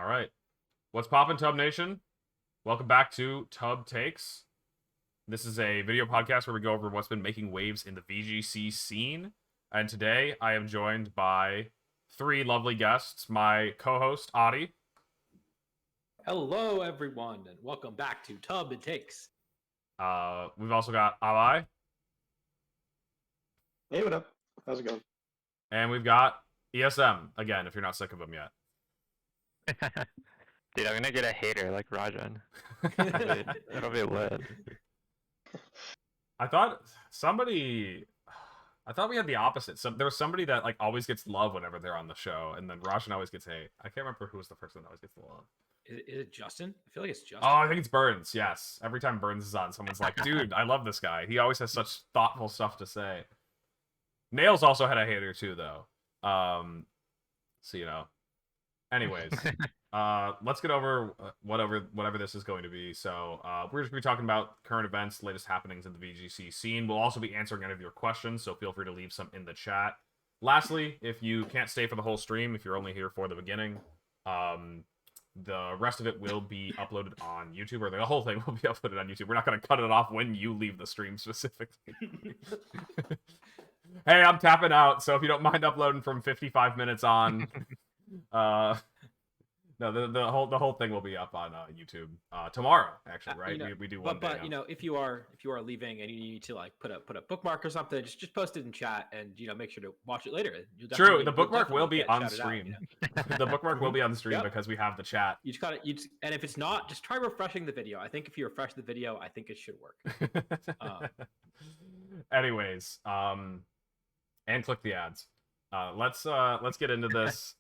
right. What's poppin', Tub Nation? Welcome back to Tub Takes. This is a video podcast where we go over what's been making waves in the VGC scene. And today I am joined by three lovely guests. My co-host, Adi. Hello, everyone, and welcome back to Tub and Takes. We've also got Abhay. Hey, what up? How's it going? And we've got ESM, again, if you're not sick of him yet. Dude, I'm gonna get a hater like Rajan. It'll be lit. I thought we had the opposite. There was somebody that like always gets love whenever they're on the show, and then Rajan always gets hate. I can't remember who was the person that always gets the love. Is it Justin? I feel like it's Justin. Oh, I think it's Burns. Yes. Every time Burns is on, someone's like, dude, I love this guy. He always has such thoughtful stuff to say. Nails also had a hater too, though. So, you know. Anyways, let's get over whatever this is going to be. So, we're just going to be talking about current events, latest happenings in the VGC scene. We'll also be answering any of your questions, so feel free to leave some in the chat. Lastly, if you can't stay for the whole stream, if you're only here for the beginning, the rest of it will be uploaded on YouTube, or the whole thing will be uploaded on YouTube. We're not going to cut it off when you leave the stream specifically. Hey, I'm tapping out, so if you don't mind uploading from 55 minutes on, no, the whole thing will be up on YouTube tomorrow. Actually, right? We do one. But you know, if you are leaving and you need to like put a bookmark or something, just post it in chat and make sure to watch it later. True, the bookmark will be on stream. The bookmark will be on the stream because we have the chat. You just gotta and if it's not, just try refreshing the video. I think if you refresh the video, I think it should work. Anyways, and click the ads. Let's get into this.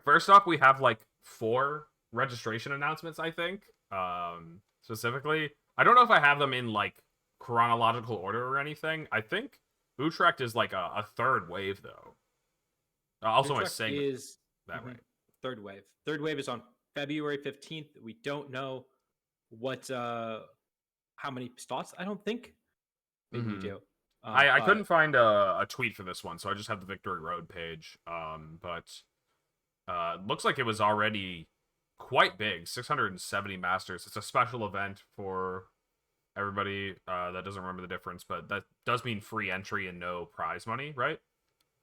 First off, we have like 4 registration announcements, I think. Specifically, I don't know if I have them in like chronological order or anything. I think Utrecht is like a third wave though. Also, my saying is that way. Third wave. Third wave is on February 15th. We don't know what how many spots. I don't think. Maybe we do. I couldn't find a tweet for this one, so I just have the Victory Road page. But looks like it was already quite big, 670 Masters. It's a special event for everybody that doesn't remember the difference, but that does mean free entry and no prize money, right?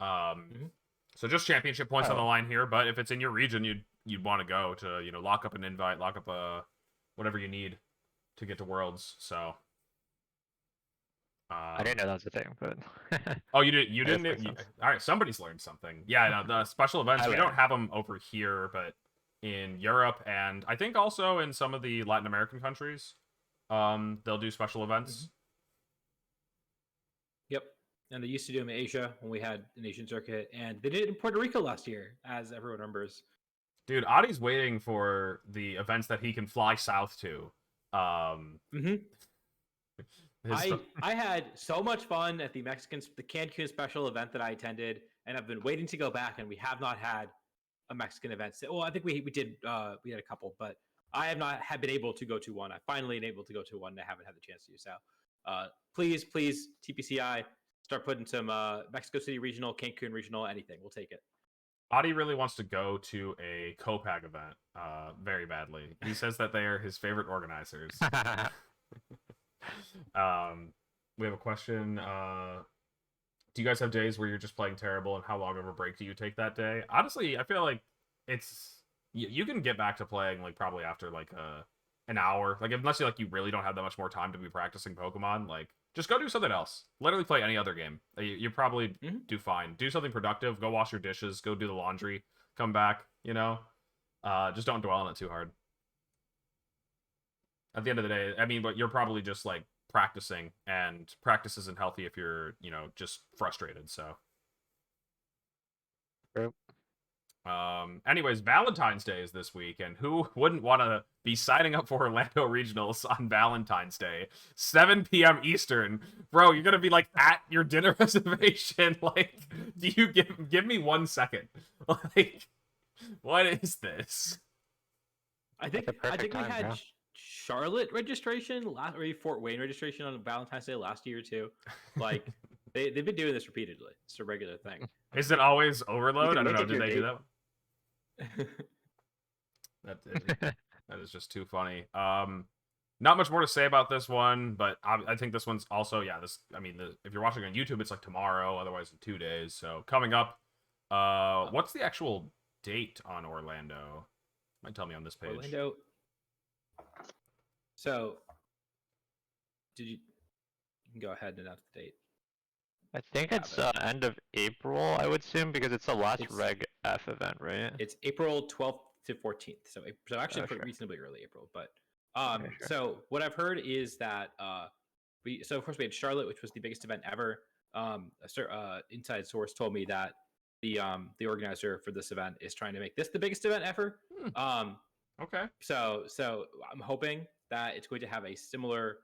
So just championship points on the line here, but if it's in your region, you'd want to go to lock up an invite, lock up whatever you need to get to Worlds. So. I didn't know that was a thing, but oh, you didn't. All right, somebody's learned something. Yeah, no, the special events we don't have them over here, but in Europe and I think also in some of the Latin American countries, they'll do special events. Yep, and they used to do them in Asia when we had an Asian circuit, and they did it in Puerto Rico last year, as everyone remembers. Dude, Adi's waiting for the events that he can fly south to. I had so much fun at the Cancun special event that I attended, and I've been waiting to go back, and we have not had a Mexican event. Well, I think we did. We had a couple, but I have not been able to go to one. I finally been able to go to one, and I haven't had the chance to do so. Please, TPCI, start putting some Mexico City regional, Cancun regional, anything. We'll take it. Adi really wants to go to a Copag event very badly. He says that they are his favorite organizers. We have a question. Do you guys have days where you're just playing terrible, and how long of a break do you take that day? Honestly, I feel like it's you can get back to playing like probably after like an hour. Like unless you really don't have that much more time to be practicing Pokemon, like just go do something else. Literally play any other game. You probably do fine. Do something productive. Go wash your dishes. Go do the laundry. Come back. Just don't dwell on it too hard. At the end of the day, I mean, but you're probably just like practicing, and practice isn't healthy if you're, just frustrated. So, Yep. Anyways, Valentine's Day is this week, and who wouldn't want to be signing up for Orlando Regionals on Valentine's Day, 7 p.m. Eastern, bro? You're gonna be like at your dinner reservation. Like, do you give me 1 second? Like, what is this? I think we had Charlotte registration or Fort Wayne registration on Valentine's Day last year too. Like they've been doing this repeatedly. It's a regular thing. Is it always overload? I don't know. Did they do that? That is just too funny. Not much more to say about this one, but I think this one's also if you're watching on YouTube, it's like tomorrow, otherwise in 2 days. So coming up, what's the actual date on Orlando? Might tell me on this page. Orlando. So, you can go ahead and announce the date. I think it's end of April, I would assume, because it's the last Reg F event, right? It's April 12th to 14th, so actually sure. reasonably early April. But Okay, sure. so what I've heard is that so of course we had Charlotte, which was the biggest event ever. Inside source told me that the organizer for this event is trying to make this the biggest event ever. Okay. So I'm hoping that it's going to have a similarly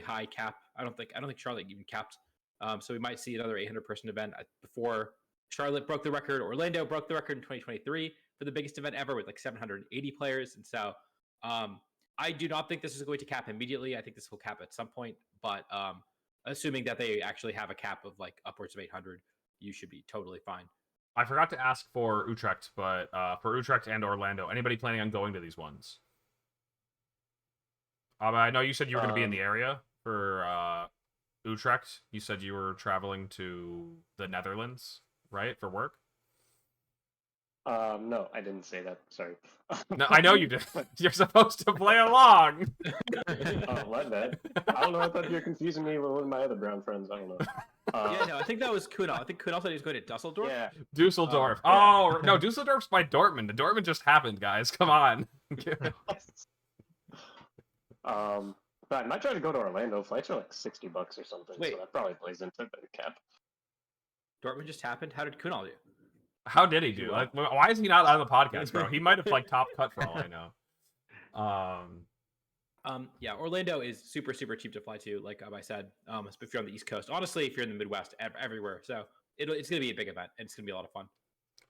high cap. I don't think Charlotte even capped. So we might see another 800 person event before Charlotte broke the record. Orlando broke the record in 2023 for the biggest event ever with like 780 players. And so I do not think this is going to cap immediately. I think this will cap at some point, but assuming that they actually have a cap of like upwards of 800, you should be totally fine. I forgot to ask for Utrecht, but for Utrecht and Orlando, anybody planning on going to these ones? I know you said you were going to be in the area for Utrecht. You said you were traveling to the Netherlands, right, for work? No, I didn't say that. Sorry. No, I know you did. You're supposed to play along. What, man? I don't know. I thought you were confusing me with one of my other brown friends. I don't know. Yeah, no, I think that was Kunal. I think Kunal said he was going to Dusseldorf. Yeah. Dusseldorf. Yeah. Oh, no, Dusseldorf's by Dortmund. The Dortmund just happened, guys. Come on. But I might try to go to Orlando. Flights are like $60 or something. Wait. So that probably plays into the cap. Dortmund just happened. How did Kunal do? How did he do? Like, why is he not on the podcast, bro? He might have like top cut for all I know. Yeah, Orlando is super cheap to fly to, like I said. If you're on the East Coast, honestly, if you're in the Midwest, everywhere. So it's gonna be a big event, and it's gonna be a lot of fun.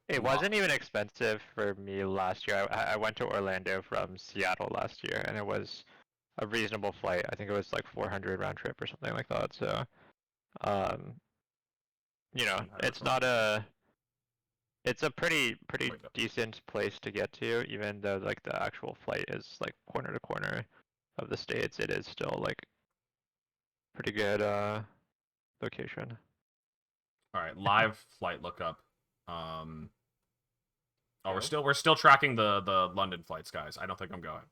It wasn't even expensive for me last year. I went to Orlando from Seattle last year, and it was a reasonable flight. I think it was like 400 round trip or something like that. So, it's a pretty decent place to get to, even though like the actual flight is like corner to corner of the states. It is still like pretty good location. All right, live flight lookup. We're still tracking the London flights, guys. I don't think I'm going.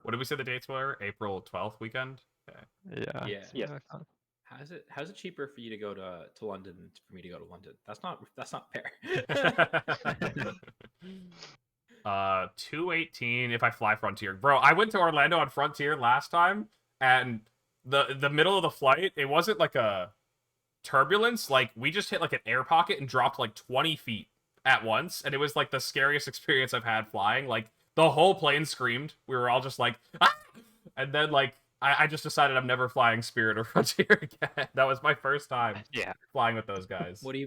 What did we say the dates were? April 12th weekend. Okay. Yeah. Yeah. How's it cheaper for you to go to London than for me to go to London? That's not fair. 218 if I fly Frontier. Bro, I went to Orlando on Frontier last time, and the middle of the flight, it wasn't like a turbulence. Like, we just hit like an air pocket and dropped like 20 feet at once, and it was like the scariest experience I've had flying. Like, the whole plane screamed. We were all just like, ah! And then like I just decided I'm never flying Spirit or Frontier again. That was my first time flying with those guys. What do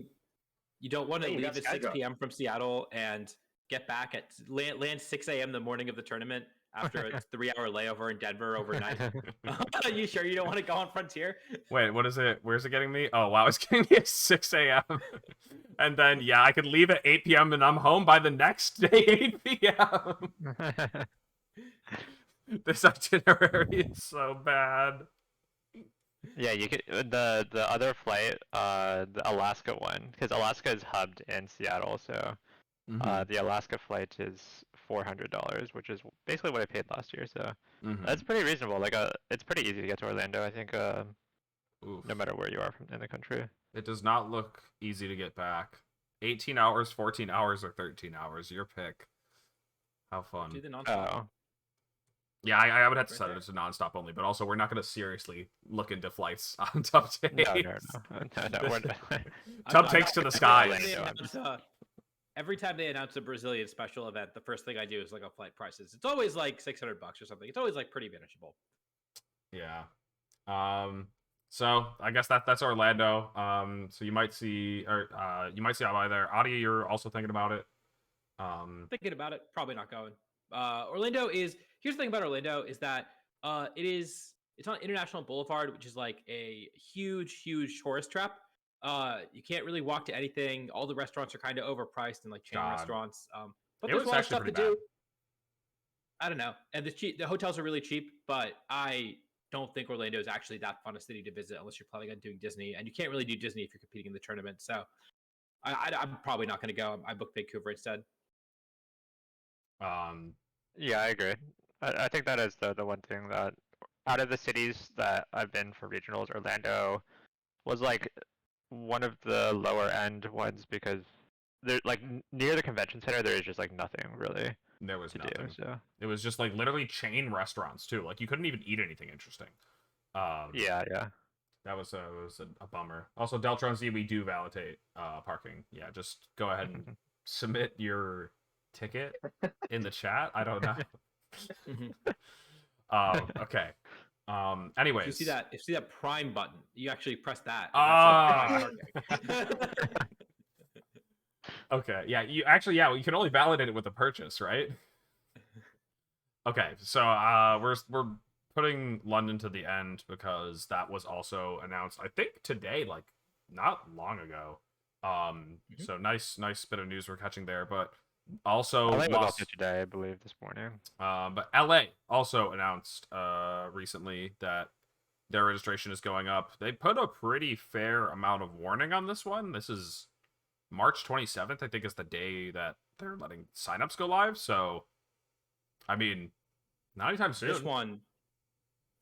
you don't want to leave at 6 p.m. from Seattle and get back at land 6 a.m. the morning of the tournament after a 3-hour layover in Denver overnight? Are you sure you don't want to go on Frontier? Wait, what is it? Where's it getting me? Oh, wow, it's getting me at 6 a.m. And then, yeah, I could leave at 8 p.m. and I'm home by the next day, 8 p.m. This itinerary is so bad. Yeah, you could the other flight, the Alaska one, because Alaska is hubbed in Seattle, so the Alaska flight is $400, which is basically what I paid last year. So that's pretty reasonable. Like, it's pretty easy to get to Orlando. I think, no matter where you are in the country. It does not look easy to get back. 18 hours, 14 hours, or 13 hours. Your pick. How fun. Do the nonstop. Yeah, I would have to set it to nonstop only, but also we're not going to seriously look into flights on Tub Takes. No. Tub Takes to the skies. Every time they announce a Brazilian special event, the first thing I do is look up flight prices. It's always like $600 or something. It's always like pretty manageable. Yeah. So I guess that's Orlando. So you might see Abhay there. Adi, you're also thinking about it. Thinking about it, probably not going. Orlando is. Here's the thing about Orlando is that it's on International Boulevard, which is like a huge tourist trap. You can't really walk to anything. All the restaurants are kind of overpriced and like chain restaurants. But It there's was a lot of actually stuff to pretty do. I don't know. And the hotels are really cheap, but I don't think Orlando is actually that fun a city to visit unless you're planning on doing Disney. And you can't really do Disney if you're competing in the tournament. So I'm probably not going to go. I booked Vancouver instead. Yeah, I agree. I think that is the one thing that out of the cities that I've been for regionals, Orlando was like one of the lower end ones because there like near the convention center there is just like nothing really there was to nothing. do. So It was just like literally chain restaurants too. Like you couldn't even eat anything interesting. yeah. That was a bummer. Also, Deltron Z, we do validate parking. Yeah, just go ahead and submit your ticket in the chat. I don't know. Okay. Anyways, If you see that Prime button, you actually press that. Okay. Yeah. You can only validate it with a purchase, right? Okay. So we're putting London to the end because that was also announced, I think today, like not long ago. So nice bit of news we're catching there, but also LA was also today, I believe, this morning. But LA also announced recently that their registration is going up. They put a pretty fair amount of warning on this one. This is March 27th, I think, is the day that they're letting signups go live. So, I mean, not anytime soon.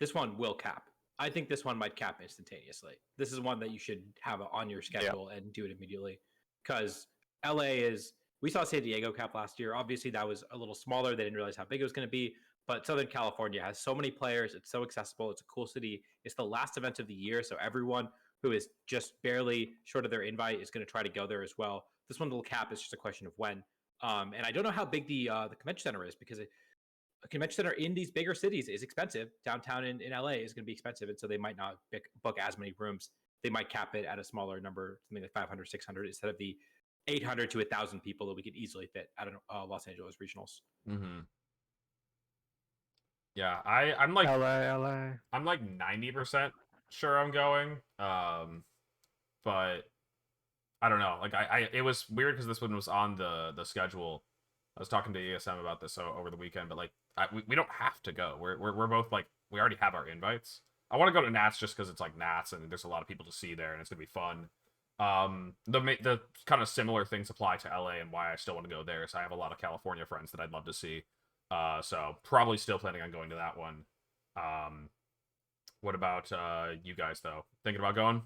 This one will cap. I think this one might cap instantaneously. This is one that you should have on your schedule and do it immediately. Because LA is, we saw San Diego cap last year. Obviously, that was a little smaller. They didn't realize how big it was going to be. But Southern California has so many players. It's so accessible. It's a cool city. It's the last event of the year. So everyone who is just barely short of their invite is going to try to go there as well. This one will cap. It's just a question of when. And I don't know how big the convention center is because a convention center in these bigger cities is expensive. Downtown in LA is going to be expensive. And so they might not book as many rooms. They might cap it at a smaller number, something like 500, 600 instead of the 800 to 1,000 people that we could easily fit at Los Angeles regionals. Mm-hmm. Yeah, I'm like LA. I'm like 90% sure I'm going. But I don't know. Like it was weird because this one was on the schedule. I was talking to ESM about this over the weekend, but like we don't have to go. We're both like we already have our invites. I want to go to Nats just because it's like Nats and there's a lot of people to see there and it's gonna be fun. The kind of similar things apply to LA and why I still want to go there is I have a lot of California friends that I'd love to see. So probably still planning on going to that one. What about you guys though? Thinking about going?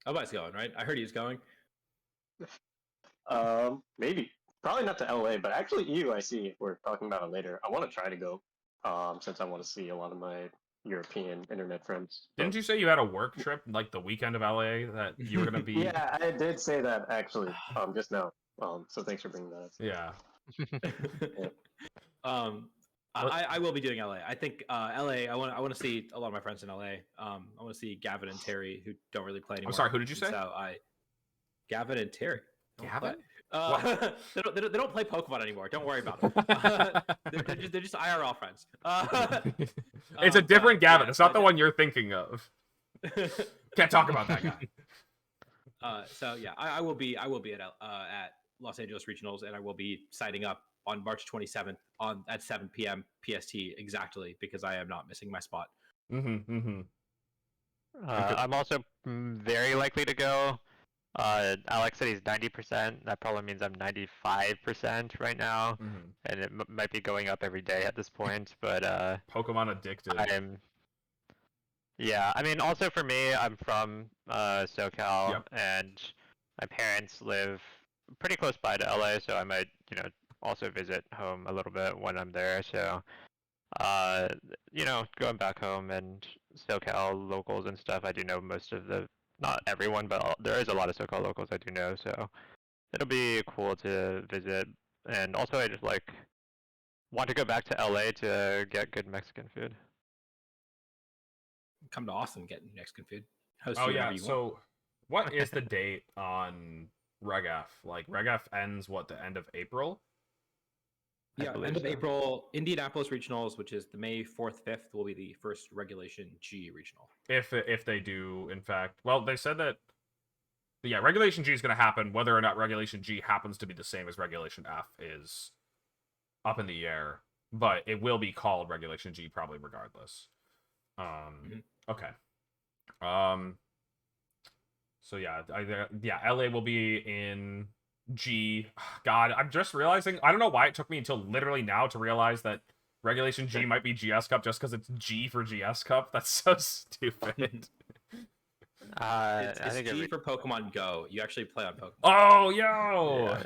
Abhay's going, right? I heard he was going. Maybe. Probably not to LA, but actually EU, I see if we're talking about it later. I want to try to go, since I want to see a lot of my European internet friends. Didn't you say you had a work trip like the weekend of LA that you were gonna be? Yeah, I did say that actually, just now. So thanks for bringing that up. Yeah. I will be doing LA. I think LA. I want to see a lot of my friends in LA. I want to see Gavin and Terry who don't really play anymore. I'm sorry. Who did you say? Gavin and Terry. Gavin? They don't play Pokemon anymore. Don't worry about them. They're just IRL friends. It's a different Gavin. It's not the one you're thinking of. Can't talk about that guy. So yeah, I will be at Los Angeles Regionals, and I will be signing up on March 27th at 7 p.m. PST exactly because I am not missing my spot. I'm also very likely to go. Alex said he's 90%. That probably means I'm 95% right now, and it might be going up every day at this point. But Pokemon addicted. Yeah, I mean, also for me, I'm from SoCal, and my parents live pretty close by to LA, so I might, also visit home a little bit when I'm there. So, going back home and SoCal locals and stuff, I do know most of not everyone, but there is a lot of SoCal locals I do know, so it'll be cool to visit. And also, I just want to go back to LA to get good Mexican food. Come to Austin, get Mexican food. So what is the date on RegF? Like RegF ends the end of April? Yeah, end of April. Indianapolis Regionals, which is the May 4th, 5th, will be the first Regulation G regional. If they do, in fact, well, they said that But yeah, Regulation G is going to happen. Whether or not Regulation G happens to be the same as Regulation F is up in the air. But it will be called Regulation G probably regardless. Okay. So yeah, LA will be in G. God, I'm just realizing. I don't know why it took me until literally now to realize that Regulation G might be GS Cup just because it's G for GS Cup. That's so stupid. It's G for Pokemon Go. You actually play on Pokemon. Oh, yo.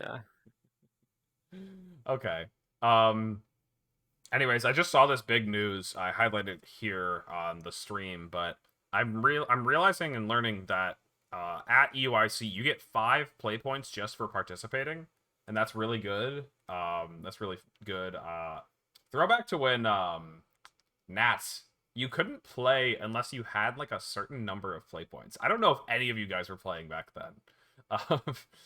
Yeah. Okay. Anyways, I just saw this big news. I highlighted it here on the stream, but I'm realizing and learning that at EUIC you get 5 play points just for participating, and that's really good. That's really good. Throwback to when Nats, you couldn't play unless you had like a certain number of play points. I don't know if any of you guys were playing back then.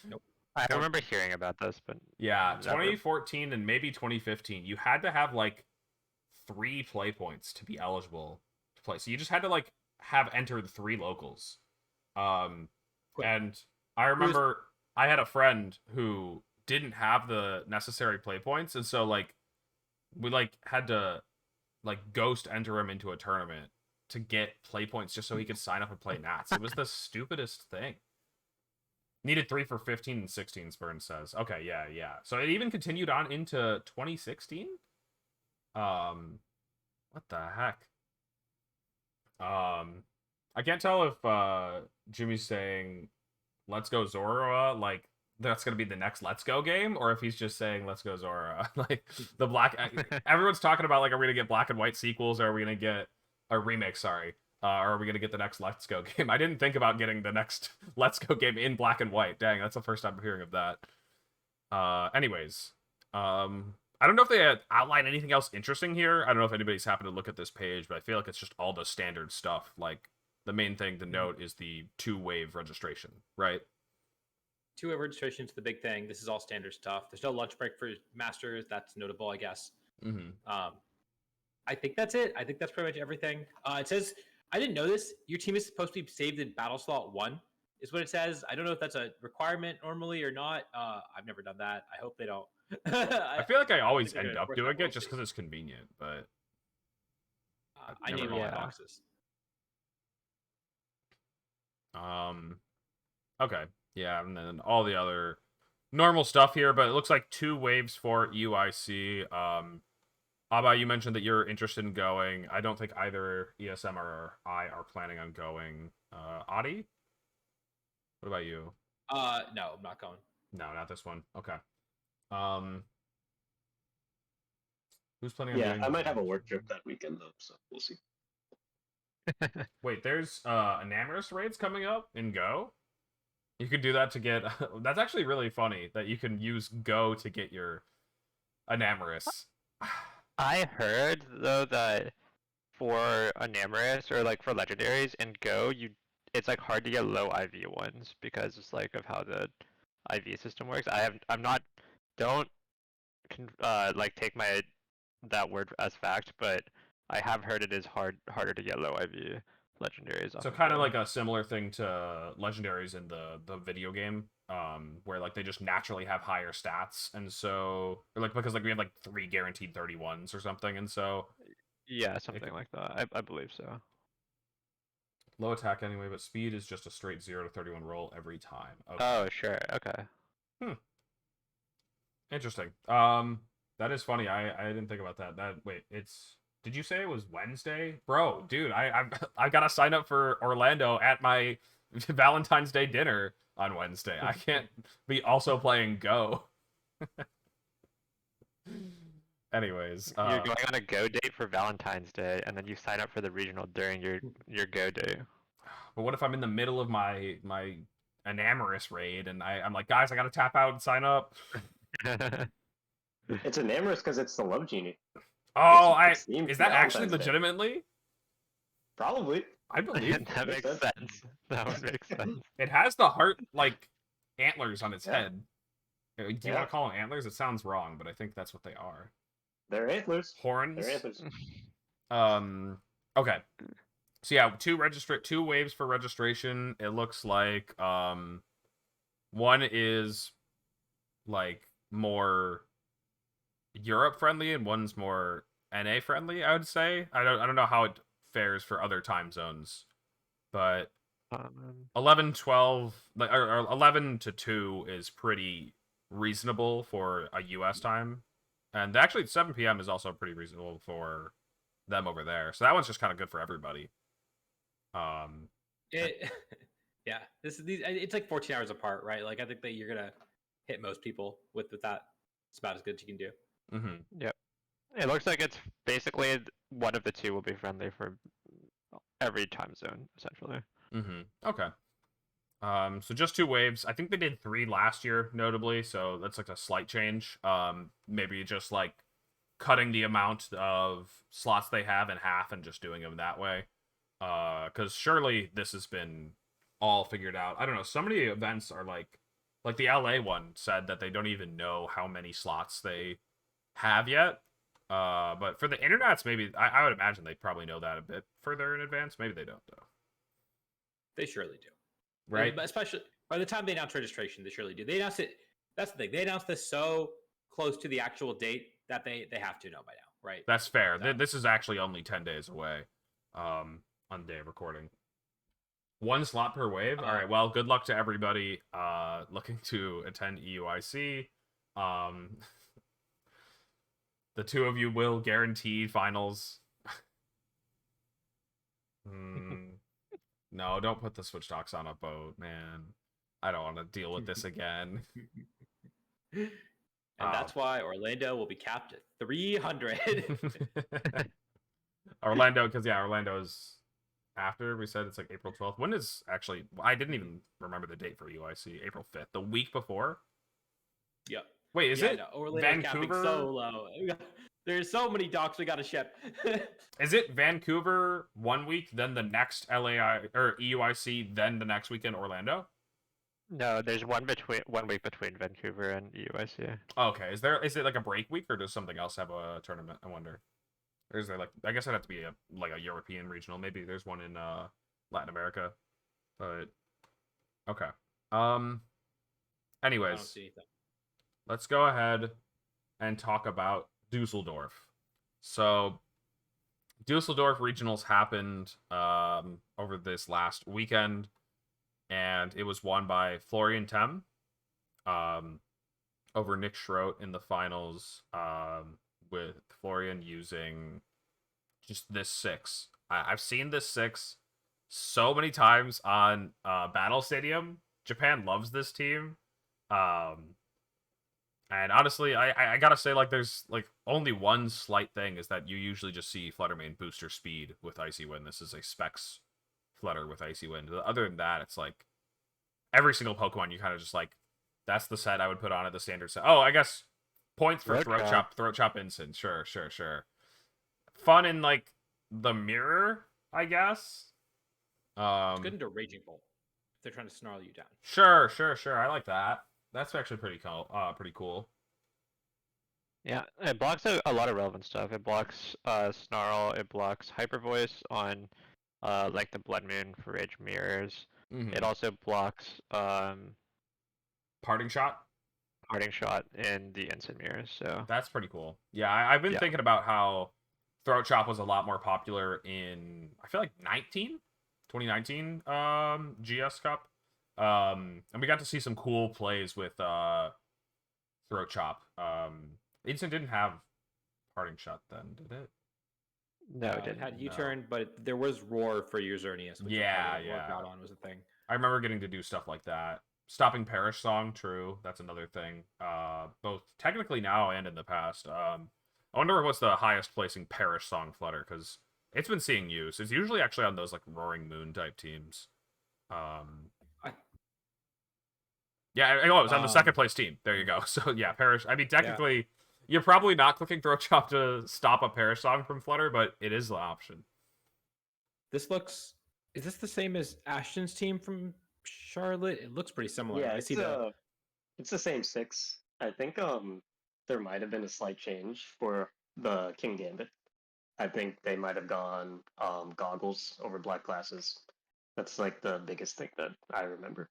Nope. I remember hearing about this, but yeah, never. 2014 and maybe 2015, you had to have like 3 play points to be eligible to play. So you just had to like have entered 3 locals. And I remember I had a friend who didn't have the necessary play points, and so like we like had to like ghost enter him into a tournament to get play points just so he could sign up and play Nats. It was the stupidest thing. Needed 3 for 15 and 16, Spurn says. Okay, yeah. So it even continued on into 2016? What the heck? I can't tell if Jimmy's saying let's go Zora, like that's gonna be the next Let's Go game, or if he's just saying let's go Zora. Like the black everyone's talking about like, are we gonna get black and white sequels, or are we gonna get a remake, sorry. Or are we gonna get the next Let's Go game? I didn't think about getting the next Let's Go game in black and white. Dang, that's the first time I'm hearing of that. Anyways, I don't know if they outline anything else interesting here. I don't know if anybody's happened to look at this page, but I feel like it's just all the standard stuff. Like the main thing to note is the 2-wave registration, right? 2-wave registration is the big thing. This is all standard stuff. There's no lunch break for Masters. That's notable, I guess. I think that's it. I think that's pretty much everything. It says, I didn't know this. Your team is supposed to be saved in Battle Slot 1, is what it says. I don't know if that's a requirement normally or not. I've never done that. I hope they don't. I feel like I always end up doing it just because it's convenient, but I name all my boxes. Okay, yeah, and then all the other normal stuff here, but it looks like 2 waves for UIC. Abhay, you mentioned that you're interested in going. I don't think either ESM or I are planning on going. Adi? What about you? No, I'm not going. No, not this one. Okay. Who's planning on Yeah, doing I might have a work trip that weekend though, so we'll see. Wait, there's Enamorous raids coming up in Go? You could do that to get... That's actually really funny that you can use Go to get your Enamorous. I heard though that for Enamorous or like for legendaries in Go, it's like hard to get low IV ones because it's like of how the IV system works. Don't like take that word as fact, but I have heard it is harder to get low IV legendaries. So kind of like a similar thing to legendaries in the video game, where like they just naturally have higher stats, and so or like because like we have like 3 guaranteed 31s or something, and so yeah, something like that. I believe so. Low attack anyway, but speed is just a straight 0 to 31 roll every time. Okay. Oh sure, okay. Interesting. That is funny. I didn't think about that. Wait, it's. Did you say it was Wednesday? Bro, dude, I gotta sign up for Orlando at my Valentine's Day dinner on Wednesday. I can't be also playing Go. Anyways. You're going on a Go date for Valentine's Day, and then you sign up for the regional during your Go day. But what if I'm in the middle of my Enamorous raid, and I'm like, guys, I gotta tap out and sign up? It's Enamorous because it's the Love Genie. Oh, is that actually legitimately? Probably. I believe that makes sense. That would make sense. It has the heart like antlers on its head. Do you want to call them antlers? It sounds wrong, but I think that's what they are. They're antlers. Horns. They're antlers. Okay. So yeah, 2 waves for registration. It looks like One is like more Europe friendly, and one's more NA friendly. I would say. I don't know how it fares for other time zones, but Um, 11, 12, like or 11 to 2 is pretty reasonable for a US time. And actually 7 p.m. is also pretty reasonable for them over there. So that one's just kind of good for everybody. Um It, yeah, it's like 14 hours apart, right? Like I think that you're gonna hit most people with that. It's about as good as you can do. mhm. yep. It looks like it's basically one of the two will be friendly for every time zone, essentially. Mhm. Okay. So just 2 waves. I think they did 3 last year, notably, so that's like a slight change. Maybe just like cutting the amount of slots they have in half and just doing them that way. Because surely this has been all figured out. I don't know. So many events are like the LA one said that they don't even know how many slots they have yet. But for the internets, maybe I would imagine they probably know that a bit further in advance. Maybe they don't though, They surely do. right? But especially by the time they announce registration, they surely do. They announce it. That's the thing. They announced this so close to the actual date that they have to know by now, right? That's fair. So, This is actually only 10 days away, on the day of recording. 1 slot per wave. All right. Well, good luck to everybody looking to attend EUIC. Um, the 2 of you will guarantee finals. No, don't put the Switch Docks on a boat, man. I don't want to deal with this again. and that's why Orlando will be capped at 300. Orlando, because yeah, Orlando's after we said it's like April 12th. When is actually? I didn't even remember the date for UIC. April 5th, the week before. Yep. Wait, is it no, Orlando's capping Vancouver? so low. There's so many docks we got to ship. Is it Vancouver 1 week, then the next LAI or EUIC, then the next weekend Orlando? No, there's 1 week between Vancouver and UIC. Okay, is it like a break week, or does something else have a tournament? I wonder. Or is there like, I guess it'd have to be a European regional. Maybe there's one in Latin America, but okay. I don't Anyways, see anything. let's go ahead and talk about Dusseldorf. So Dusseldorf regionals happened over this last weekend, and it was won by Florian Tem over Nick Schroet in the finals, with Florian using just this 6. I've seen this 6 so many times on Battle Stadium. Japan loves this team. And honestly, I gotta say, like, there's like only one slight thing is that you usually just see Fluttermane booster speed with Icy Wind. This is a Specs Flutter with Icy Wind. Other than that, it's like every single Pokemon you kind of just like, that's the set I would put on at the standard set. Oh, I guess points for Throat Chop Instant. Sure. Fun in like the mirror, I guess. It's good into Raging Bolt. They're trying to snarl you down. Sure. I like that. That's actually pretty cool. Yeah, it blocks a lot of relevant stuff. It blocks Snarl, it blocks Hyper Voice on like the Blood Moon for Rage Mirrors. Mm-hmm. It also blocks Parting Shot in the Instant Mirrors, so that's pretty cool. Yeah, I've been thinking about how Throat Chop was a lot more popular in, I feel like 2019 GS Cup. And we got to see some cool plays with Throat Chop. Instant didn't have Parting Shot then, did it? no, it didn't. It had U-turn, but there was Roar for Usernius, which worked out on was a thing. I remember getting to do stuff like that. Stopping Perish Song, true. That's another thing. Both technically now and in the past. I wonder what's the highest placing Perish Song Flutter, because it's been seeing use. It's usually actually on those like Roaring Moon type teams. Yeah, it was on the second place team. There you go. So yeah, Perish. I mean, technically, you're probably not clicking Throat Chop to stop a Perish Song from Flutter, but it is the option. Is this the same as Ashton's team from Charlotte? It looks pretty similar. Yeah, I see it's the same 6. I think there might have been a slight change for the King Gambit. I think they might have gone goggles over black glasses. That's like the biggest thing that I remember.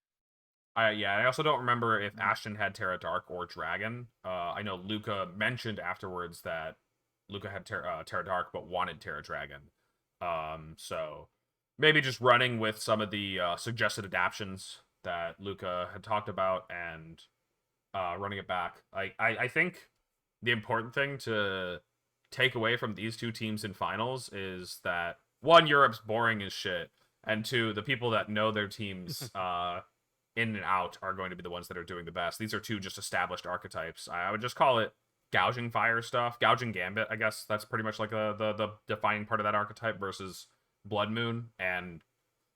I also don't remember if Ashton had Terra Dark or Dragon. I know Luca mentioned afterwards that Luca had Terra Dark but wanted Terra Dragon. So maybe just running with some of the suggested adaptions that Luca had talked about and running it back. I think the important thing to take away from these two teams in finals is that one, Europe's boring as shit, and two, the people that know their teams in and out are going to be the ones that are doing the best. These are two just established archetypes. I would just call it gouging fire stuff, gouging gambit. I guess that's pretty much like the defining part of that archetype versus Blood Moon, and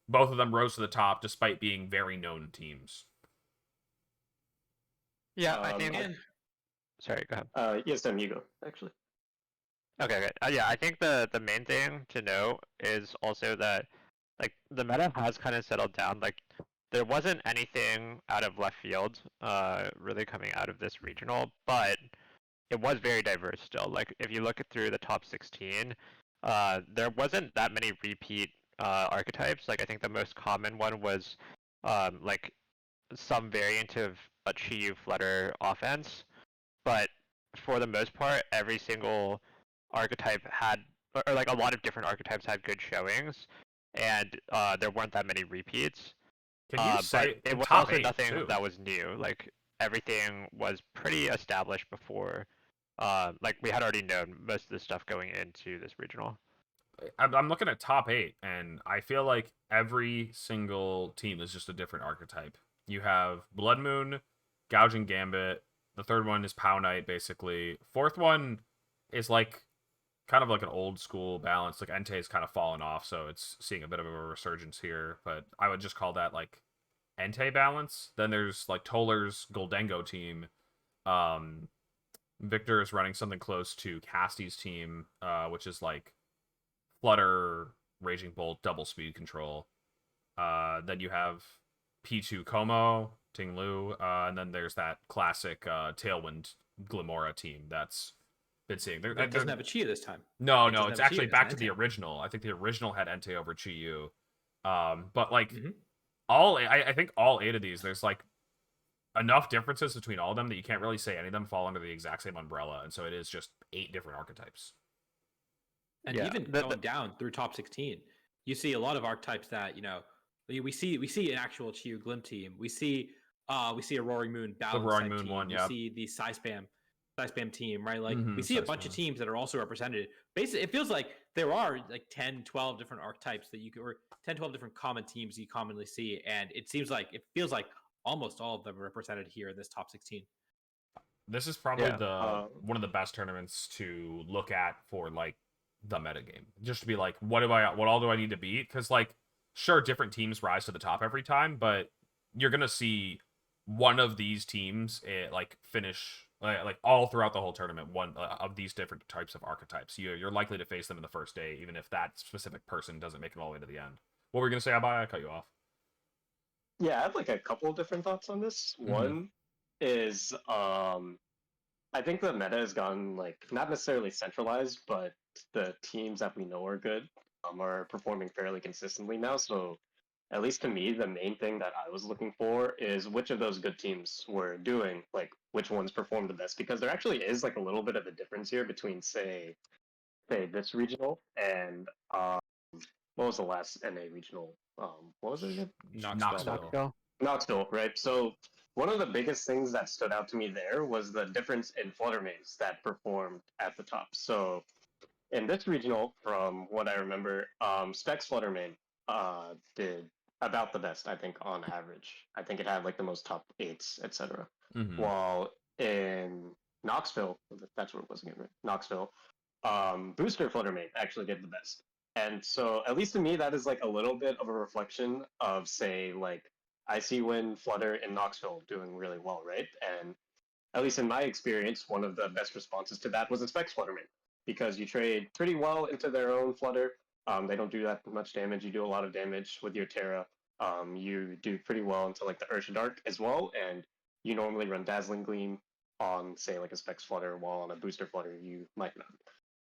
both of them rose to the top despite being very known teams. Yeah, I think. Sorry, go ahead. Yes, then you go, actually. Okay. Yeah, I think the main thing to know is also that like the meta has kind of settled down. Like there wasn't anything out of left field really coming out of this regional, but it was very diverse still. Like if you look at through the top 16, there wasn't that many repeat archetypes. Like I think the most common one was like some variant of a Chi-Yu Flutter offense, but for the most part, every single archetype had, or like a lot of different archetypes had good showings, and there weren't that many repeats. Can you say but it was top also eight, nothing too? that was new. Like everything was pretty established before. Like we had already known most of the stuff going into this regional. I'm looking at top 8, and I feel like every single team is just a different archetype. You have Blood Moon, Gouging Gambit. The third one is Pow Knight, basically. Fourth one is like kind of like an old school balance. Like Entei's kind of fallen off, so it's seeing a bit of a resurgence here. But I would just call that like Entei balance. Then there's like Toller's Goldengo team. Victor is running something close to Casty's team, which is like Flutter, Raging Bolt, double speed control. Then you have P2 Como, Ting Lu, and then there's that classic Tailwind Glimora team that's been seeing. It doesn't have a Chi this time. No, It doesn't it's have a actually Chi, back it's to the Entei. original. I think the original had Entei over Chi-Yu. But like Mhm. I think all 8 of these, there's like enough differences between all of them that you can't really say any of them fall under the exact same umbrella, and so it is just 8 different archetypes. And Yeah, even going down through top 16, you see a lot of archetypes that we see an actual Chi-Yu Glim team. We see a Roaring Moon balance Roaring type Moon team. one, We yeah. see the Psy Spam team, right? Like we Mhm, see a Psy bunch of Spam. teams that are also represented. Basically, it feels like there are like 10, 12 different archetypes that you could, or 10, 12 different common teams you commonly see, and it feels like almost all of them are represented here in this top 16. This is probably Yeah, one of the best tournaments to look at for like the metagame. Just to be like, what all do I need to beat? Because like, sure, different teams rise to the top every time, but you're gonna see one of these teams like finish like all throughout the whole tournament. One of these different types of archetypes. You're likely to face them in the first day, even if that specific person doesn't make it all the way to the end. What were you gonna say, Abhay? I cut you off. yeah, I have like a couple of different thoughts on this. One is I think the meta has gotten like not necessarily centralized, but the teams that we know are good are performing fairly consistently now. So at least to me, the main thing that I was looking for is which of those good teams were doing, like which ones performed the best, because there actually is like a little bit of a difference here between say this regional and what was the last NA regional? What was it again? Knoxville. Knoxville, right? So one of the biggest things that stood out to me there was the difference in flutter mains that performed at the top. So in this regional, from what I remember, Specs flutter main did about the best, I think, on average. I think it had like the most top 8s, etc. Mhm. While in Knoxville, that's where it was again, right? Knoxville, Booster flutter main actually did the best. And so, at least to me, that is like a little bit of a reflection of, say, like I see when Flutter in Knoxville doing really well, right? And at least in my experience, one of the best responses to that was a Specs Flutter main, because you trade pretty well into their own Flutter. They don't do that much damage. You do a lot of damage with your Terra. You do pretty well into like the Ursha Dark as well, and you normally run Dazzling Gleam on, say, like a Specs Flutter, while on a Booster Flutter you might not.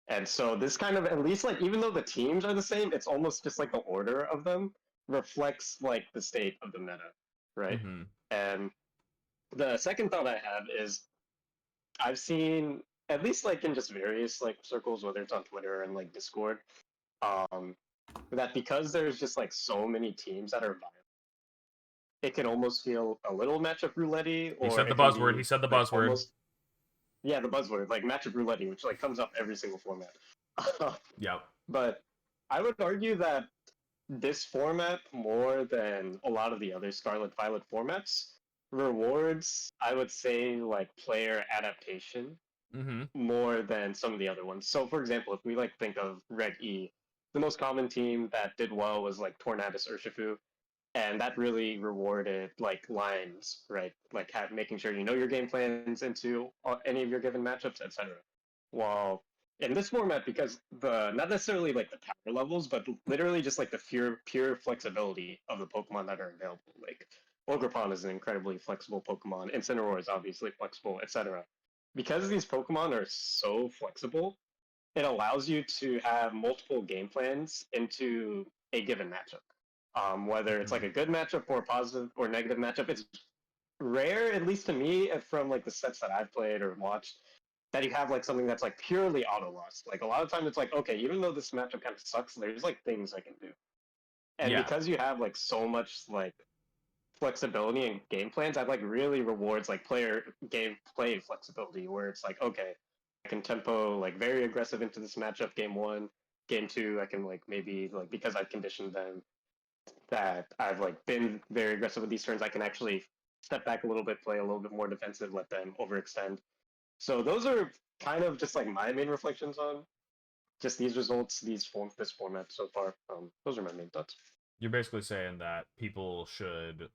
And so this kind of, at least like, even though the teams are the same, it's almost just like the order of them reflects like the state of the meta, right? Mhm. And the second thought I have is I've seen, at least like in just various like circles, whether it's on Twitter and like Discord, um, that because there's just like so many teams that are viable, it can almost feel a little matchup roulette, He or said the it can buzzword. be He said the like buzzword. almost, yeah, the buzzword, like matchup roulette, which like comes up every single format. Yep. But I would argue that this format, more than a lot of the other Scarlet Violet formats, rewards, I would say, like player adaptation Mm-hmm. more than some of the other ones. So, for example, if we like think of Red E, the most common team that did well was like Tornadus Urshifu, and that really rewarded like lines, right? Like making sure you know your game plans into any of your given matchups, etc. While in this format, because the not necessarily like the power levels, but literally just like the pure flexibility of the Pokemon that are available. Like Ogerpon is an incredibly flexible Pokemon, Incineroar is obviously flexible, etc. Because these Pokemon are so flexible, it allows you to have multiple game plans into a given matchup. Whether it's like a good matchup or a positive or negative matchup, it's rare, at least to me, from like the sets that I've played or watched, that you have like something that's like purely auto loss. Like a lot of times, it's like, okay, even though this matchup kind of sucks, there's like things I can do, and Yeah. because you have like so much like flexibility in game plans, I've like really rewards like player gameplay flexibility, where it's like, okay, I can tempo like very aggressive into this matchup game one, game two, I can like maybe like because I've conditioned them that I've like been very aggressive with these turns, I can actually step back a little bit, play a little bit more defensive, let them overextend. So those are kind of just like my main reflections on just these results, this format so far. Those are my main thoughts. You're basically saying that people should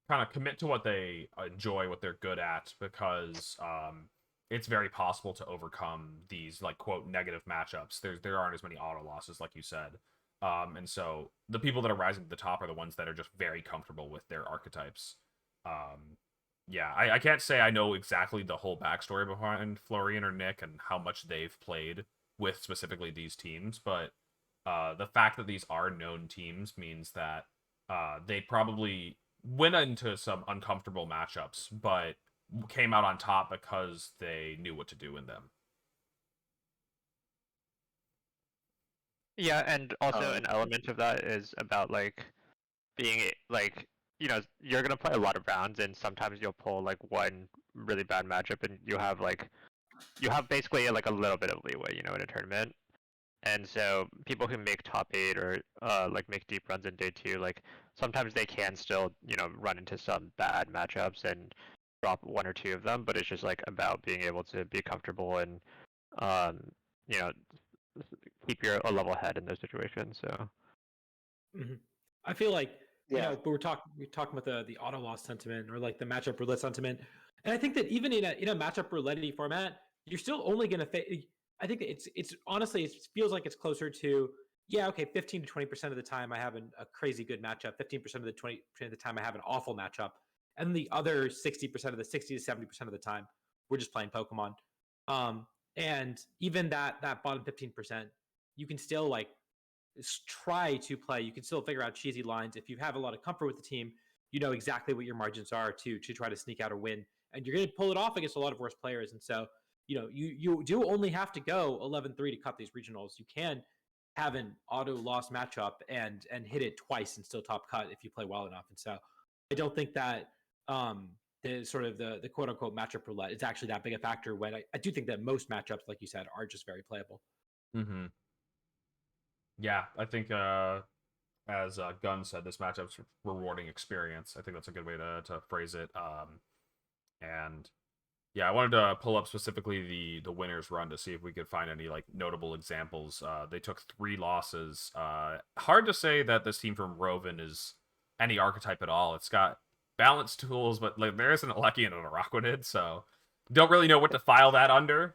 kind of commit to what they enjoy, what they're good at, because it's very possible to overcome these like quote negative matchups. There aren't as many auto losses, like you said, and so the people that are rising to the top are the ones that are just very comfortable with their archetypes. Yeah, I can't say I know exactly the whole backstory behind Florian or Nick and how much they've played with specifically these teams, but the fact that these are known teams means that they probably went into some uncomfortable matchups, but came out on top because they knew what to do in them. Yeah, and also Um, an element of that is about like being like you're gonna play a lot of rounds, and sometimes you'll pull like one really bad matchup, and you have basically like a little bit of leeway, in a tournament. And so people who make top 8 or like make deep runs in day 2, like sometimes they can still run into some bad matchups and drop one or two of them, but it's just like about being able to be comfortable and um, you know keep a level head in those situations. So Mhm. I feel like yeah, but we're talking about the auto loss sentiment or like the matchup roulette sentiment, and I think that even in a matchup roulette format, you're still only going to face. I think that it's honestly it feels like it's closer to, yeah, okay, 15 to 20% of the time I have a crazy good matchup, 15% of the 20% of the time I have an awful matchup, and the other 60% of the 60 to 70% of the time we're just playing Pokemon. And even that bottom 15%, you can still like try to play. You can still figure out cheesy lines. If you have a lot of comfort with the team, you know exactly what your margins are to try to sneak out or win, and you're going to pull it off against a lot of worse players. And so, you do only have to go 11-3 to cut these regionals. You can have an auto loss matchup and hit it twice and still top cut if you play well enough. And so, I don't think that the sort of the quote unquote matchup roulette is actually that big a factor. When I do think that most matchups, like you said, are just very playable. Mm-hmm. Yeah, I think as Gunn said, this matchup's rewarding experience. I think that's a good way to phrase it. And yeah, I wanted to pull up specifically the winners run to see if we could find any like notable examples. They took 3 losses. Hard to say that this team from Roven is any archetype at all. It's got balanced tools, but like there isn't a Lecky and a Rockwooded, so don't really know what to file that under.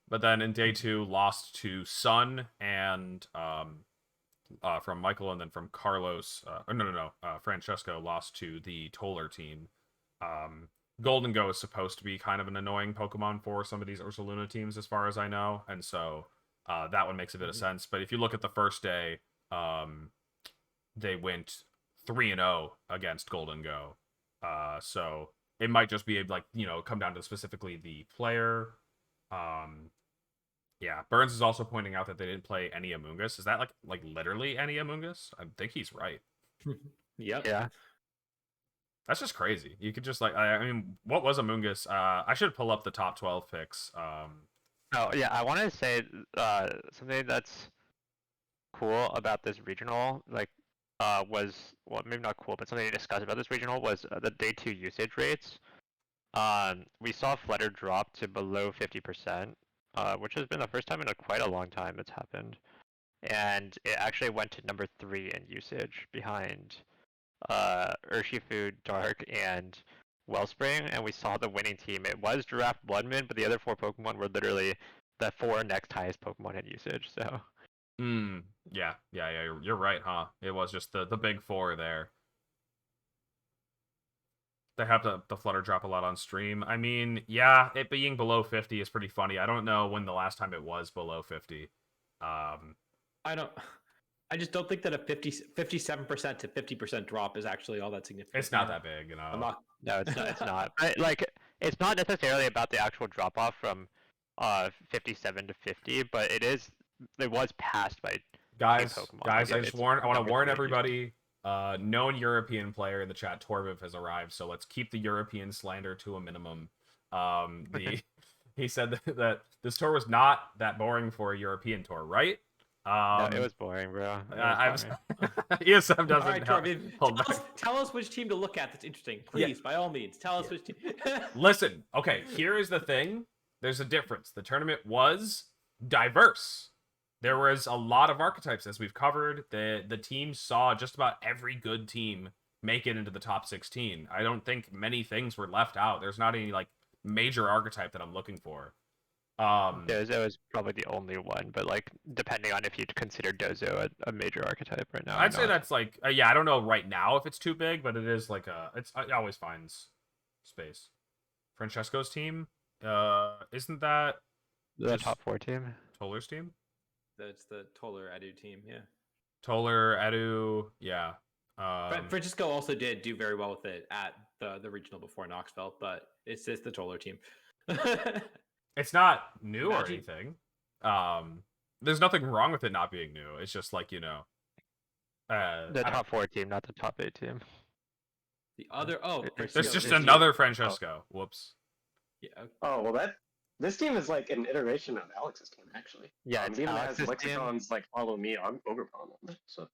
But then in day 2, lost to Sun and from Michael, and then from Carlos. No. Francesco lost to the Toller team. Golden Go is supposed to be kind of an annoying Pokemon for some of these Ursaluna teams, as far as I know, and so that one makes a bit of sense. But if you look at the first day, they went 3-0 against Golden Go, So it might just be like, come down to specifically the player. Yeah, Burns is also pointing out that they didn't play any Among Us. Is that like literally any Among Us? I think he's right. Yep. Yeah. That's just crazy. You could just I mean, what was Among Us? I should pull up the top 12 picks. Oh yeah, I want to say something that's cool about this regional, like, was, well, maybe not cool, but something to discuss about this regional was the day 2 usage rates. We saw Flutter drop to below 50%, which has been the first time in quite a long time it's happened, and it actually went to number 3 in usage behind Urshifu, Dark, and Wellspring, and we saw the winning team. It was Giraffe Bloodman, but the other 4 Pokemon were literally the 4 next highest Pokemon in usage, so. Yeah, you're right, huh? It was just the big 4 there. They have the Flutter drop a lot on stream. I mean, yeah, it being below 50 is pretty funny. I don't know when the last time it was below 50. I just don't think that a 57% to 50% drop is actually all that significant. It's not that big, I'm not. No, it's not. It's not. But, like, it's not necessarily about the actual drop off from 57 to 50, but it was passed by guys. Pokemon. Guys, Like, I want to warn 3 everybody. Known European player in the chat, Torviv, has arrived, so let's keep the European slander to a minimum. He said that this tour was not that boring for a European tour, right? No, it was boring, bro. ESM doesn't All right, Torviv, tell us which team to look at that's interesting. Please, by all means, tell us which team. Listen, okay, here is the thing. There's a difference. The tournament was diverse. There was a lot of archetypes, as we've covered. The team saw just about every good team make it into the top 16. I don't think many things were left out. There's not any like major archetype that I'm looking for. Dozo is probably the only one, but like depending on if you'd consider Dozo a major archetype right now. I'd say that's like yeah, I don't know right now if it's too big, but it is like it always finds space. Francesco's team, isn't that the top 4 team? Toller's team? That's the Toller Edu team, yeah. Toller, Edu, yeah. Francisco also did do very well with it at the regional before Knoxville, but it's just the Toller team. It's not new or anything. There's nothing wrong with it not being new. It's just like, the top 4 team, not the top 8 team. The other there's just another Francesco. Whoops. Yeah. Okay. Oh well, this team is like an iteration of Alex's team, actually. Yeah, it even has lexicons like follow me on Overpawn on it. So.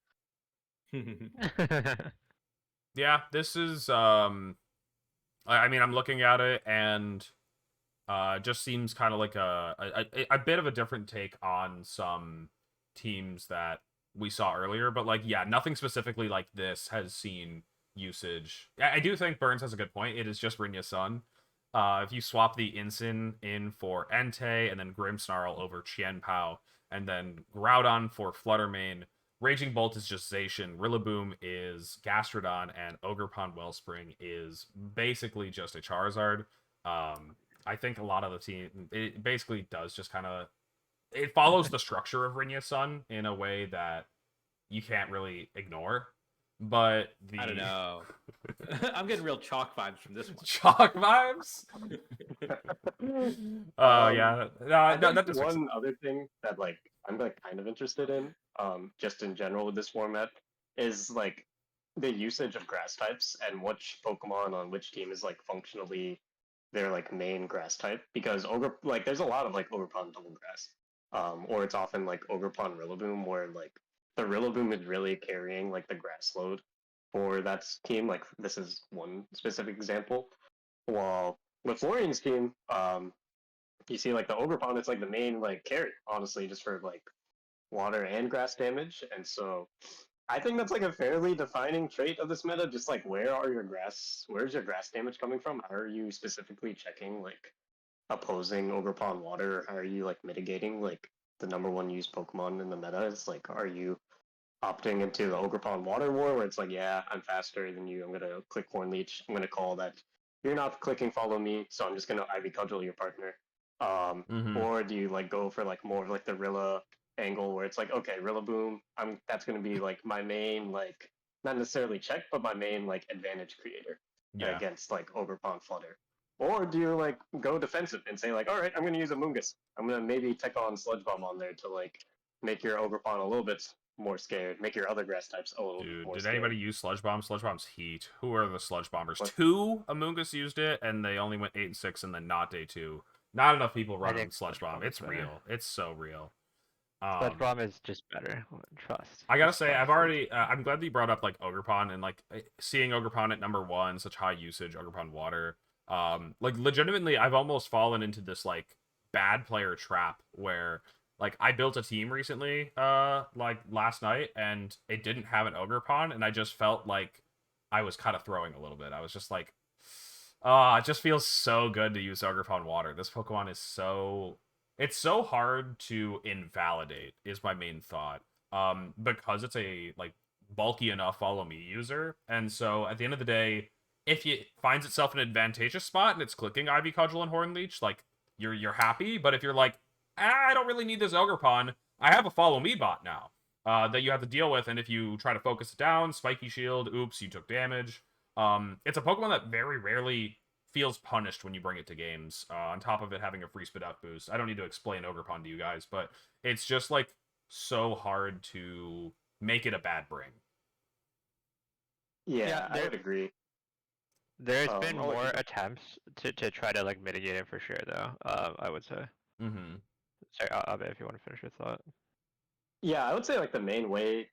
Yeah, this is I mean, I'm looking at it and just seems kind of like a bit of a different take on some teams that we saw earlier, but like yeah, nothing specifically like this has seen usage. I do think Burns has a good point. It is just Rinya's Sun. If you swap the Incin in for Entei and then Grimmsnarl over Qianpao and then Groudon for Fluttermane, Raging Bolt is just Zacian, Rillaboom is Gastrodon, and Ogerpon Wellspring is basically just a Charizard. I think a lot of the team, it basically does just kind of, it follows the structure of Rinya's Sun in a way that you can't really ignore. But I don't know. I'm getting real chalk vibes from this one. Chalk vibes? Yeah. That's one other thing that like I'm like kind of interested in, just in general with this format, is like the usage of grass types and which Pokemon on which team is like functionally their like main grass type. Because there's a lot of like Ogerpon double grass, or it's often like Ogerpon Rillaboom, where like the Rillaboom is really carrying like the grass load for that team. Like this is one specific example. While with Florian's team, you see like the Ogerpon, it's like the main like carry, honestly, just for like water and grass damage. And so I think that's like a fairly defining trait of this meta. Just like where's your grass damage coming from? How are you specifically checking like opposing Ogerpon water? How are you like mitigating like the number one used Pokemon in the meta? Is like, are you opting into the Ogerpon water war where it's like, yeah, I'm faster than you, I'm gonna click Horn Leech, I'm gonna call that you're not clicking follow me, so I'm just gonna Ivy Cudgel your partner. Or do you like go for like more of like the Rilla angle where it's like, okay, Rillaboom, that's gonna be like my main, like not necessarily check, but my main like advantage creator. Yeah. against like Ogerpon Flutter? Or do you like go defensive and say like, all right, I'm going to use Amoonguss. I'm going to maybe take on Sludge Bomb on there to like make your Ogerpon a little bit more scared, make your other grass types a little bit Dude, more did scared. anybody use Sludge Bomb? Sludge Bomb's heat. Who are the Sludge Bombers? What? 2 Amoonguss used it, and they only went 8 and 6, and then not day 2. Not enough people I running think Sludge Bomb. is It's better. real. It's so real. Sludge Bomb is just better. Trust. I gotta Just say, trust. I've already. I'm glad that you brought up like Ogerpon and like seeing Ogerpon at number 1, such high usage Ogerpon water. Like legitimately, I've almost fallen into this like bad player trap where like I built a team recently, like last night, and it didn't have an Ogerpon, and I just felt like I was kind of throwing a little bit. I was just like, it just feels so good to use Ogerpon water. This Pokemon is so. It's so hard to invalidate, is my main thought. Because it's a like bulky enough follow me user, and so at the end of the day, if it finds itself in an advantageous spot and it's clicking Ivy Cudgel and Horn Leech, like you're happy. But if you're like, I don't really need this Ogerpon, I have a follow me bot now that you have to deal with, and if you try to focus it down, Spiky Shield, oops, you took damage. It's a Pokemon that very rarely feels punished when you bring it to games. On top of it having a free spit out boost, I don't need to explain Ogerpon to you guys, but it's just like so hard to make it a bad bring. Yeah, I would agree. There's been I'll let more you go. attempts to try to like mitigate it for sure, though. I would say. Mm-hmm. Sorry, Abe, if you want to finish your thought. Yeah, I would say like the main way,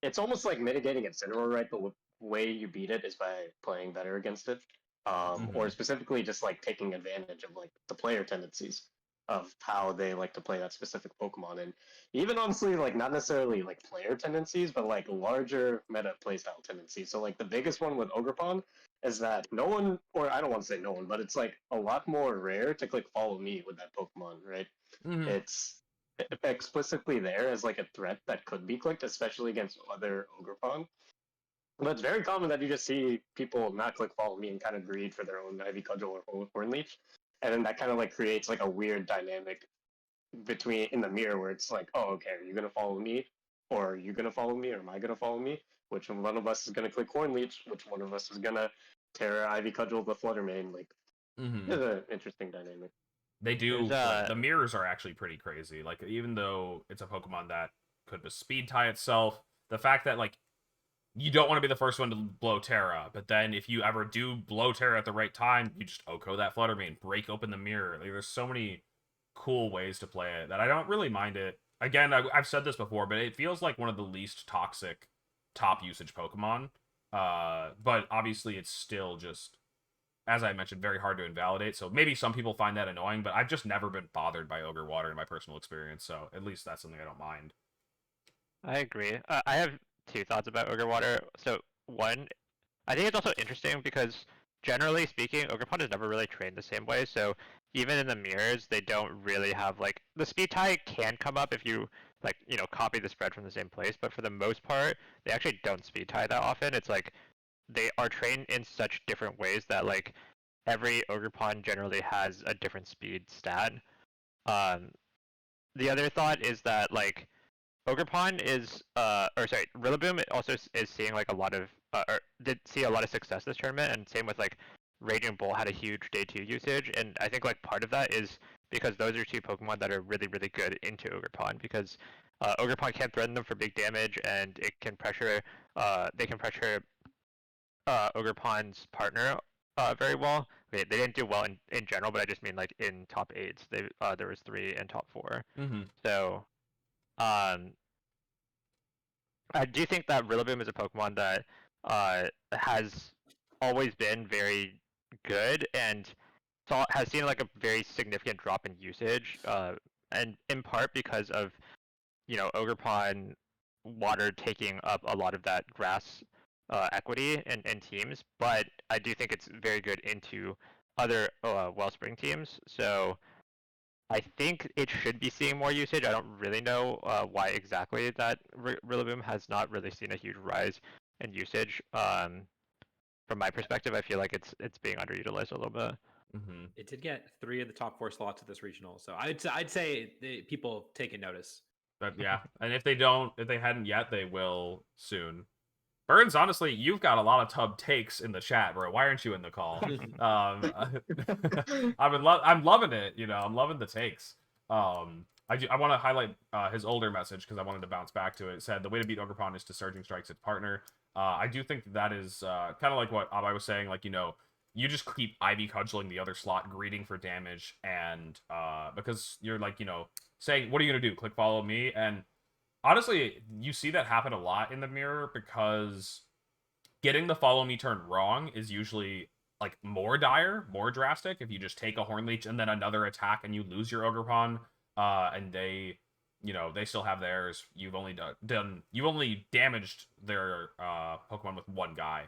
it's almost like mitigating in general, right? But the way you beat it is by playing better against it, or specifically just like taking advantage of like the player tendencies of how they like to play that specific Pokemon, and even honestly, like not necessarily like player tendencies, but like larger meta playstyle tendencies. So like the biggest one with Ogerpon is that no one, or I don't want to say no one, but it's like a lot more rare to click follow me with that Pokemon, right? Mm-hmm. It's explicitly there as like a threat that could be clicked, especially against other Ogerpon. But it's very common that you just see people not click follow me and kind of greed for their own Ivy Cudgel or Horn Leech. And then that kind of like creates like a weird dynamic between in the mirror where it's like, oh, okay, are you gonna follow me? Or are you gonna follow me? Or am I gonna follow me? Which one of us is gonna click Horn Leech? Which one of us is gonna tear Ivy Cudgel the Flutter Mane? Like, it's an interesting dynamic. They There's do like the mirrors are actually pretty crazy. Like even though it's a Pokemon that could just speed tie itself, the fact that like you don't want to be the first one to blow Terra, but then if you ever do blow Terra at the right time, you just Oko that Flutter Mane, break open the mirror. Like there's so many cool ways to play it that I don't really mind it. Again, I've said this before, but it feels like one of the least toxic top usage Pokemon. But obviously it's still just, as I mentioned, very hard to invalidate. So maybe some people find that annoying, but I've just never been bothered by Ogre Water in my personal experience. So at least that's something I don't mind. I agree. I have two thoughts about Ogre Water. So one, I think it's also interesting because generally speaking, Ogerpon is never really trained the same way. So even in the mirrors, they don't really have like the speed tie can come up if you like copy the spread from the same place, but for the most part, they actually don't speed tie that often. It's like they are trained in such different ways that like every Ogerpon generally has a different speed stat. Um, the other thought is that like Ogerpon is or sorry, Rillaboom also is seeing like a lot of or did see a lot of success this tournament, and same with like Raging Bull had a huge day 2 usage, and I think like part of that is because those are two Pokemon that are really really good into Ogerpon because Ogerpon can threaten them for big damage, and it can pressure they can pressure Ogerpon's partner very well. They didn't do well in general, but I just mean like in top 8s. There was 3 in top 4. Mm-hmm. So um, I do think that Rillaboom is a Pokemon that has always been very good and has seen like a very significant drop in usage, and in part because of Ogerpon water taking up a lot of that grass equity in teams. But I do think it's very good into other Wellspring teams. So I think it should be seeing more usage. I don't really know why exactly that Rillaboom has not really seen a huge rise in usage. From my perspective, I feel like it's being underutilized a little bit. Mm-hmm. It did get 3 of the top 4 slots at this regional, so I'd say people taking notice. But yeah, and if they hadn't yet, they will soon. Burns, honestly, you've got a lot of tub takes in the chat, bro. Why aren't you in the call? I'm loving it. You know, I'm loving the takes. I want to highlight his older message because I wanted to bounce back to it. It said the way to beat Ogrepon is to Surging Strikes its partner. I do think that is kind of like what Abhay was saying. Like, you know, you just keep Ivy cudgeling the other slot, greeting for damage, and because you're like, you know, saying, what are you gonna do? Click follow me? And honestly, you see that happen a lot in the mirror because getting the follow me turn wrong is usually like more dire, more drastic. If you just take a Horn Leech and then another attack and you lose your Ogrepon, and they, you know, they still have theirs. You've only you've only damaged their Pokemon with one guy.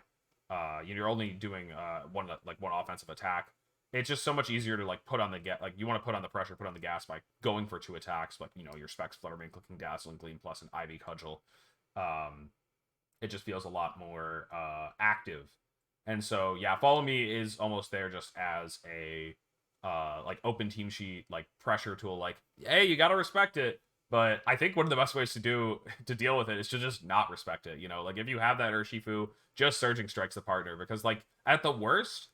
You're only doing one offensive attack. It's just so much easier to like put on the you want to put on the pressure, put on the gas by going for 2 attacks, like, you know, your Specs, Fluttermane, Clicking Dazzling Gleam plus an Ivy Cudgel. It just feels a lot more active. And so yeah, follow me is almost there just as a like open team sheet, like pressure tool, like, hey, you gotta respect it. But I think one of the best ways to deal with it is to just not respect it. You know, like if you have that Urshifu, just Surging Strikes the partner, because like at the worst,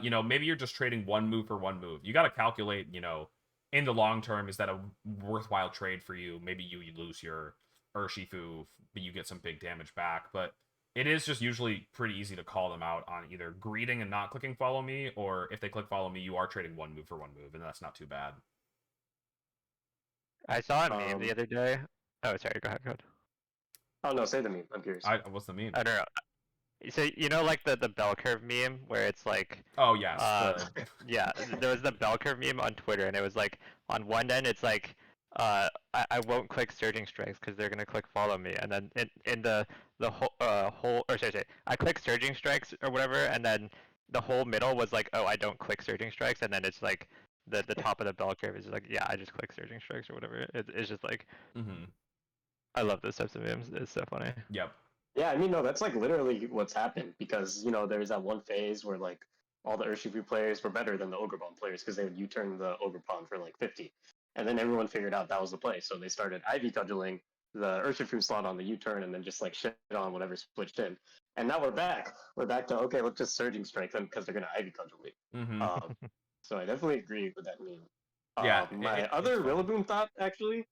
you know, maybe you're just trading one move for one move. You got to calculate, you know, in the long term, is that a worthwhile trade for you? Maybe you lose your Urshifu, but you get some big damage back. But it is just usually pretty easy to call them out on either greeting and not clicking follow me, or if they click follow me, you are trading one move for one move, and that's not too bad. I saw a meme the other day. Oh, sorry. Go ahead. Oh no, say the meme. I'm curious. What's the meme? I don't know. So you know, like the bell curve meme where it's like, oh yes, yeah, there was the bell curve meme on Twitter, and it was like on one end it's like, I won't click Surging Strikes because they're gonna click follow me, and then in the whole or sorry, I click Surging Strikes or whatever, and then the whole middle was like, oh, I don't click Surging Strikes, and then it's like the top of the bell curve is like, yeah, I just click Surging Strikes or whatever. It's just like, I love those types of memes. It's so funny. Yep. Yeah, I mean, no, that's like literally what's happened because, you know, there's that one phase where like all the Urshifu players were better than the Ogrepon players because they would U-turn the Ogrepon for like 50. And then everyone figured out that was the play. So they started Ivy cudgeling the Urshifu slot on the U-turn and then just like shit on whatever switched in. And now we're back. We're back to, okay, let's just Surging Strike them because they're going to Ivy cudgel me. So I definitely agree with that meme. Yeah. My other Rillaboom thought actually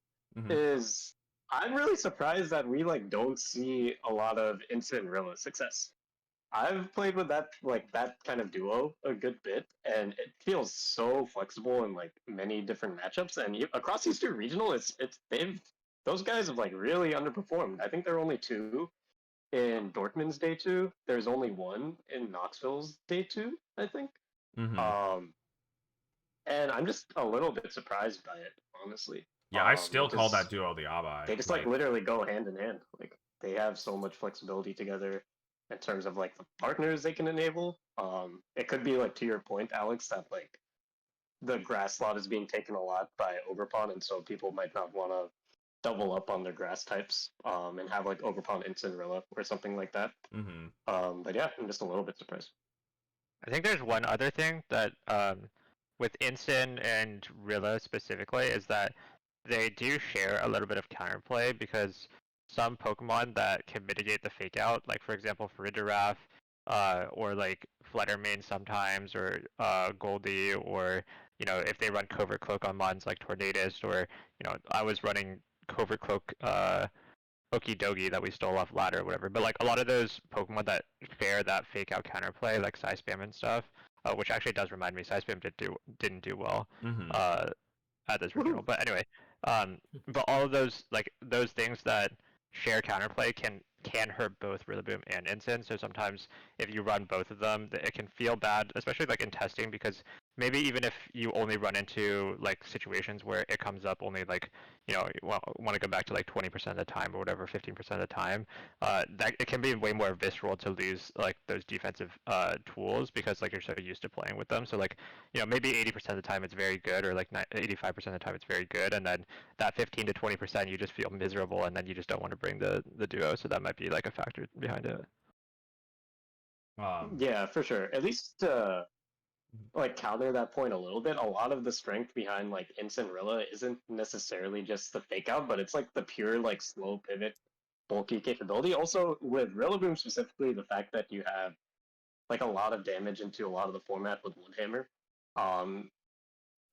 is I'm really surprised that we like don't see a lot of instant Rilla success. I've played with that kind of duo a good bit, and it feels so flexible in like many different matchups. And across these two regional, those guys have like really underperformed. I think there are only 2 in Dortmund's day 2. There's only 1 in Knoxville's day 2, I think. And I'm just a little bit surprised by it, honestly. Yeah, I still call that duo the Abhay. They just like literally go hand in hand. Like they have so much flexibility together in terms of like the partners they can enable. It could be like to your point, Alex, that like the grass slot is being taken a lot by Ogrepon, and so people might not want to double up on their grass types and have like Ogrepon Instant Rilla or something like that. But yeah, I'm just a little bit surprised. I think there's one other thing that with Instant and Rilla specifically is that they do share a little bit of counterplay because some Pokemon that can mitigate the fake out, like for example Farigiraf, or like Fluttermane sometimes, or Goldie, or you know, if they run Covert Cloak on mons like Tornadus, or you know, I was running Covert Cloak Okidogi that we stole off ladder or whatever. But like a lot of those Pokemon that share that fake out counterplay, like Psyspam and stuff, which actually does remind me, Psyspam didn't do well at this regional. But anyway, but all of those those things that share counterplay can hurt both Rillaboom and Instant. So sometimes if you run both of them, it can feel bad, especially like in testing, because maybe even if you only run into like situations where it comes up only like, you know, want to go back to like 20% of the time or whatever, 15% of the time, that it can be way more visceral to lose like those defensive tools because like you're so used to playing with them. So like, you know, maybe 80% of the time it's very good, or like 85% of the time it's very good, and then that 15 to 20% you just feel miserable, and then you just don't want to bring the duo. So that might be like a factor behind it. Yeah, for sure. At least like counter that point a little bit. A lot of the strength behind like Instant Rilla isn't necessarily just the fake out, but it's like the pure like slow pivot bulky capability. Also, with Rillaboom specifically, the fact that you have like a lot of damage into a lot of the format with Woodhammer,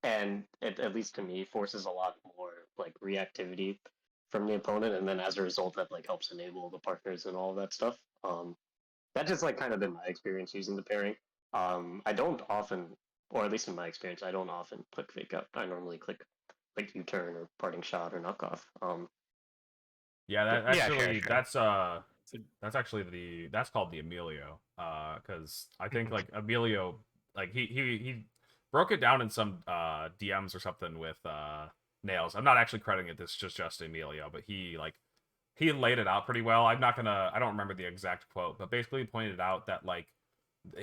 and it, at least to me, forces a lot more like reactivity from the opponent, and then as a result, that like helps enable the partners and all of that stuff. That's just like kind of been my experience using the pairing. I don't often, or at least in my experience, I don't often click fake out. I normally click like U-turn or parting shot or knockoff. Yeah, that Yeah, actually sure. that's actually that's called the Emilio. Because I think like Emilio, like he broke it down in some DMs or something with Nails. I'm not actually crediting it this just Emilio, but he laid it out pretty well. I don't remember the exact quote, but basically pointed out that like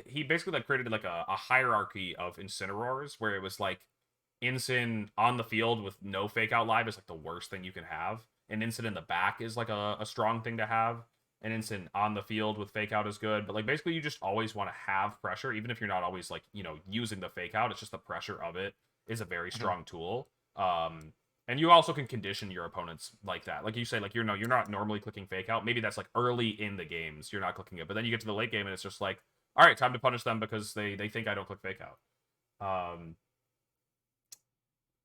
he basically like created like a hierarchy of Incineroars where it was like Incin on the field with no fake out live is like the worst thing you can have. An Incin in the back is like a strong thing to have. An Incin on the field with fake out is good, but like basically you just always want to have pressure, even if you're not always like, you know, using the fake out. It's just the pressure of it is a very strong tool. And you also can condition your opponents like that. Like you say, like you're not normally clicking fake out. Maybe that's like early in the games you're not clicking it, but then you get to the late game and it's just like, all right, time to punish them because they think I don't click fake out.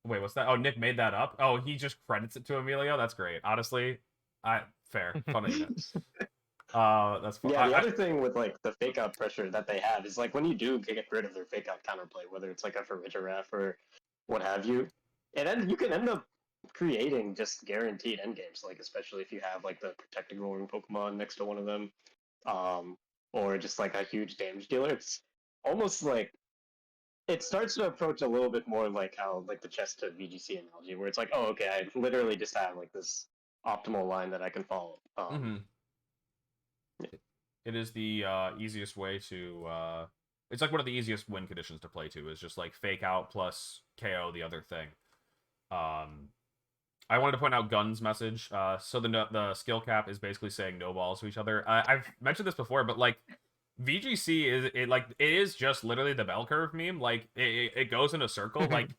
Wait, what's that? Oh, Nick made that up. Oh, he just credits it to Emilio. That's great. Honestly, fair. Funny. That's fun. Yeah, the other thing with like the fake out pressure that they have is like when you do get rid of their fake out counterplay, whether it's like a Farigiraf or what have you, and then you can end up creating just guaranteed endgames, like especially if you have like the protecting roaring Pokemon next to one of them, or just like a huge damage dealer. It's almost like it starts to approach a little bit more like how like the chess to VGC analogy, where it's like, oh, okay, I literally just have like this optimal line that I can follow. It is the easiest way to. It's like one of the easiest win conditions to play to is just like fake out plus KO the other thing. I wanted to point out Gun's message. So the skill cap is basically saying no balls to each other. I've mentioned this before, but like VGC is just literally the bell curve meme. Like it goes in a circle. Like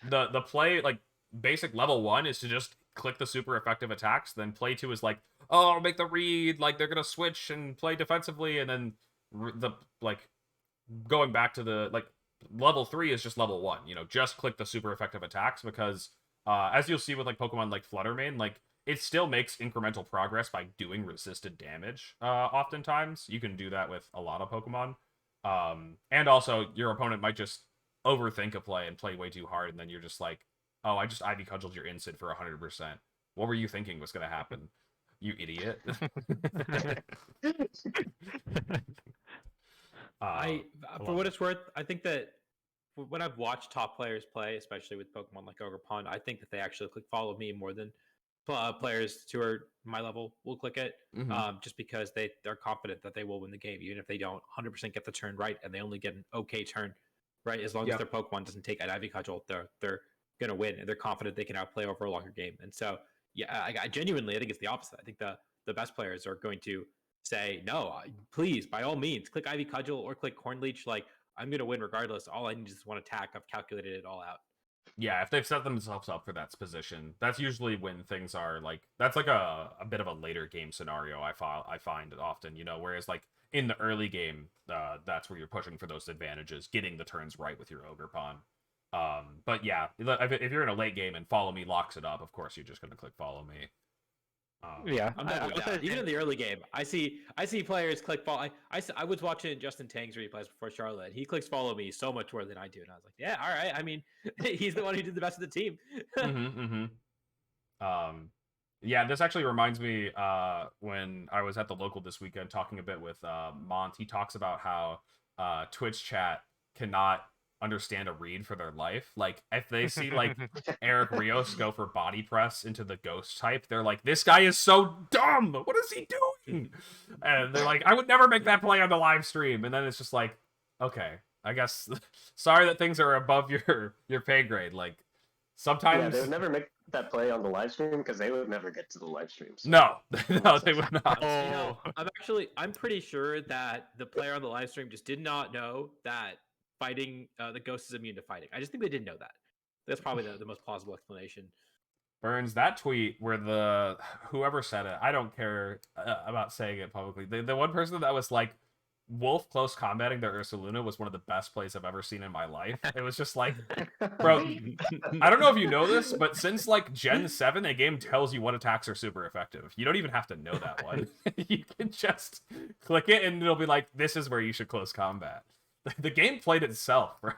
the play like basic level 1 is to just click the super effective attacks. Then play 2 is like, oh, I'll make the read. Like they're gonna switch and play defensively, and then the like going back to the like level 3 is just level 1. You know, just click the super effective attacks because as you'll see with like Pokemon like Fluttermane, like it still makes incremental progress by doing resisted damage. Oftentimes, you can do that with a lot of Pokemon. And also, your opponent might just overthink a play and play way too hard, and then you're just like, oh, I just Ivy Cudgeled your Incid for 100%. What were you thinking was going to happen? You idiot. For what it's worth, I think that when I've watched top players play, especially with Pokemon like Ogre Pond, I think that they actually click follow me more than players who are my level will click it, just because they're confident that they will win the game, even if they don't 100% get the turn right and they only get an okay turn right. As long as their Pokemon doesn't take an Ivy Cudgel, they're gonna win, and they're confident they can outplay over a longer game. And so, yeah, I genuinely think it's the opposite. I think the best players are going to say, no, please, by all means, click Ivy Cudgel or click Corn Leech. Like, I'm going to win regardless. All I need is one attack. I've calculated it all out. Yeah, if they've set themselves up for that position, that's usually when things are like, that's like a bit of a later game scenario I find often, you know, whereas like in the early game, that's where you're pushing for those advantages, getting the turns right with your Ogre Pond. But yeah, if you're in a late game and follow me locks it up, of course you're just going to click follow me. Yeah, even in the early game, I see players click follow. I was watching Justin Tang's replays before Charlotte. He clicks follow me so much more than I do, and I was like, yeah, all right. I mean, he's the one who did the best of the team. Yeah, this actually reminds me when I was at the local this weekend talking a bit with Mont. He talks about how Twitch chat cannot understand a read for their life. Like if they see like Eric Rios go for body press into the ghost type, they're like, this guy is so dumb, what is he doing? And they're like, I would never make that play on the live stream. And then it's just like, okay, I guess sorry that things are above your pay grade. Like sometimes they would never make that play on the live stream because they would never get to the live streams. So no they would not. You know, I'm pretty sure that the player on the live stream just did not know that fighting the ghost is immune to fighting. I just think they didn't know that. That's probably the most plausible explanation. Burns, that tweet where whoever said it, I don't care about saying it publicly. The one person that was like, Wolf close combating their Ursaluna was one of the best plays I've ever seen in my life. It was just like, bro, I don't know if you know this, but since like Gen 7, a game tells you what attacks are super effective. You don't even have to know that one. You can just click it and it'll be like, this is where you should close combat. The game played itself, bro.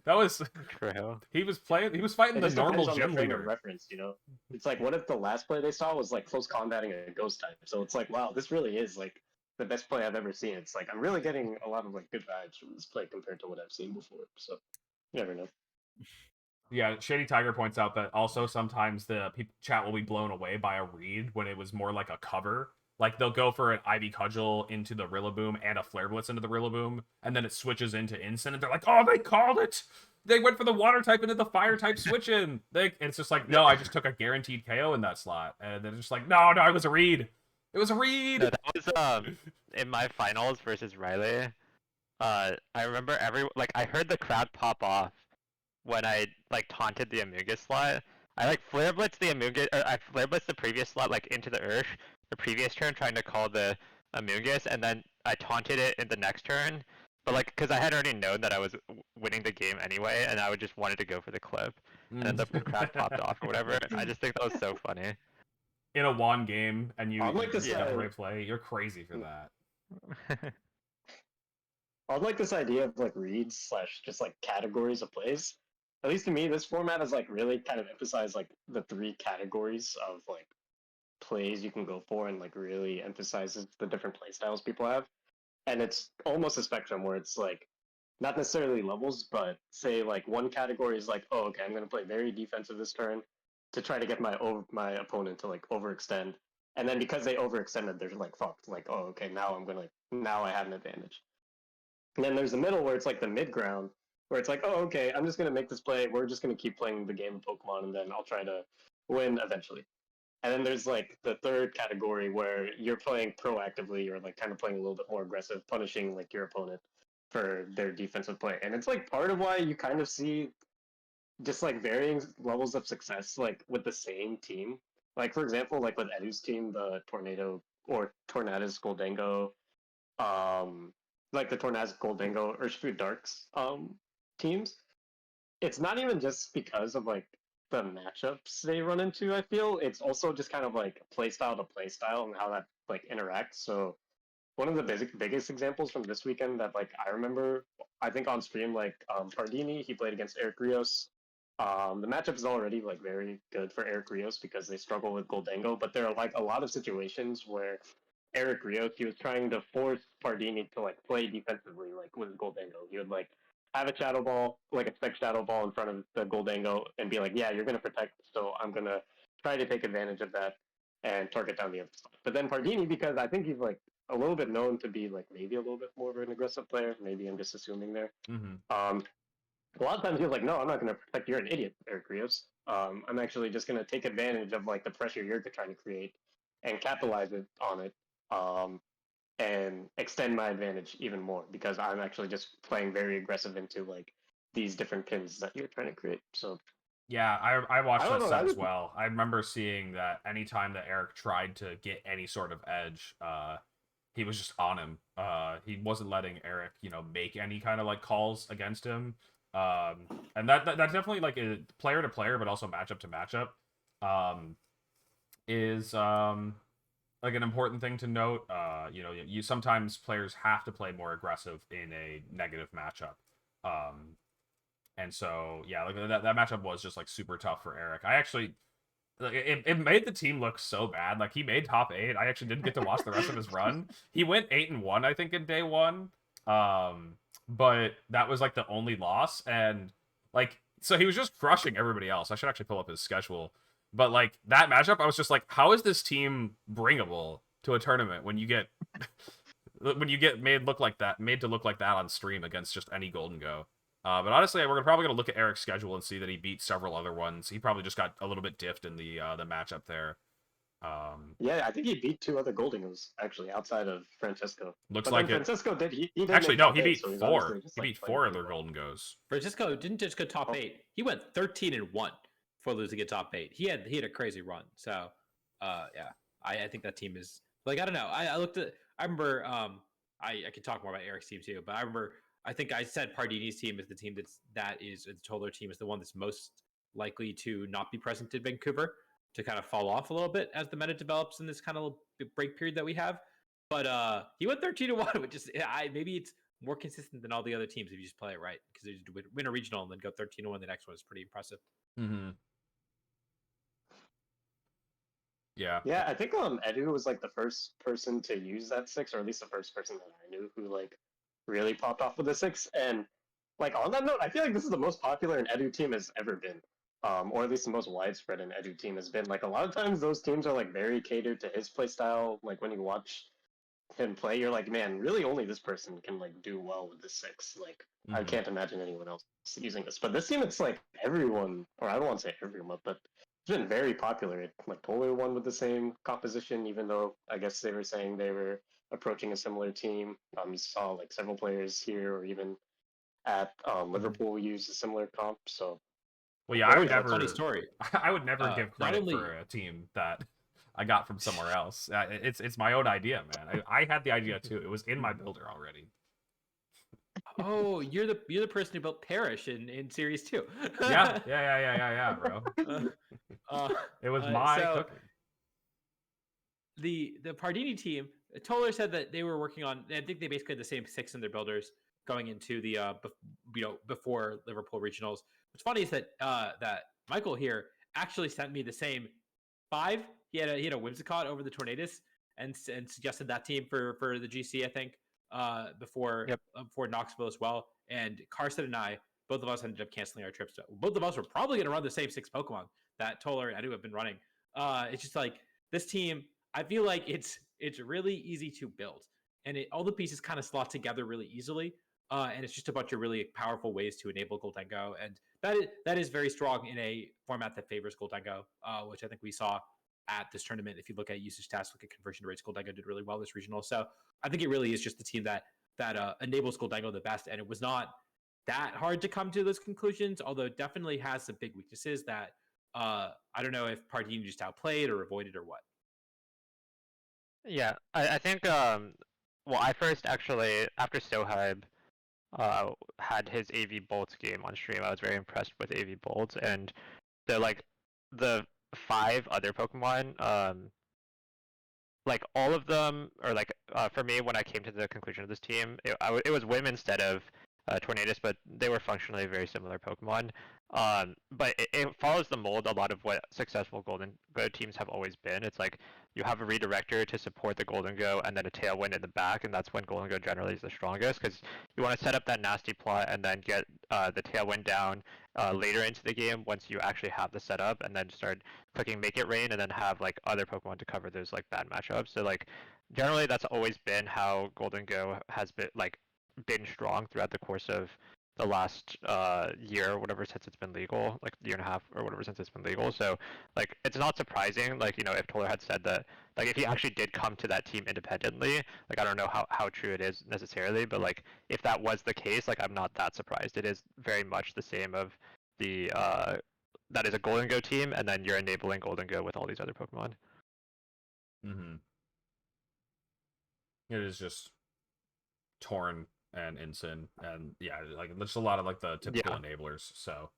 That was True. he was fighting It the just normal depends on the gym frame of leader. reference, you know. It's like, what if the last play they saw was like close combating a ghost type? So it's like, wow, this really is like the best play I've ever seen. It's like I'm really getting a lot of like good vibes from this play compared to what I've seen before. So you never know. Yeah, Shady Tiger points out that also sometimes the chat will be blown away by a read when it was more like a cover. Like they'll go for an Ivy Cudgel into the Rillaboom and a Flare Blitz into the Rillaboom, and then it switches into Instant, and they're like, "Oh, they called it! They went for the Water type into the Fire type switch in." And it's just like, no, I just took a guaranteed KO in that slot, and they're just like, no, it was a read. It was a read. No, that was in my finals versus Riley. I remember I heard the crowd pop off when I like taunted the Amoonguss slot. I like Flare Blitz the Amoonguss, or I Flare Blitz the previous slot like into the Ursh the previous turn, trying to call the Amoonguss, and then I taunted it in the next turn. But like, because I had already known that I was winning the game anyway, and I would just wanted to go for the clip, and then the crowd popped off or whatever. I just think that was so funny. In a one game, and you I'd like to got the say- right play. You're crazy for that. I'd like this idea of like reads slash just like categories of plays. At least to me, this format has like really kind of emphasized like the three categories of like plays you can go for, and like really emphasizes the different play styles people have. And it's almost a spectrum where it's like not necessarily levels, but say like one category is like, oh, okay, I'm going to play very defensive this turn to try to get my opponent to like overextend. And then because they overextended, they're like fucked. Like, oh, okay, now I have an advantage. And then there's the middle where it's like the mid ground, where it's like, oh, okay, I'm just going to make this play. We're just going to keep playing the game of Pokemon, and then I'll try to win eventually. And then there's like the third category where you're playing proactively, or like kind of playing a little bit more aggressive, punishing like your opponent for their defensive play. And it's like part of why you kind of see just like varying levels of success like with the same team. Like for example, like with Edu's team, the Tornadus Goldango, like the Tornadus Goldango Urshifu Darks teams. It's not even just because of like the matchups they run into. I feel it's also just kind of like playstyle to playstyle and how that like interacts. So one of the biggest examples from this weekend that like I remember, I think on stream, like Pardini, he played against Eric Rios. The matchup is already like very good for Eric Rios because they struggle with Goldango, but there are like a lot of situations where Eric Rios, he was trying to force Pardini to like play defensively, like with Goldango. He would like have a Shadow Ball, like a spec Shadow Ball in front of the Goldango, and be like, yeah, you're gonna protect, so I'm gonna try to take advantage of that and target down the other side. But then Pardini, because I think he's like a little bit known to be like maybe a little bit more of an aggressive player. Maybe I'm just assuming there. Mm-hmm. A lot of times he was like, no, I'm not going to protect. You're an idiot, Eric Rios. I'm actually just going to take advantage of like the pressure you're trying to create and capitalize on it, and extend my advantage even more because I'm actually just playing very aggressive into like these different pins that you're trying to create. So yeah, I watched that know, set as well. I remember seeing that anytime that Eric tried to get any sort of edge, he was just on him. He wasn't letting Eric, make any kind of like calls against him. And that definitely like a player to player, but also matchup to matchup, is like an important thing to note. You sometimes players have to play more aggressive in a negative matchup. And so yeah, like that matchup was just like super tough for Eric. I actually like it made the team look so bad. Like he made top 8. I actually didn't get to watch the rest of his run. He went 8-1, I think, in day 1. But that was like the only loss, and like so he was just crushing everybody else. I should actually pull up his schedule. But like that matchup, I was just like, how is this team bringable to a tournament when you get made to look like that on stream against just any Golden Go? But honestly, we're probably gonna look at Eric's schedule and see that he beat several other ones. He probably just got a little bit diffed in the matchup there. yeah, I think he beat 2 other Goldingos actually outside of Francisco. Looks but like then it. Francisco did he did Actually, make no, top he 8, beat so he's 4. obviously just, He like, beat playing 4 pretty other well. Golden Goes. Francisco didn't just go top 8. He went 13-1. before losing a top 8. He had a crazy run. So yeah, I think that team is like, I don't know. I looked at, I remember I could talk more about Eric's team too, but I remember I think I said Pardini's team is the team that is the Toller team is the one that's most likely to not be present in Vancouver, to kind of fall off a little bit as the meta develops in this kind of break period that we have. But he went 13-1, which is maybe it's more consistent than all the other teams if you just play it right, because you win a regional and then go 13-1 the next one is pretty impressive. Mm-hmm. Yeah. Yeah, I think Edu was like the first person to use that 6, or at least the first person that I knew who like really popped off with the 6. And like on that note, I feel like this is the most popular an Edu team has ever been. Or at least the most widespread an Edu team has been. Like a lot of times those teams are like very catered to his play style. Like when you watch him play, you're like, man, really only this person can like do well with the 6. Like I can't imagine anyone else using this. But this team, it's like everyone, or I don't want to say everyone, but it's been very popular. It, like Toller won with the same composition, even though I guess they were saying they were approaching a similar team. You saw like several players here, or even at Liverpool use a similar comp. So, well, yeah, I would never. Funny story. I would never give credit only... for a team that I got from somewhere else. It's my own idea, man. I had the idea too. It was in my builder already. Oh, you're the person who built Parish in Series 2. yeah, bro. It was my cooking. The Pardini team, Toller said that they were working on. I think they basically had the same 6 in their builders going into the before Liverpool regionals. What's funny is that that Michael here actually sent me the same 5. He had a Whimsicott over the Tornadus and suggested that team for the GC, I think, before Knoxville as well. And Carson and I, both of us ended up canceling our trips. Both of us were probably going to run the same 6 Pokemon that Toller and Edu have been running. It's just like this team, I feel like it's really easy to build, and all the pieces kind of slot together really easily. And it's just a bunch of really powerful ways to enable Goldengo, and that is very strong in a format that favors Goldengo, which I think we saw at this tournament. If you look at usage stats, look at conversion rates, Goldengo did really well this regional. So I think it really is just the team that enables Goldengo the best, and it was not that hard to come to those conclusions, although it definitely has some big weaknesses that I don't know if Pardini just outplayed or avoided or what. Yeah, I think well, I first actually, after Sohybe had his AV Bolts game on stream, I was very impressed with AV Bolts, and so like the 5 other Pokemon, like all of them, or like for me, when I came to the conclusion of this team, it was Whim instead of Tornadus, but they were functionally very similar Pokemon. But it follows the mold a lot of what successful Golden Go teams have always been. It's like you have a redirector to support the Golden Go, and then a Tailwind in the back, and that's when Golden Go generally is the strongest, because you want to set up that nasty plot and then get the Tailwind down later into the game once you actually have the setup, and then start clicking Make It Rain, and then have like other Pokemon to cover those like bad matchups. So like generally that's always been how Golden Go has been strong throughout the course of the last year or whatever since it's been legal, like year and a half or whatever since it's been legal. So like it's not surprising, like, you know, if Toller had said that, like if he actually did come to that team independently, like I don't know how true it is necessarily, but like if that was the case, like I'm not that surprised. It is very much the same of the that is a Golden Go team, and then you're enabling Golden Go with all these other Pokemon. Mm-hmm. It is just Torn and Ensign, and yeah, like there's a lot of like the typical enablers. So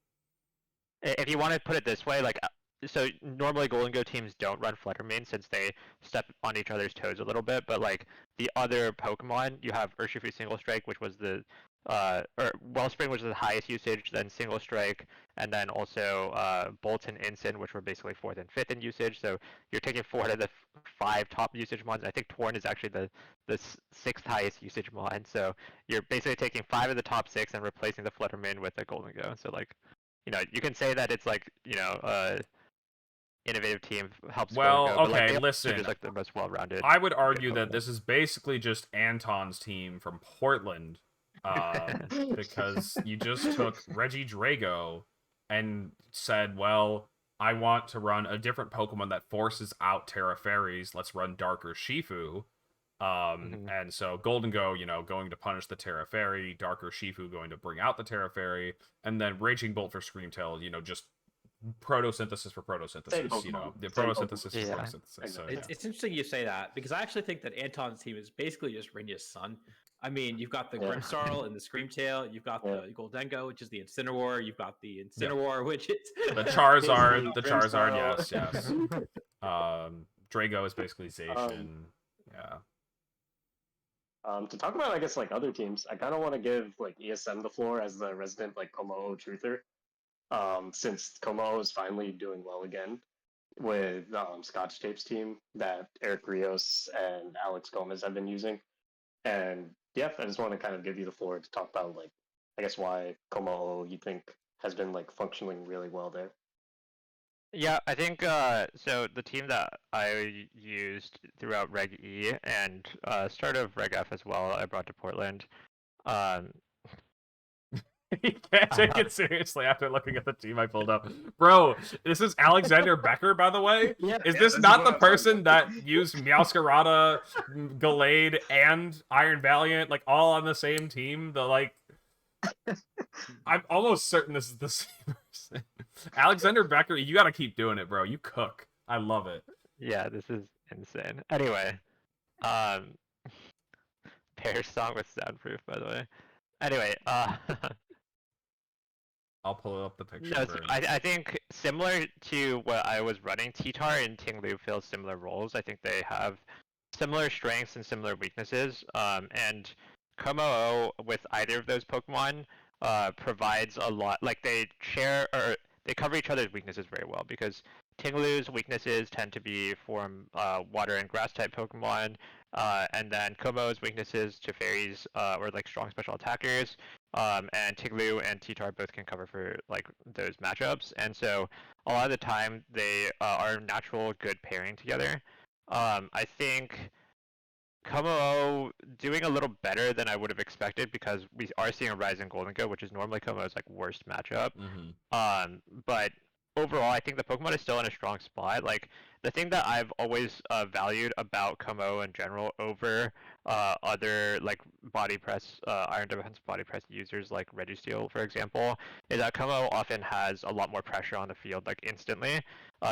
if you want to put it this way, like so normally Golden Go teams don't run Fluttermane since they step on each other's toes a little bit, but like the other Pokemon, you have Urshifu Single Strike, which was the or Wellspring, which was the highest usage, then Single Strike, and then also Bolt and Ensign, which were basically 4th and 5th in usage. So you're taking 4 out of the 5 top usage mons. I think Torn is actually the 6th highest usage mon. So you're basically taking 5 of the top 6 and replacing the Fluttermane with a Golden Go. So like, you know, you can say that it's like, you know, innovative team helps. Well, Golden Go, okay, but, like, listen. Just like the most well-rounded. I would argue that this is basically just Anton's team from Portland, because you just took Reggie Drago and said, well, I want to run a different Pokemon that forces out Terra Fairies. Let's run Darker Shifu. And so Golden Go, you know, going to punish the Terra Fairy, Darker Shifu going to bring out the Terra Fairy, and then Raging Bolt for Screamtail, you know, just protosynthesis for photosynthesis. You know, the photosynthesis for Yeah. photosynthesis. So, yeah. It's interesting you say that because I actually think that Anton's team is basically just Rinya's son. I mean, you've got the Grimmsnarl and the Screamtail. You've got the Goldengo, which is the Incineroar. You've got the Incineroar, which is The Charizard. The basically Charizard. Grimmsnarl. Yes. Drago is basically Zacian. Yeah. To talk about, I guess, like other teams, I kind of want to give like ESM the floor as the resident like Komodo truther, since Komodo is finally doing well again with Scotch Tape's team that Eric Rios and Alex Gomez have been using, and yeah, I just want to kind of give you the floor to talk about like I guess why Komodo you think has been like functioning really well there. Yeah, I think so. The team that I used throughout Reg E and start of Reg F as well, I brought to Portland. You can't take it seriously after looking at the team I pulled up. Bro, this is Alexander Becker, by the way. Is this not the person that used Meowscarada, Gallade, and Iron Valiant, like, all on the same team? I'm almost certain this is the same person. Alexander Becker, you gotta keep doing it, bro. You cook. I love it. Yeah, this is insane. Anyway, Pear's song was soundproof, by the way. Anyway, I'll pull up the picture. no, so I think similar to what I was running, T-Tar and Tinglu fill similar roles. I think they have similar strengths and similar weaknesses. And Komo with either of those Pokemon provides a lot. Like they share or they cover each other's weaknesses very well because Tinglu's weaknesses tend to be from water and grass type Pokemon, and then Komo's weaknesses to fairies or like strong special attackers. And Tinglu and T-Tar both can cover for like those matchups, and so a lot of the time they are a natural good pairing together. I think Komo doing a little better than I would have expected because we are seeing a rise in Golden Go, which is normally Komo's like worst matchup. But overall, I think the Pokemon is still in a strong spot. Like the thing that I've always valued about Komo in general over other like body press, iron defense body press users like Registeel, for example, is that Komo often has a lot more pressure on the field like instantly.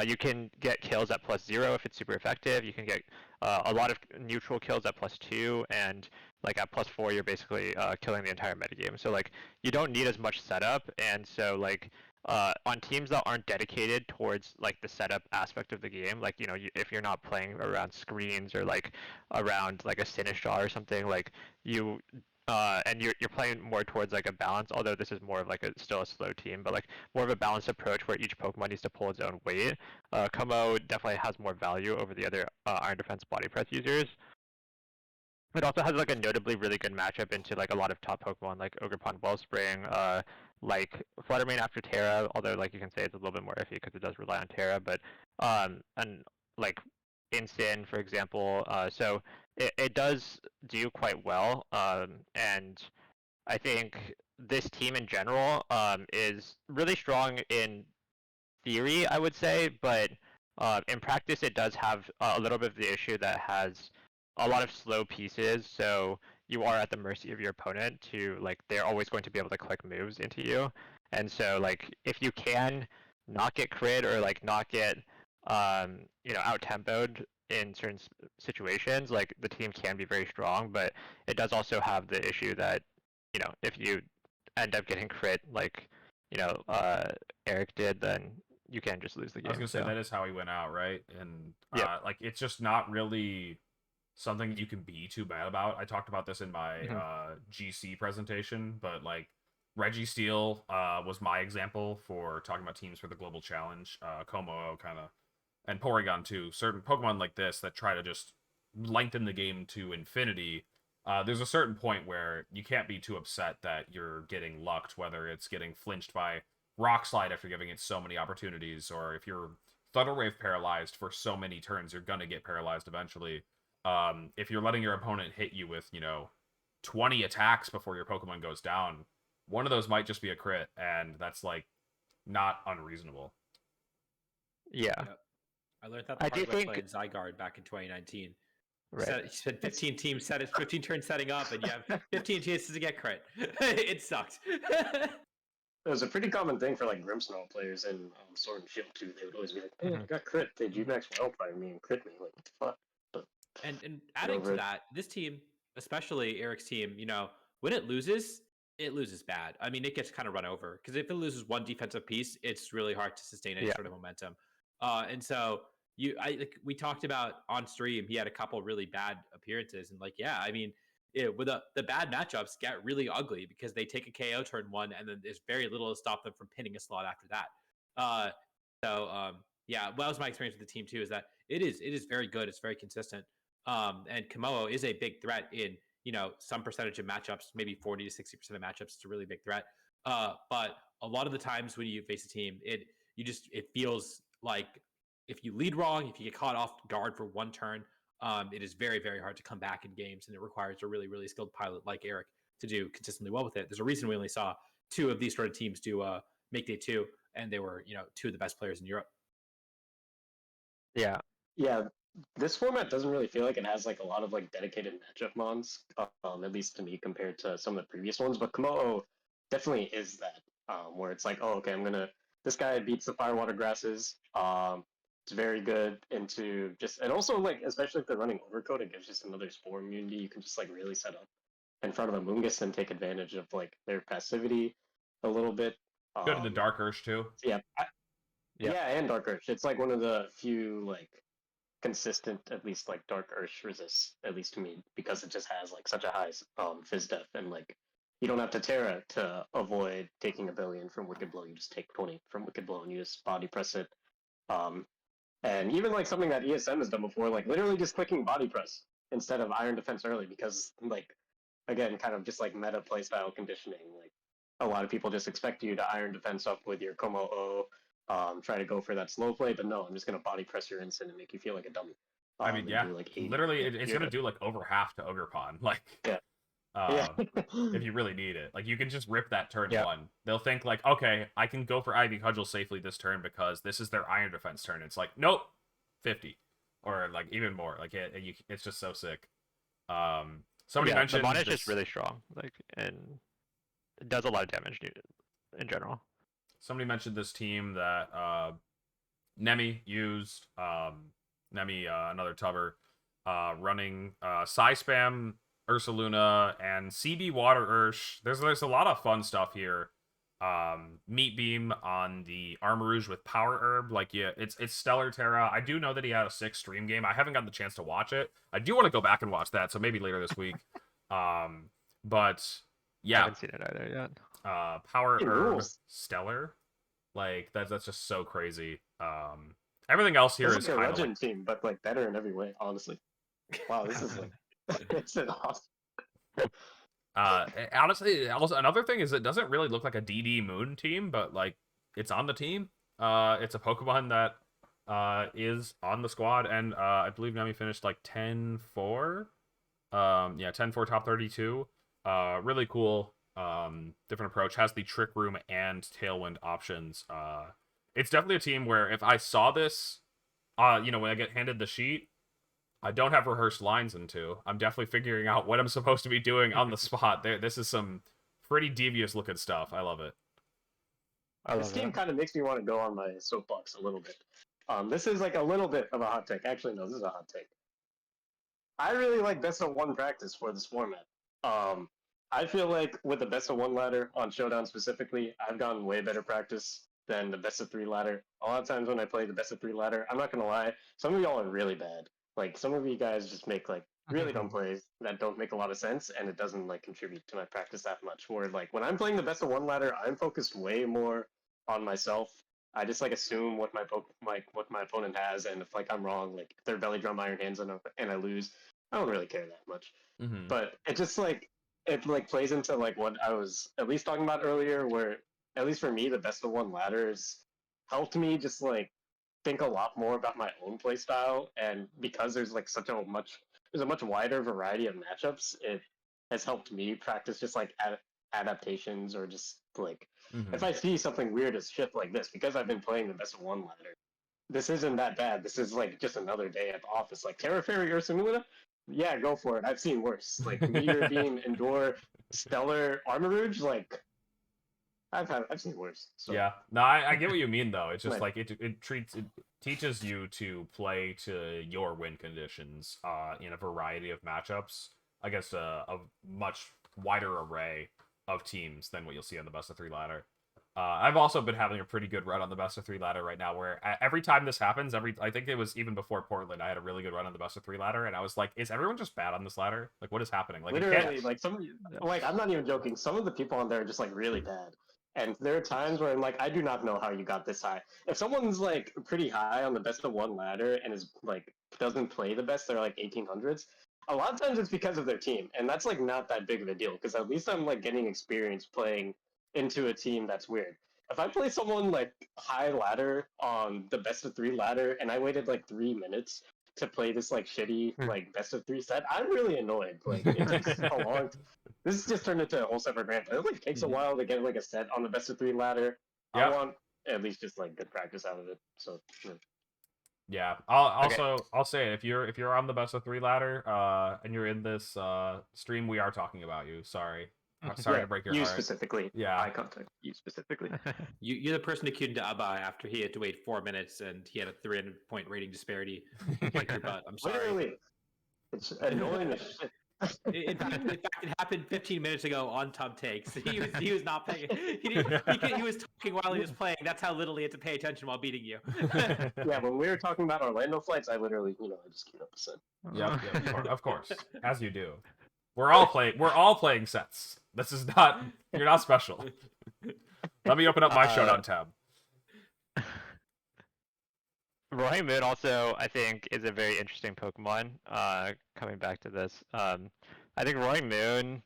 You can get kills at +0 if it's super effective. You can get a lot of neutral kills at +2, and like at +4, you're basically killing the entire metagame. So like you don't need as much setup, and so like on teams that aren't dedicated towards like the setup aspect of the game, like if you're not playing around screens or like around like a Sinistral or something, like you and you're playing more towards like a balance, although this is more of like still a slow team, but like more of a balanced approach where each Pokemon needs to pull its own weight. Komo definitely has more value over the other Iron Defense body press users. It also has like a notably really good matchup into like a lot of top Pokemon like Ogerpon Wellspring, like Fluttermane after Terra, although like you can say it's a little bit more iffy because it does rely on Terra, but and like Instin, for example. So it does do quite well, and I think this team in general is really strong in theory, I would say, but in practice it does have a little bit of the issue that has a lot of slow pieces, so you are at the mercy of your opponent to like they're always going to be able to click moves into you, and so like if you can not get crit or like not get out tempoed in certain situations, like the team can be very strong, but it does also have the issue that if you end up getting crit like Eric did, then you can just lose the game. I was gonna say that is how he went out, right? And like it's just not really something you can be too bad about. I talked about this in my GC presentation, but like Registeel was my example for talking about teams for the Global Challenge. Como kind of, and Porygon too. Certain Pokemon like this that try to just lengthen the game to infinity. There's a certain point where you can't be too upset that you're getting lucked, whether it's getting flinched by Rock Slide after giving it so many opportunities, or if you're Thunder Wave paralyzed for so many turns, you're gonna get paralyzed eventually. If you're letting your opponent hit you with 20 attacks before your Pokemon goes down, one of those might just be a crit, and that's like not unreasonable. Yeah. I learned that the hard way playing Zygarde back in 2019. Right. You spent 15 15 turns setting up, and you have 15 chances to get crit. It sucked. it was a pretty common thing for like Grimmsnarl players in Sword and Shield too. They would always be like, "Man, I got crit. They G-Max Wildfire me and crit me. Like, what the fuck?" But And adding to that, this team, especially Eric's team, when it loses bad. I mean, it gets kind of run over because if it loses one defensive piece, it's really hard to sustain any sort of momentum. And so we talked about on stream, he had a couple really bad appearances, and I mean, with the bad matchups get really ugly because they take a KO turn one, and then there's very little to stop them from pinning a slot after that. Yeah, that was my experience with the team too. Is that it is very good. It's very consistent. And Komodo is a big threat in some percentage of matchups, maybe 40 to 60% of matchups. It's a really big threat. But a lot of the times when you face a team, it feels like if you lead wrong, if you get caught off guard for one turn, it is very, very hard to come back in games, and it requires a really, really skilled pilot like Eric to do consistently well with it. There's a reason we only saw 2 of these sort of teams do make day 2, and they were 2 of the best players in Europe. Yeah. Yeah, this format doesn't really feel like it has like a lot of like dedicated matchup mons, at least to me compared to some of the previous ones. But Komodo definitely is that, where it's like, oh, okay, this guy beats the Firewater Grasses. It's very good into and also like, especially if they're running Overcoat, it gives just another Spore immunity. You can just like really set up in front of a Moongus and take advantage of like their passivity a little bit. Good in the Dark Urge too. Yeah, yeah, and Dark Urge. It's like one of the few like consistent, at least like Dark Urge resists, at least to me, because it just has like such a high Fizz Def, and like you don't have to Terra to avoid taking a billion from Wicked Blow. You just take 20 from Wicked Blow and you just body press it. And even like something that ESM has done before, like literally just clicking body press instead of Iron Defense early, because like again, kind of just like meta playstyle conditioning. Like a lot of people just expect you to Iron Defense up with your Como O, try to go for that slow play, but no, I'm just gonna body press your instant and make you feel like a dummy. I mean, yeah, like literally, it's gonna do like over half to Ogre Pawn, like, if you really need it. Like, you can just rip that turn one. They'll think like, okay, I can go for Ivy Cudgel safely this turn because this is their Iron Defense turn. It's like, nope, 50, or like even more. Like it's just so sick. Somebody mentioned the mon is just really strong, like, and it does a lot of damage in general. Somebody mentioned this team that Nemi used. Nemi, another Tubber, running Psy Spam, Ursaluna, and CB Water Ursh. There's a lot of fun stuff here. Meat Beam on the Armor Rouge with Power Herb. Like, yeah, it's Stellar Terra. I do know that he had a 6 stream game. I haven't gotten the chance to watch it. I do want to go back and watch that, so maybe later this week. But yeah, I haven't seen it either yet. Power Herb, Stellar. Like, that's just so crazy. Everything else here is like a kind of legend team, but like better in every way. Honestly, wow, this is like it's an awesome. Honestly, also another thing is it doesn't really look like a DD Moon team, but like it's on the team. It's a Pokemon that is on the squad, and I believe Nami finished like 10-4. Yeah, 10-4 top 32. Really cool. Different approach. Has the Trick Room and Tailwind options. It's definitely a team where if I saw this, when I get handed the sheet, I don't have rehearsed lines into. I'm definitely figuring out what I'm supposed to be doing on the spot. This is some pretty devious looking stuff. I love it. This team kind of makes me want to go on my soapbox a little bit. This is like a little bit of a hot take. Actually, no, this is a hot take. I really like best of 1 practice for this format. I feel like with the best of 1 ladder on Showdown specifically, I've gotten way better practice than the best of 3 ladder. A lot of times when I play the best of 3 ladder, I'm not gonna lie, some of y'all are really bad. Like, some of you guys just make like really dumb plays that don't make a lot of sense, and it doesn't like contribute to my practice that much. Where like when I'm playing the best of 1 ladder, I'm focused way more on myself. I just like assume what my opponent has, and if like I'm wrong, like if they're belly drum Iron Hands and I lose, I don't really care that much. But it just like plays into like what I was at least talking about earlier, where at least for me, the best of 1 ladders helped me just like think a lot more about my own play style, and because there's like there's a much wider variety of matchups, it has helped me practice just like adaptations, or just like if I see something weird as shit like this, because I've been playing the best of 1 ladder, this isn't that bad. This is like just another day at the office. Like Terra Fairy Ursaluna, yeah, go for it. I've seen worse. Like Meteor Beam, Endure, Stellar, Armor Rouge, like I've seen worse. So. Yeah, no, I get what you mean though. It's just Like- like it teaches you to play to your win conditions in a variety of matchups against a much wider array of teams than what you'll see on the best of 3 ladder. I've also been having a pretty good run on the best of 3 ladder right now, where every time this happens, I think it was even before Portland, I had a really good run on the best of 3 ladder, and I was like, is everyone just bad on this ladder? Like, what is happening? Like, Literally, like I'm not even joking. Some of the people on there are just like really bad. And there are times where I'm like, I do not know how you got this high. If someone's like pretty high on the best of 1 ladder and is like doesn't play the best, they're like 1800s. A lot of times it's because of their team, and that's like not that big of a deal because at least I'm like getting experience playing into a team that's weird. If I play someone like high ladder on the best of 3 ladder and I waited like 3 minutes to play this like shitty like best of 3 set, I'm really annoyed. Like it takes a long. This just turned into a whole separate rant. It like takes a while to get like a set on the best of 3 ladder. Yep. I want at least just like good practice out of it. So Yeah, I'll say it. If you're on the best of 3 ladder, and you're in this stream, we are talking about you. Sorry, sorry to break your you heart. specifically. Yeah. Eye contact. You specifically. You're the person accused to Abhay after he had to wait 4 minutes and he had a 300-point rating disparity. Kick your butt. I'm sorry. Literally, it's annoying as shit. In fact, it happened 15 minutes ago on Tub Takes. He was not paying. He was talking while he was playing. That's how little he had to pay attention while beating you. Yeah, when we were talking about Orlando flights, I literally, I just queued up a set. Yep, of course, as you do. We're all playing sets. This is not. You're not special. Let me open up my Showdown tab. Roaring Moon also, I think, is a very interesting Pokemon. Coming back to this, I think Roaring Moon,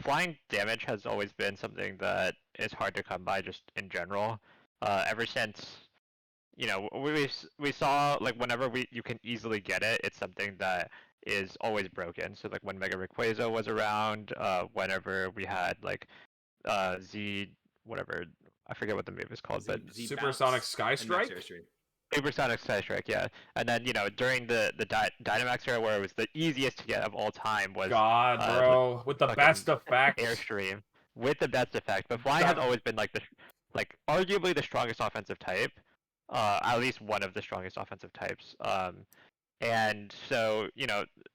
flying damage has always been something that is hard to come by just in general. Ever since, we saw like whenever you can easily get it, it's something that is always broken. So like when Mega Rayquaza was around, whenever we had like Z whatever. I forget what the move is called, but Supersonic Sky Strike? Supersonic Sky Strike, yeah. And then, during the Dynamax era where it was the easiest to get of all time was... God, bro. With the best effect. Airstream. With the best effect. But flying has always been, arguably the strongest offensive type. At least one of the strongest offensive types. And so,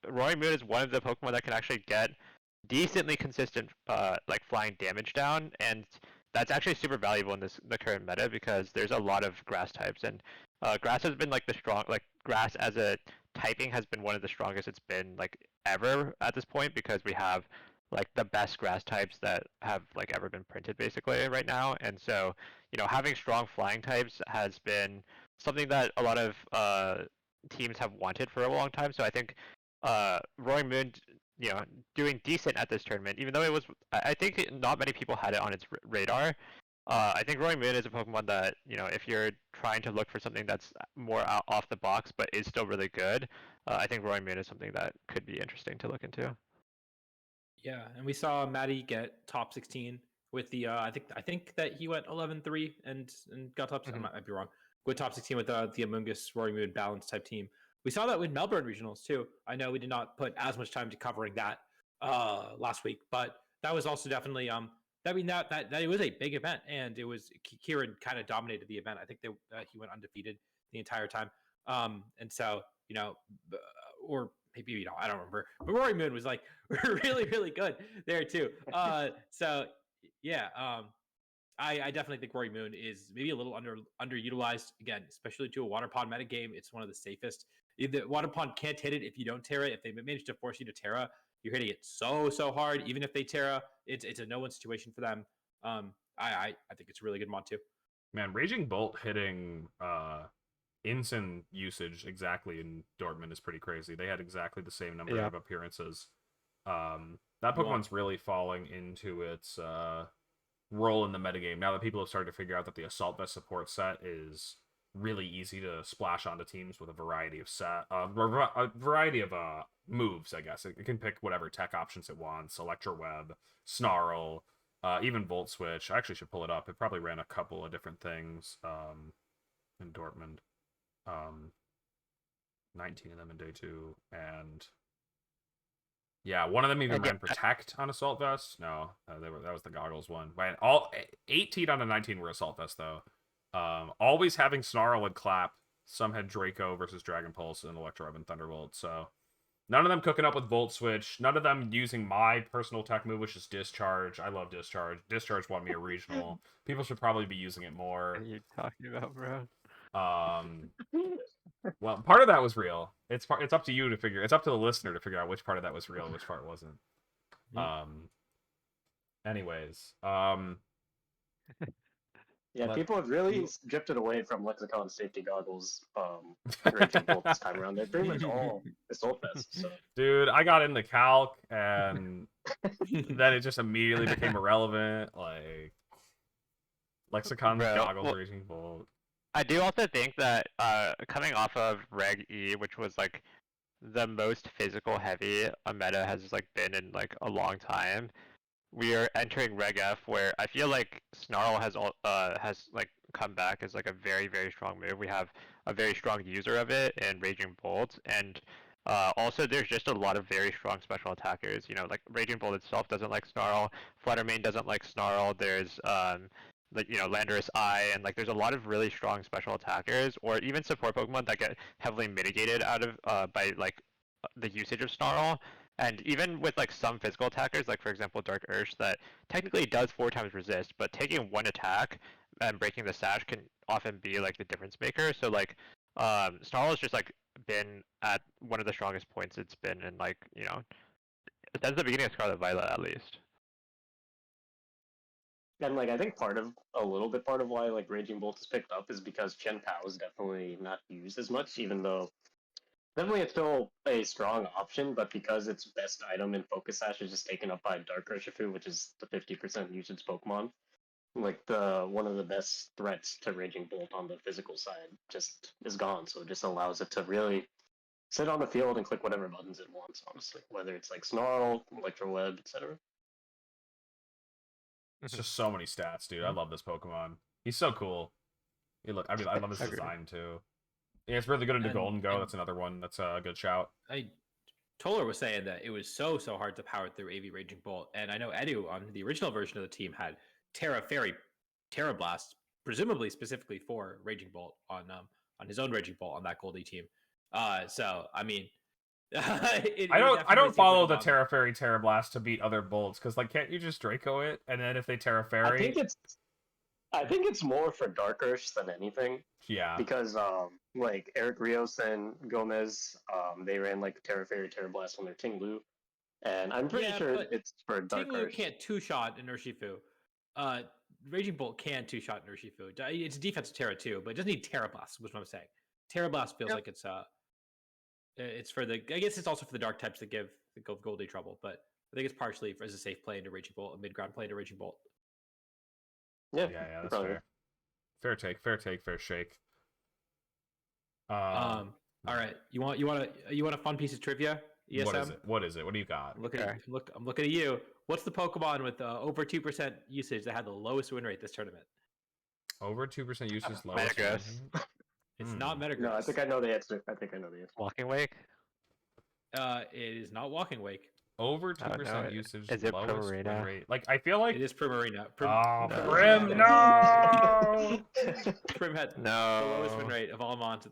Roaring Moon is one of the Pokemon that can actually get decently consistent, flying damage down, and that's actually super valuable in the current meta because there's a lot of grass types, and grass has been grass as a typing has been one of the strongest it's been ever at this point because we have the best grass types that have ever been printed basically right now, and so having strong flying types has been something that a lot of teams have wanted for a long time. So I think Roaring Moon, doing decent at this tournament, even though it was, I think not many people had it on its radar. I think Roaring Moon is a Pokemon that, if you're trying to look for something that's more off the box but is still really good, I think Roaring Moon is something that could be interesting to look into. Yeah, and we saw Maddie get top 16 with the I think that he went 11-3 and got top. I might be wrong. With top 16 with the Among Us Roaring Moon balance type team. We saw that with Melbourne regionals too. I know we did not put as much time to covering that last week, but that was also definitely that it was a big event, and it was Kieran kind of dominated the event. I think that he went undefeated the entire time, and so or maybe I don't remember, but Roaring Moon was really really good there too. So yeah, I definitely think Roaring Moon is maybe a little underutilized again, especially to a water pond meta game. It's one of the safest. The water pond can't hit it if you don't Terra. If they manage to force you to Terra, you're hitting it so hard. Even if they Terra, it's a no-win situation for them. I think it's a really good mod too. Man, Raging Bolt hitting Incin usage exactly in Dortmund is pretty crazy. They had exactly the same number of appearances. That Pokemon's really falling into its role in the metagame now that people have started to figure out that the Assault Vest support set is really easy to splash onto teams with a variety of moves. I guess it can pick whatever tech options it wants: Electro Web, Snarl, even Volt Switch. I actually should pull it up. It probably ran a couple of different things in Dortmund. 19 of them in day 2, and Yeah, one of them even And ran Protect on Assault Vest. No, that was the Goggles one. Right, all 18 out of 19 were Assault Vest, though. Always having Snarl and Clap. Some had Draco versus Dragon Pulse and Electro and Thunderbolt, so... None of them cooking up with Volt Switch. None of them using my personal tech move, which is Discharge. I love Discharge. Discharge won me a regional. People should probably be using it more. What are you talking about, bro? Well, part of that was real. It's up to you to figure. It's up to the listener to figure out which part of that was real and which part wasn't. Anyways, Yeah, Let- people have really drifted away from Lexicon safety goggles Raging Bolt this time around. They're pretty much all Assault Vest. So. dude, I got into Calc and then it just immediately became irrelevant. Like Lexicon Bro, goggles, well- Raging Bolt. I do also think that coming off of Reg E, which was like the most physical heavy a meta has like been in like a long time, we are entering Reg F, where I feel like Snarl has like come back as like a very, very strong move. We have a very strong user of it in Raging Bolt, and also there's just a lot of very strong special attackers. You know, like Raging Bolt itself doesn't like Snarl, Fluttermane doesn't like Snarl. There's like, you know, Landorus Eye, and like there's a lot of really strong special attackers, or even support Pokemon that get heavily mitigated out of by like the usage of Snarl. And even with like some physical attackers, like for example Dark Urge, that technically does 4 times resist, but taking one attack and breaking the sash can often be like the difference maker. So like Snarl has just like been at one of the strongest points it's been in, like, you know, that's the beginning of Scarlet Violet at least. And like I think a little bit part of why like Raging Bolt is picked up is because Chen Pao is definitely not used as much, even though definitely it's still a strong option, but because its best item in Focus Sash is just taken up by Dark Urshifu, which is the 50% usage Pokemon, like one of the best threats to Raging Bolt on the physical side just is gone. So it just allows it to really sit on the field and click whatever buttons it wants, honestly. Whether it's like Snarl, Electro Web, etc. It's just so many stats, dude. I love this Pokemon. He's so cool. I love his Agreed. design too. Yeah, it's really good into Golden Go. That's another one. That's a good shout. Toller was saying that it was so hard to power through AV Raging Bolt, and I know Edu on the original version of the team had Terra Fairy, Terra Blast, presumably specifically for Raging Bolt on his own Raging Bolt on that Goldie team. So I mean, I don't follow the Terra Fairy Terra Blast to beat other bolts, because like can't you just Draco it and then if they Terra Fairy? I think it's more for Dark Ursh than anything. Yeah. Because like Eric Rios and Gomez, they ran like Terra Fairy Terra Blast on their Ting Lu. And I'm pretty sure it's for Dark Ting Lu Ursh. can't two-shot an Urshifu. Raging Bolt can two-shot an Urshifu. It's a defensive Terra too, but it doesn't need Terra Blast, which is what I'm saying. Terra Blast feels like it's for the. I guess it's also for the dark types that give Goldie trouble, but I think it's partially as a safe play into Raging Bolt, a mid-ground play into Raging Bolt. Yeah, That's fair. Fair take, fair shake. All right, you want a fun piece of trivia? ESM? What is it? What do you got? I'm looking at you. What's the Pokemon with over 2% usage that had the lowest win rate this tournament? Over 2% usage, lowest. Metagross. It's not Metagross. No, I think I know the answer. Walking Wake? It is not Walking Wake. Over 2% usage, is it lowest win Primarina? rate. Like I feel like It is Primarina. Prim, no. Prim had the lowest win rate of all mons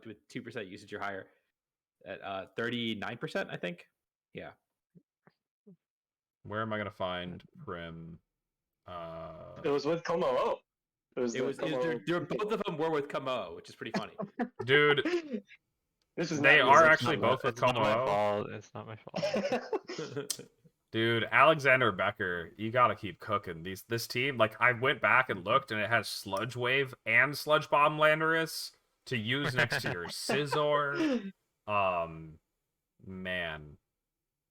with 2% usage or higher at 39%, I think. Yeah. Where am I gonna find Prim? It was with Komo. Both of them were with Komo, which is pretty funny. Dude, they are actually both with Komo. It's not my fault. Dude, Alexander Becker, you gotta keep cooking. This team, like I went back and looked, and it has Sludge Wave and Sludge Bomb Landorus to use next to your Scizor. Man.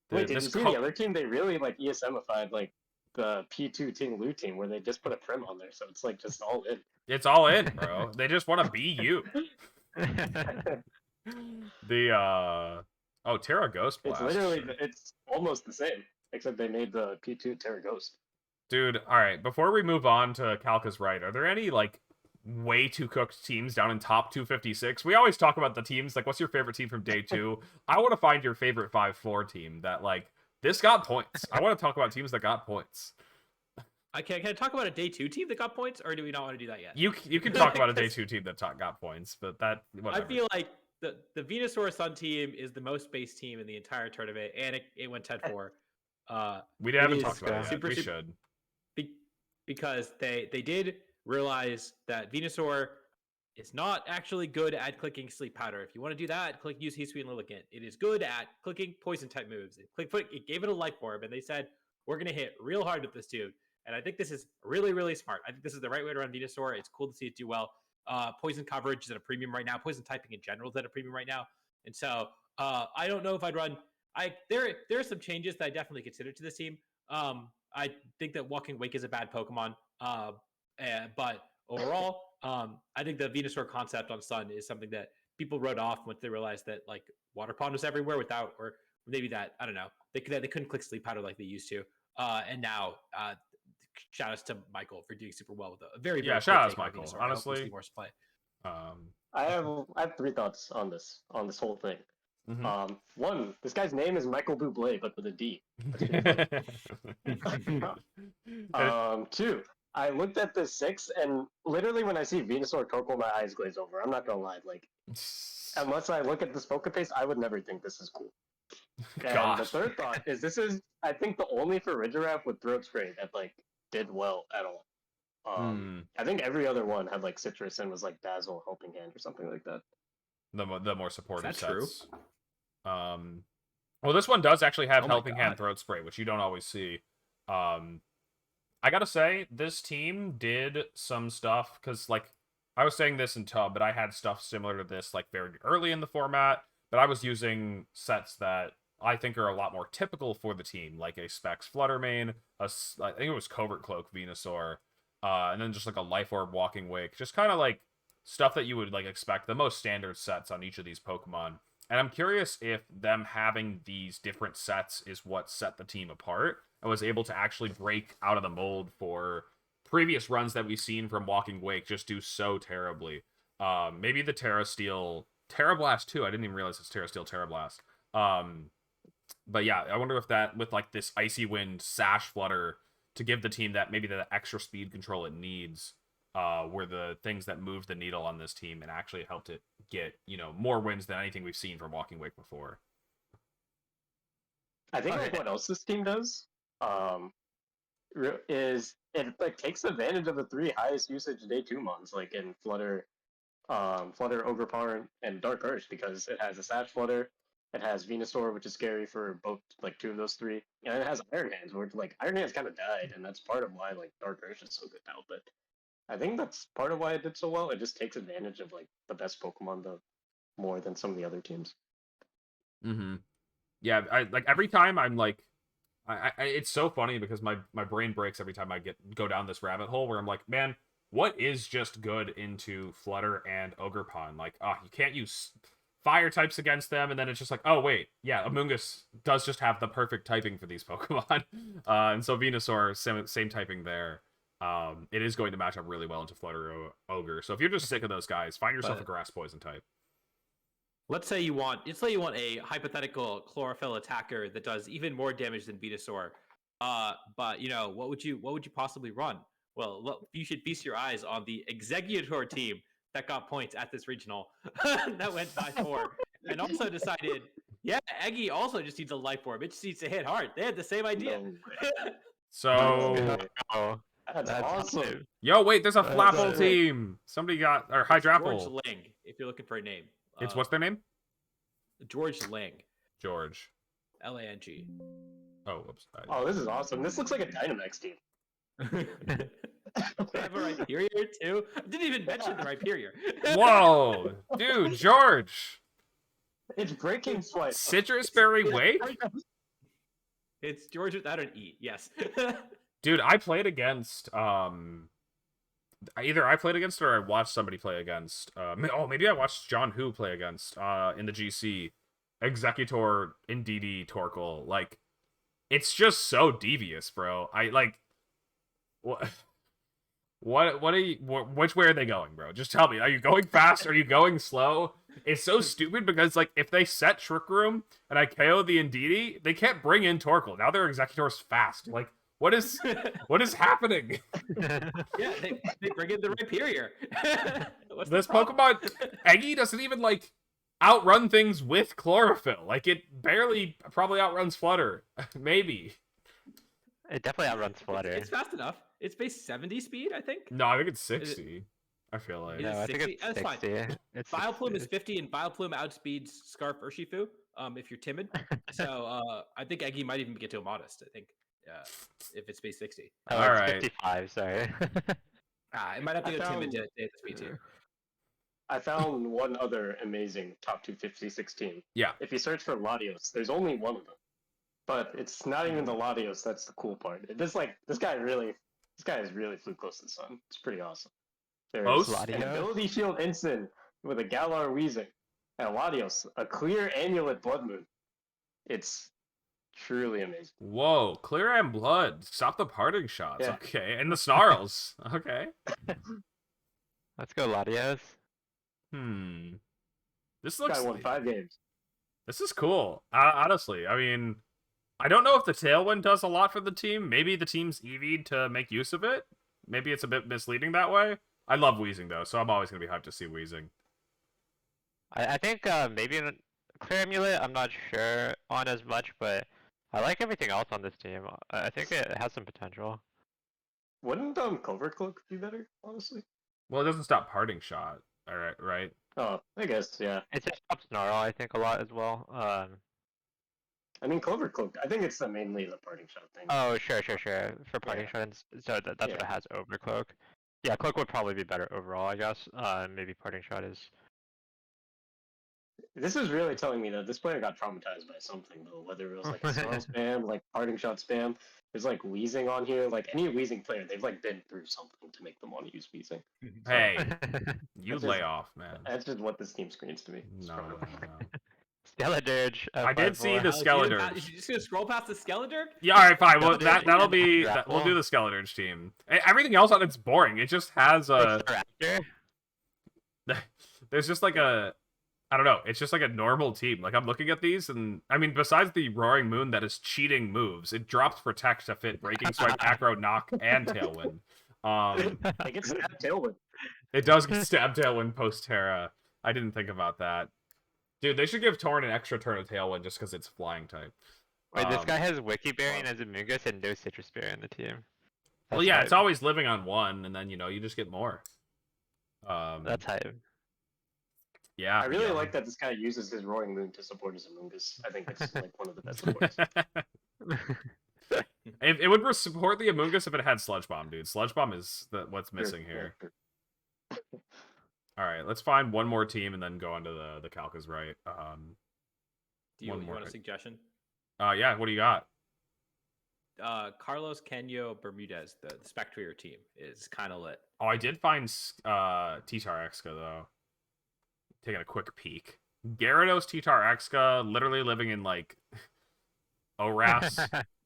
Dude, Wait, did you see the other team? They really like ESMified like the P2 Ting Lu team, where they just put a Prim on there, so it's like just all in. It's all in, bro. They just want to be you. Terra Ghost Blast. It's almost the same, except they made the P2 Terra Ghost. Dude, all right. Before we move on to Calca's right, are there any like way too cooked teams down in top 256? We always talk about the teams like, what's your favorite team from day 2? I want to find your favorite 5-4 team that like This got points. I want to talk about teams that got points. Can I talk about a day 2 team that got points, or do we not want to do that yet? You can talk about a day 2 team that got points, but that whatever. I feel like the Venusaur Sun team is the most base team in the entire tournament, and it went 10-4. We haven't talked about it yet. We should. Because they did realize that Venusaur is not actually good at clicking Sleep Powder. If you want to do that, use Heat Sweet and Lilligant. It is good at clicking poison type moves. It gave it a life orb, and they said, we're going to hit real hard with this dude. And I think this is really, really smart. I think this is the right way to run Venusaur. It's cool to see it do well. Poison coverage is at a premium right now. Poison typing in general is at a premium right now. And so I don't know if I'd run. There are some changes that I definitely consider to this team. I think that Walking Wake is a bad Pokemon. But overall, I think the Venusaur concept on Sun is something that people wrote off once they realized that like Water Pond was everywhere without, or maybe that, I don't know, they couldn't click Sleep Powder like they used to. And now, shout outs to Michael for doing super well with a very shout outs Michael. Honestly, I have 3 thoughts on this whole thing. Mm-hmm. 1, this guy's name is Michael Bublé, but with a D. 2, I looked at this 6, and literally when I see Venusaur Coco, my eyes glaze over. I'm not gonna lie, like unless I look at this Pokeface, I would never think this is cool. And the 3rd thought is this is, I think, the only Farigiraf with Throat Spray that like did well at all. I think every other one had like Citrus and was like Dazzle, Helping Hand, or something like that. The more supportive sets. True? Well, this one does actually have Helping Hand Throat Spray, which you don't always see. I gotta say, this team did some stuff, because, like, I was saying this in Tub, but I had stuff similar to this, like, very early in the format, but I was using sets that I think are a lot more typical for the team, like a Specs Fluttermane, I think it was Covert Cloak Venusaur, and then just, like, a Life Orb Walking Wake, just kind of, like, stuff that you would, like, expect, the most standard sets on each of these Pokemon. And I'm curious if them having these different sets is what set the team apart and was able to actually break out of the mold for previous runs that we've seen from Walking Wake just do so terribly. Maybe the Terrablast too. I didn't even realize it's Terrasteel Terrablast. But yeah, I wonder if that, with like this Icy Wind Sash Flutter to give the team that maybe the extra speed control it needs, were the things that moved the needle on this team and actually helped it get, more wins than anything we've seen from Walking Wake before. I think like what else this team does is it like takes advantage of the 3 highest usage day 2 mons, like in Flutter, Ogerpon, and Dark Urge, because it has a Sash Flutter, it has Venusaur, which is scary for both like 2 of those 3, and it has Iron Hands, where like Iron Hands kind of died, and that's part of why like Dark Urge is so good now. But I think that's part of why it did so well. It just takes advantage of like the best Pokemon more than some of the other teams. Mm-hmm. Yeah, I like every time I'm like, it's so funny because my brain breaks every time I go down this rabbit hole where I'm like, man, what is just good into Flutter and Ogerpon? Like, you can't use fire types against them, and then it's just like, oh wait, yeah, Amoonguss does just have the perfect typing for these Pokemon, and so Venusaur, same typing there. It is going to match up really well into Flutter Ogre. So if you're just sick of those guys, find yourself a Grass Poison type. Let's say you want a hypothetical chlorophyll attacker that does even more damage than Venusaur. But what would you possibly run? Well, look, you should feast your eyes on the Exeggutor team that got points at this regional that went 5-4, and also decided, yeah, Eggy also just needs a Life Orb. It just needs to hit hard. They had the same idea. So. That's awesome. Yo, wait, there's a Flapple team. Somebody got, or Hydrapple. George Ling, if you're looking for a name. It's what's their name? George Ling. George. Lang. Oh, whoops. Oh, this is awesome. This looks like a Dynamax team. They have a Rhyperior too. I didn't even mention the Rhyperior. Whoa, dude, George. It's Breaking Swipe. Citrus Berry Wake? It's George without an E, yes. Dude, I played against, either I played against or I watched somebody play against, maybe I watched John Hu play against, in the GC, Exeggutor, Indeedee, Torkoal. Like, it's just so devious, bro. What are you, which way are they going, bro? Just tell me, are you going fast? Are you going slow? it's so stupid because like if they set Trick Room and I KO the Indeedee, they can't bring in Torkoal. Now their Executor's fast. Like what is happening? Yeah, they bring in the Rhyperior. What's This the problem? Pokemon Eggy doesn't even like outrun things with Chlorophyll. Like it barely probably outruns Flutter. Maybe. It definitely outruns Flutter. It's fast enough. It's base 70 speed, I think. No, I think it's 60. I feel like. Is No, it I think 60? it's That's fine. 60. It's Vileplume is 60. 50, and Vileplume outspeeds Scarf Urshifu. If you're timid, so I think Eggy might even get to a modest. I think, if it's base 60. Oh, All it's right. 55. Sorry. It might have to I go timid found- to hit the speed too. I found one other amazing top 256 team. Yeah. If you search for Latios, there's only one of them. But it's not even the Latios that's the cool part. This guy is really flew close to the sun. It's pretty awesome. There's Most? an Latios? ability shield instant with a Galar Weezing. And a Latios, a clear amulet Blood Moon. It's truly amazing. Whoa, Clear and Blood. Stop the parting shots. Yeah. Okay. And the snarls. Okay. Let's go, Latios. This This looks guy won 5 games. This is cool. Honestly, I mean, I don't know if the Tailwind does a lot for the team. Maybe the team's EV'd to make use of it. Maybe it's a bit misleading that way. I love Weezing, though, so I'm always going to be hyped to see Weezing. I think maybe in Clear Amulet, I'm not sure on as much, but I like everything else on this team. I think it has some potential. Wouldn't Covert Cloak be better, honestly? Well, it doesn't stop parting shot. All right, right? Oh, I guess, yeah. It just helps Snarl, I think, a lot as well. I mean, Covert Cloak, I think it's mainly the parting shot thing. Oh, sure. For parting Yeah. shots, so that's what it Yeah. has over Cloak. Yeah, Cloak would probably be better overall, I guess. Maybe parting shot is. This is really telling me that this player got traumatized by something, though. Whether it was like a snarl spam, like parting shot spam. There's like Weezing on here. Like any Weezing player, they've like been through something to make them want to use Weezing. Hey, you That's lay just- off, man. That's just what this team screens to me. It's No, trauma. no. Skeledirge. I did see the You're Skeledirge. just gonna scroll past the Skeledirge? Yeah, all right, fine. Well, Skeledirge that'll and be Grapple. we'll do the Skeledirge team. Everything else on it's boring. It just has a there's just like a I don't know. It's just like a normal team. Like I'm looking at these, and I mean, besides the Roaring Moon that is cheating moves, it drops Protect to fit Breaking Strike, Acro, Knock, and Tailwind. They get stabbed Tailwind. It does get Stab Tailwind post Terra. I didn't think about that. Dude, they should give Torn an extra turn of Tailwind just because it's flying type. Wait, this Um, guy has Wiki Berry and has Amoonguss and no Citrus Berry in the team. Well, That's yeah, hype. it's always living on one, and then you just get more. That's hype. Yeah. I really yeah. like that this guy uses his Roaring Moon to support his Amoonguss. I think it's like one of the best supports. It would support the Amoonguss if it had Sludge Bomb, dude. Sludge Bomb is what's missing here. All right, let's find one more team and then go on to the Calc is right. Do you One more. want a suggestion? Yeah, what do you got? Carlos Kenyo Bermudez, the Spectrier team, is kind of lit. Oh, I did find T-Tar Exca, though. Taking a quick peek. Gyarados, T-Tar Exca, literally living in, like, Oras.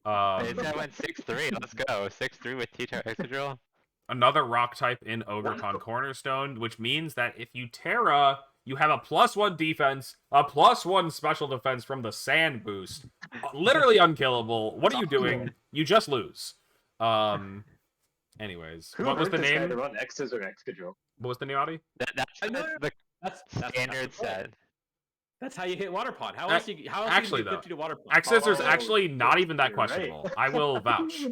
That went 6-3. Let's go. 6-3 with T-Tar Excadrill. Another rock type in Ogrecon Cornerstone, which means that if you Terra, you have a +1 defense, a +1 special defense from the Sand boost. Literally unkillable. What are you doing? You just lose. Anyways, Who what was hurt the this guy name? to run X's or Excadrill? What was the name, Audie? That's I know. the That's standard the play. set. That's how you hit Water Pond. How Ac- else? actually, you though, to Water Pond? X Scissors Oh, actually not even that you're right. questionable. I will vouch.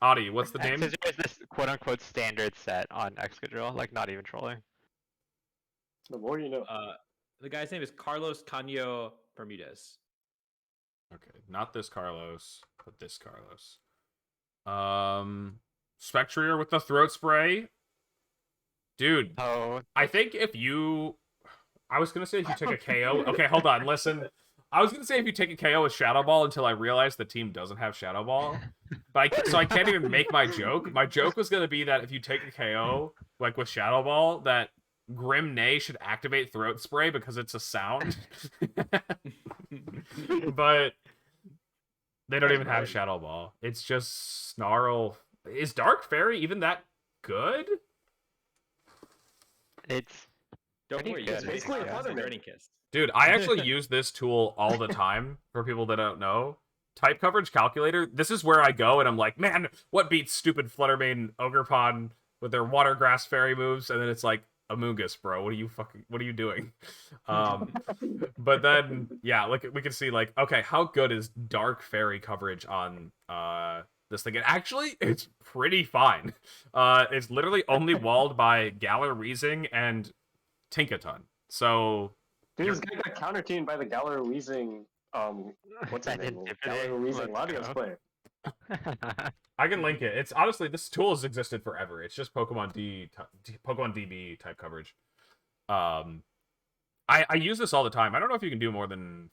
Audie, what's the name? Excadrill is this quote-unquote standard set on Excadrill, like not even trolling. The more you know. The guy's name is Carlos Canyo Bermudez. Okay, not this Carlos, but this Carlos. Spectrier with the throat spray. Dude, Oh, I think if you... I was going to say if you take a KO... Okay, hold on, listen. I was going to say if you take a KO with Shadow Ball until I realized the team doesn't have Shadow Ball. But so I can't even make my joke. My joke was going to be that if you take a KO, like with Shadow Ball, that Grim Neigh should activate Throat Spray because it's a sound. But they don't even have Shadow Ball. It's just Snarl. Is Dark Fairy even that good? it's Don't Pretty worry, good. It's basically a Flutter learning Mate. kiss. Dude, I actually use this tool all the time for people that don't know. Type coverage calculator. This is where I go and I'm like, man, what beats stupid Fluttermane Ogrepon with their water grass fairy moves? And then it's like, Amoonguss, bro, what are you doing? But then, yeah, look, we can see like, okay, how good is dark fairy coverage on this thing? And actually, it's pretty fine. It's literally only walled by Galar Weezing and Tinkaton. So Dude, this guy got counter-tuned by the Galar Weezing, what's his name? Galar Weezing Latios player. I can link it. It's honestly, this tool has existed forever. It's just Pokemon DB type coverage. I use this all the time. I don't know if you can do more than.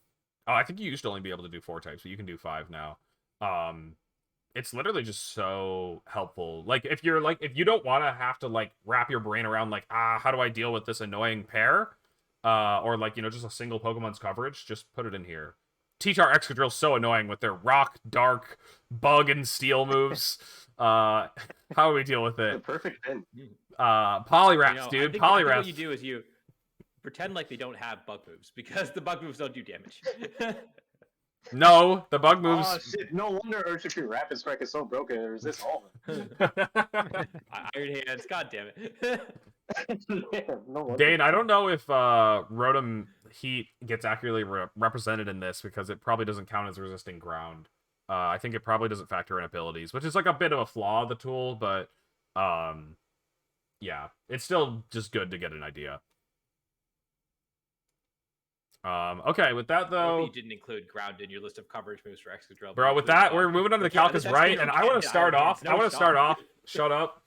Oh, I think you used to only be able to do 4 types, but you can do 5 now. It's literally just so helpful. Like if you don't want to have to like wrap your brain around like how do I deal with this annoying pair, or like just a single Pokemon's coverage, just put it in here. T-Tar Excadrill's so annoying with their rock, dark, bug, and steel moves. How do we deal with it? The perfect pin. Poliwrath, dude. I think Poliwrath. what you do is you pretend like they don't have bug moves because the bug moves don't do damage. No, the bug moves. Oh shit! No wonder Urshifu Rapid Strike is so broken and resists all of Iron Hands, god damn it. it. No wonder. Dane, I don't know if Rotom Heat gets accurately represented in this because it probably doesn't count as resisting ground. I think it probably doesn't factor in abilities, which is like a bit of a flaw of the tool, but yeah, it's still just good to get an idea. Okay, with that though, You didn't include ground in your list of coverage moves for Excadrill. bro, with that, we're moving on to the Calc is right, and I want to start off. Shut up.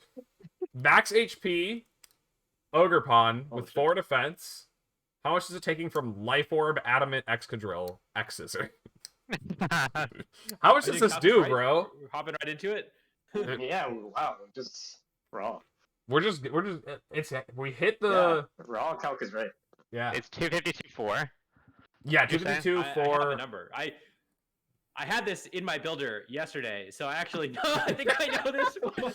Max HP, Ogerpon with 4 defense. How much is it taking from Life Orb, Adamant, Excadrill, X-Scissor? How much does this do, bro? We're hopping right into it. Yeah, wow, just raw. We hit the Raw Calc is right. yeah. It's 252.4. Yeah, You're saying? 252 I have for a number. I had this in my builder yesterday, so I actually know. I think I know this one.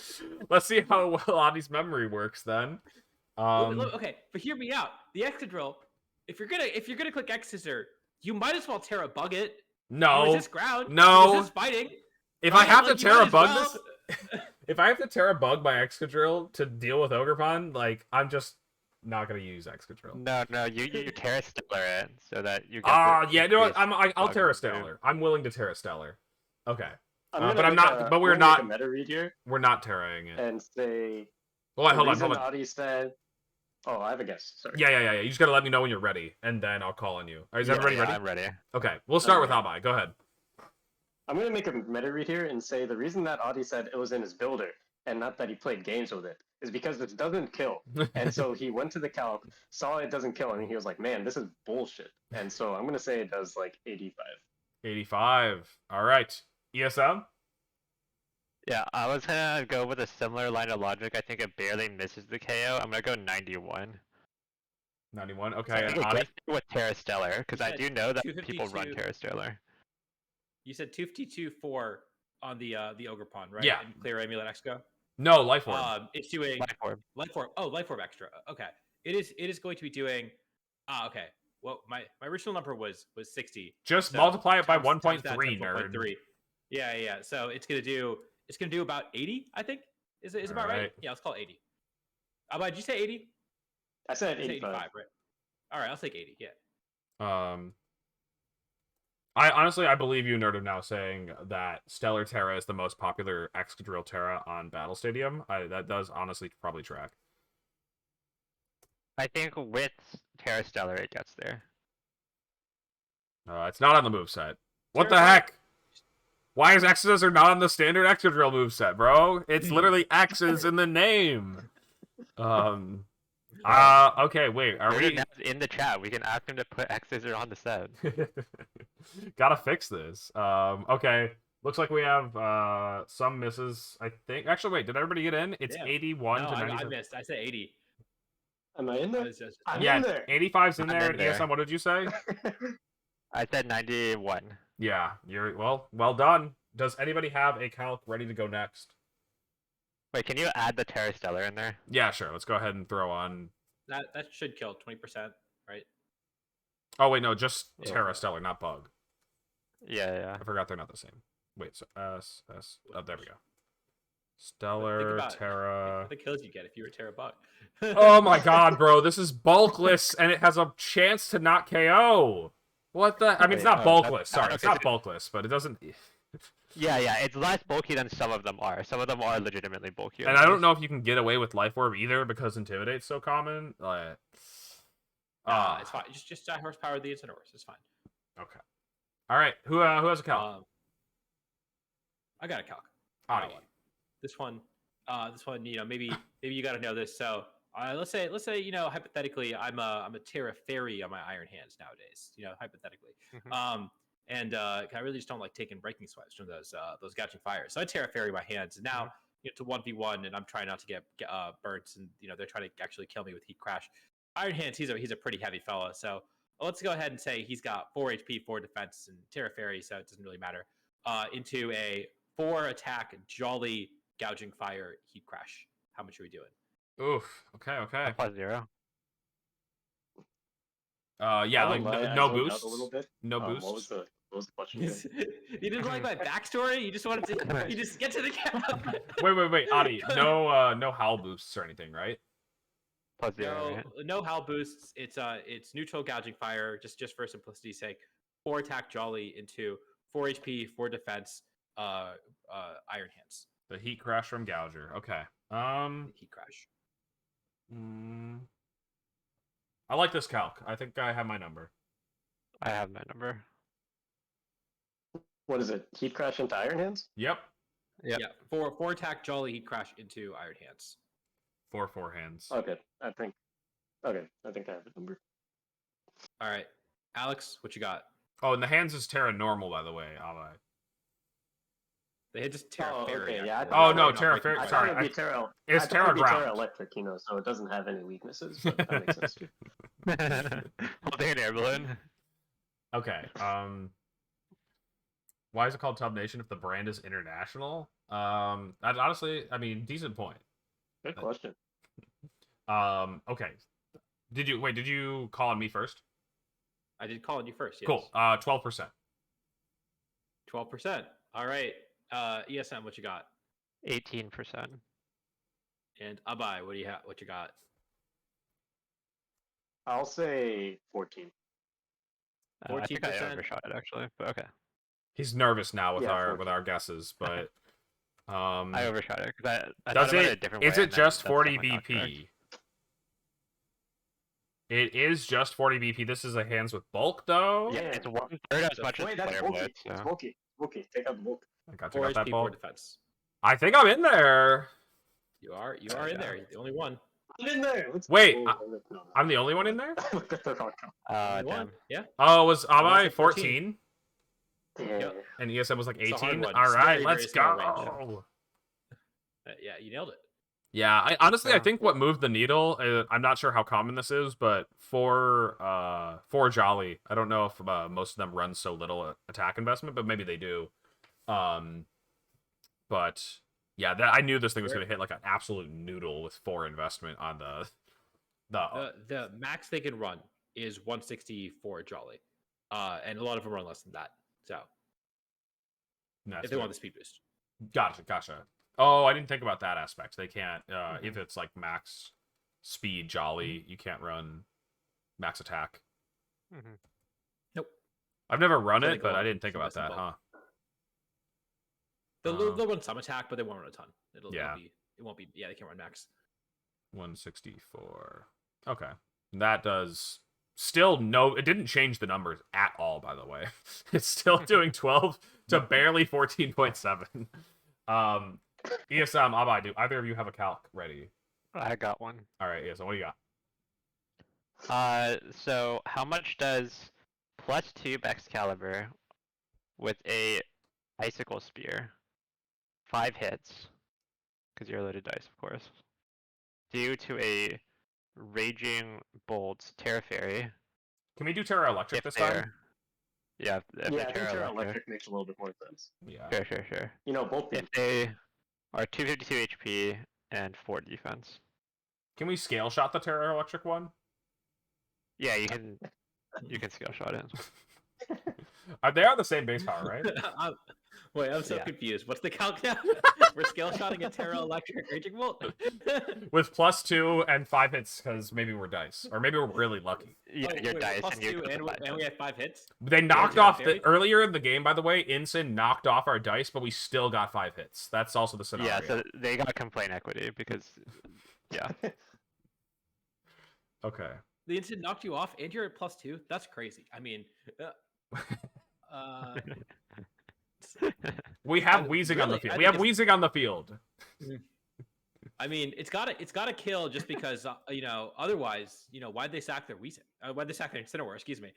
Let's see how well Adi's memory works then. Okay, but hear me out. The Excadrill, if you're gonna click X scissor, you might as well Terra Bug it. No. Resist ground. No. Resist fighting. If Right? I have Like, to you Terra might Bug as well. this, if I have to Terra Bug my Excadrill to deal with Ogerpon, like I'm just not gonna use Excadrill. No, you Terra Stellar it so that you get Yeah, you know what? base I'll bug Terra move. Stellar. I'm willing to Terra Stellar. Okay, gonna but I'm make not. But we're I'm gonna not. make a meta read here We're not Terraing it. and say. Hold on. Hold on. Adi said. Oh, I have a guess. Sorry. Yeah. You just gotta let me know when you're ready, and then I'll call on you. Is everybody ready? I'm ready. Okay, we'll start with Abhay. Go ahead. I'm gonna make a meta read here and say the reason that Adi said it was in his builder and not that he played games with it is because this doesn't kill. And so he went to the calc, saw it doesn't kill, and he was like, "Man, this is bullshit." And so I'm gonna say it does like 85. 85. All right. ESM. Yeah, I was gonna go with a similar line of logic. I think it barely misses the KO. I'm gonna go 91. 91. I Okay, think and it Adi. gets me with Terra Stellar because I said do know that people run 252. Terra Stellar. You said 252.4 on the Ogerpon, right? Yeah. And Clear Amulet Exco. No, Life Orb. It's doing Life Orb. Life Orb. Oh, Life Orb Extra. Okay. It is going to be doing. Okay. Well, my original number was 60. Just So multiply it by times 1.3, that times nerd. 1.3. Yeah. So it's gonna do about 80. I think is about right. Alright. Yeah, let's call it 80. Did you say 80? I said You said 85. 85, right? All right, I'll take 80. Yeah. I honestly believe you, Nerd, of now saying that Stellar Terra is the most popular Excadrill Terra on Battle Stadium. That does honestly probably track. I think with Terra Stellar it gets there. It's not on the moveset. What the Terra- heck? Why is Excadrill not on the standard Excadrill moveset, bro? It's literally X's in the name. Okay, wait. Are we in the chat? We can ask him to put X Scissor on the set. gotta fix this? Okay. Looks like we have some misses. I think. Actually, wait. Did everybody get in? It's Yeah. 81 No, to I 97. missed. I said 80. Am I in I there? was just- I'm Yeah, in there. 85's in I'm there. in there. ESM, what did you say? I said 91. Yeah, you're well done. Does anybody have a calc ready to go next? Wait, can you add the Terra Stellar in there? Yeah, sure. Let's go ahead and throw on that should kill 20%, right? Oh wait, no, just Yeah. Terra Stellar, not Bug. Yeah. I forgot they're not the same. Wait, so S. Oh, there we go. But Stellar, think Terra. the kills you get if you were Terra Bug. Oh my god, bro, this is bulkless and it has a chance to not KO. What the? I mean, it's not bulkless. Sorry, it's not bulkless, but it doesn't. Yeah, it's less bulky than some of them are. Some of them are legitimately bulkier. And I don't know if you can get away with Life Orb either because Intimidate's so common. Like, It's fine. Just horsepower the Incineroars. It's fine. Okay. All right. Who has a Calc? I got a Calc. Adi. This one, maybe you got to know this. So let's say, hypothetically, I'm a Terra Fairy on my Iron Hands nowadays. Hypothetically. And I really just don't like taking breaking swipes from those gouging fires. So I Terra Fairy my hands, and now to 1v1, and I'm trying not to get burnt, and they're trying to actually kill me with Heat Crash. Iron Hands, he's a pretty heavy fella, so let's go ahead and say he's got 4 HP, 4 defense, and Terra Fairy, so it doesn't really matter. Into a 4 attack Jolly Gouging Fire Heat Crash. How much are we doing? Oof. Okay. +0. Yeah, like no boost. A little bit. No boost. What was the question again? You didn't like my backstory? You just wanted to you just get to the camera. Wait, Adi. No howl boosts or anything, right? +0. Right? No howl boosts. It's neutral gouging fire, just for simplicity's sake. 4 attack Jolly into 4 HP, 4 defense, Iron Hands. The Heat Crash from Gouger. Okay. Heat Crash. I like this Calc. I think I have my number. I have my number. What is it? Heat Crash into Iron Hands? Yep. Yep. Yeah. 4 attack Jolly Heat Crash into Iron Hands. 4 hands. Okay, I think I have the number. All right, Alex, what you got? Oh, and the hands is Terra Normal, by the way, Abhay. They had just Terra Fairy. Okay, yeah. Oh no, Terra Fairy. I Sorry, thought it'd be Terra. it's I thought Terra it'd be Ground. Terra Electric, so it doesn't have any weaknesses. But that makes sense too. Holding an air balloon. Okay. Why is it called Tub Nation if the brand is international? Honestly, I mean, decent point. Good question. Okay. Did you call on me first? I did call on you first. Yes. Cool. 12%. 12%. All right. ESM, what you got? 18%. And Abhay, what you got? I'll say 14. I think I 14%. overshot it actually, but okay. He's nervous now with Yeah, our guesses, but I overshot it because I does thought about it a it? different way. Is it and just that's 40 definitely not correct. BP? It is just 40 BP. This is a hands with bulk, though. Yeah, it's 1/3 as much as Wait, that's player bulky. blitz. It's So. bulky. Bulky. Take out the bulk. I got 4 that HP, bulk. 4 defense. I think I'm in there. You are in there. You're the only one. I'm in there. Wait, No. I'm the only one in there. Look at the wrong count. Only one. Damn. Yeah. Oh, was was Abhay like 14? Yeah. And ESM was like It's a hard 18? one. All It's right, very, let's very small go. Yeah, you nailed it. Yeah, I Yeah. think what moved the needle, I'm not sure how common this is, but for Jolly, I don't know if most of them run so little attack investment, but maybe they do. But yeah, I knew this thing was going to hit like an absolute noodle with 4 investment on The max they can run is 160 for Jolly, and a lot of them run less than that. So if they want the speed boost, Gotcha. Oh, I didn't think about that aspect. They can't if it's like max speed Jolly, you can't run max attack. Nope. I've never run So they it, go but I on didn't think about investment that, huh? they'll run some attack, but they won't run a ton. It won't be. Yeah, they can't run max. 164. Okay. That does still no, it didn't change the numbers at all, by the way. It's still doing 12 to barely 14.7. ESM, Abhay, do either of you have a calc ready? I got one. All right, ESM, what do you got? So how much does +2 Excalibur with a Icicle Spear, 5 hits, because you're loaded dice, of course, do to a Raging Bolt Terra Fairy? Can we do Terra Electric this time? Yeah, if I they're think Terra Terra Electric. Electric makes a little bit more sense. Yeah. Sure. Both If they are 252 HP and 4 defense. Can we scale shot the Terra Electric one? Yeah, you can scale shot it. They are the same base power, right? Wait, I'm so Yeah. confused. What's the calc now? We're scale shotting a Terra Electric Raging Bolt? With +2 and 5 hits, because maybe we're dice, or maybe we're really lucky. Yeah, Oh, your wait, dice plus and you 2 and we had 5 hits? They knocked yeah, off theory. earlier in the game. By the way, Ensign knocked off our dice, but we still got 5 hits. That's also the scenario. Yeah, so they got complaint equity because yeah. Okay. The instant knocked you off and you're at +2? That's crazy. I mean, We have Wheezing on the really, field. I We think have Wheezing on the field. I mean, it's gotta kill just because you know. Otherwise, you know, why'd they sack their Weezing? Why'd they sack their Incineroar? Excuse me.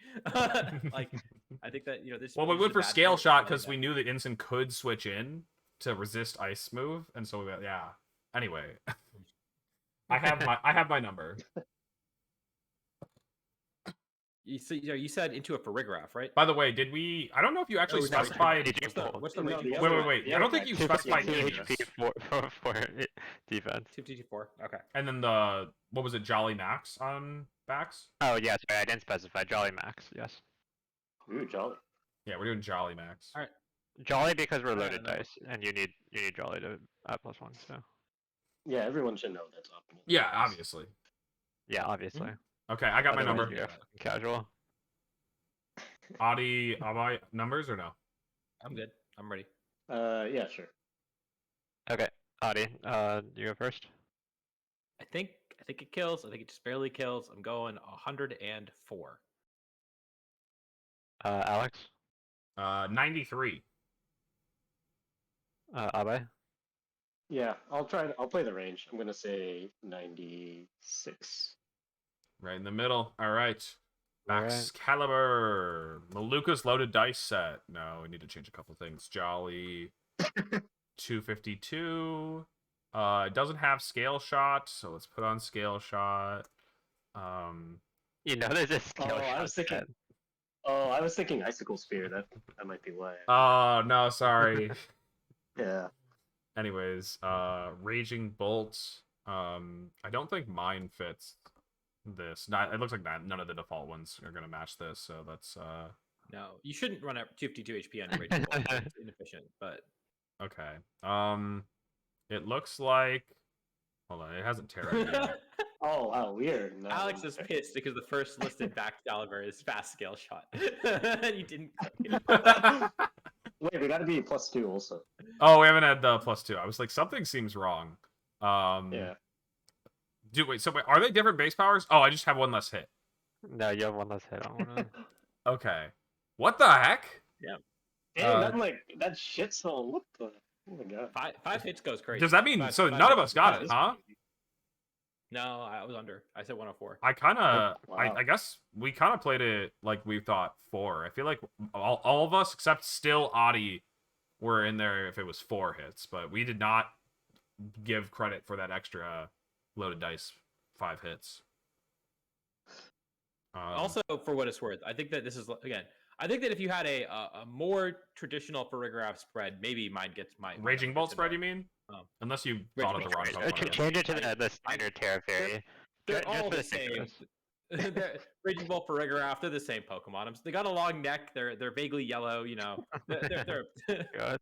Like, I think that this. Well, we is went a for bad scale choice, shot but because we knew that Ensign could switch in to resist Ice move, and so we got Anyway, I have my number. You said into a Farigiraf, right? By the way, did we? I don't know if you actually Oh, no, specified. What's the No, Raging the Bolt? other- Wait. the I don't other think you guy- specified 2 any HP for defense. 2TG4. Okay. And then what was it? Jolly Max on backs? Oh yeah, sorry, I didn't specify. Jolly Max, yes. Ooh, jolly. Yeah, we're doing Jolly Max. All right. Jolly because we're loaded no. dice, and you need Jolly to add +1. So Yeah, everyone should know that's optimal. Yeah, obviously. yeah, obviously. Okay, I got my Otherwise number. you're fucking casual. Adi, Abhay, numbers or no? I'm good. I'm ready. Yeah, sure. Okay, Adi, you go first. I think it kills. I think it just barely kills. I'm going 104. Alex, 93. Abhay, Yeah, I'll play the range. I'm gonna say 96. Right in the middle. All right. Max Alright. Caliber. Maluka's loaded dice set. No, we need to change a couple things. Jolly. 252. It doesn't have scale shot, so let's put on scale shot. you know there's a skill I shot was thinking- set. Oh, I was thinking icicle spear. That might be why. Oh, no, sorry. Yeah. Anyways, Raging Bolt. I don't think mine fits this. It looks like none of the default ones are gonna match this, so that's No, you shouldn't run at 252 HP on a Raging Bolt. It's inefficient, but okay. It looks like hold on, it hasn't terra yet. Oh wow, weird. No, Alex is pissed because the first listed back caliber is fast scale shot. You didn't. Wait, we gotta be +2 also. Oh, we haven't had the +2. I was like, something seems wrong. Yeah. Wait, are they different base powers? Oh, I just have one less hit. No, you have one less hit on one. Okay. What the heck? Damn, that shit soul. What the? Oh my god. Five hits goes crazy. Does that mean Five- so five none of hits- us got five it, hits- huh? No, I was under. I said 104. I kind of, Wow. I guess we kind of played it like we thought 4. I feel like all of us, except still Adi, were in there if it was 4 hits, but we did not give credit for that extra loaded dice 5 hits. Also, for what it's worth, I think that this is again. I think that if you had a more traditional Farigiraf spread, maybe mine gets my Raging Bolt spread, you mean? Oh. Unless you thought of the wrong Bolt. Pokemon. Change it to the standard Terra Fairy. They're Just all for the sake of same. Raging Bolt, Farigiraf, they're the same Pokemon. They got a long neck. They're vaguely yellow. You know, they're God.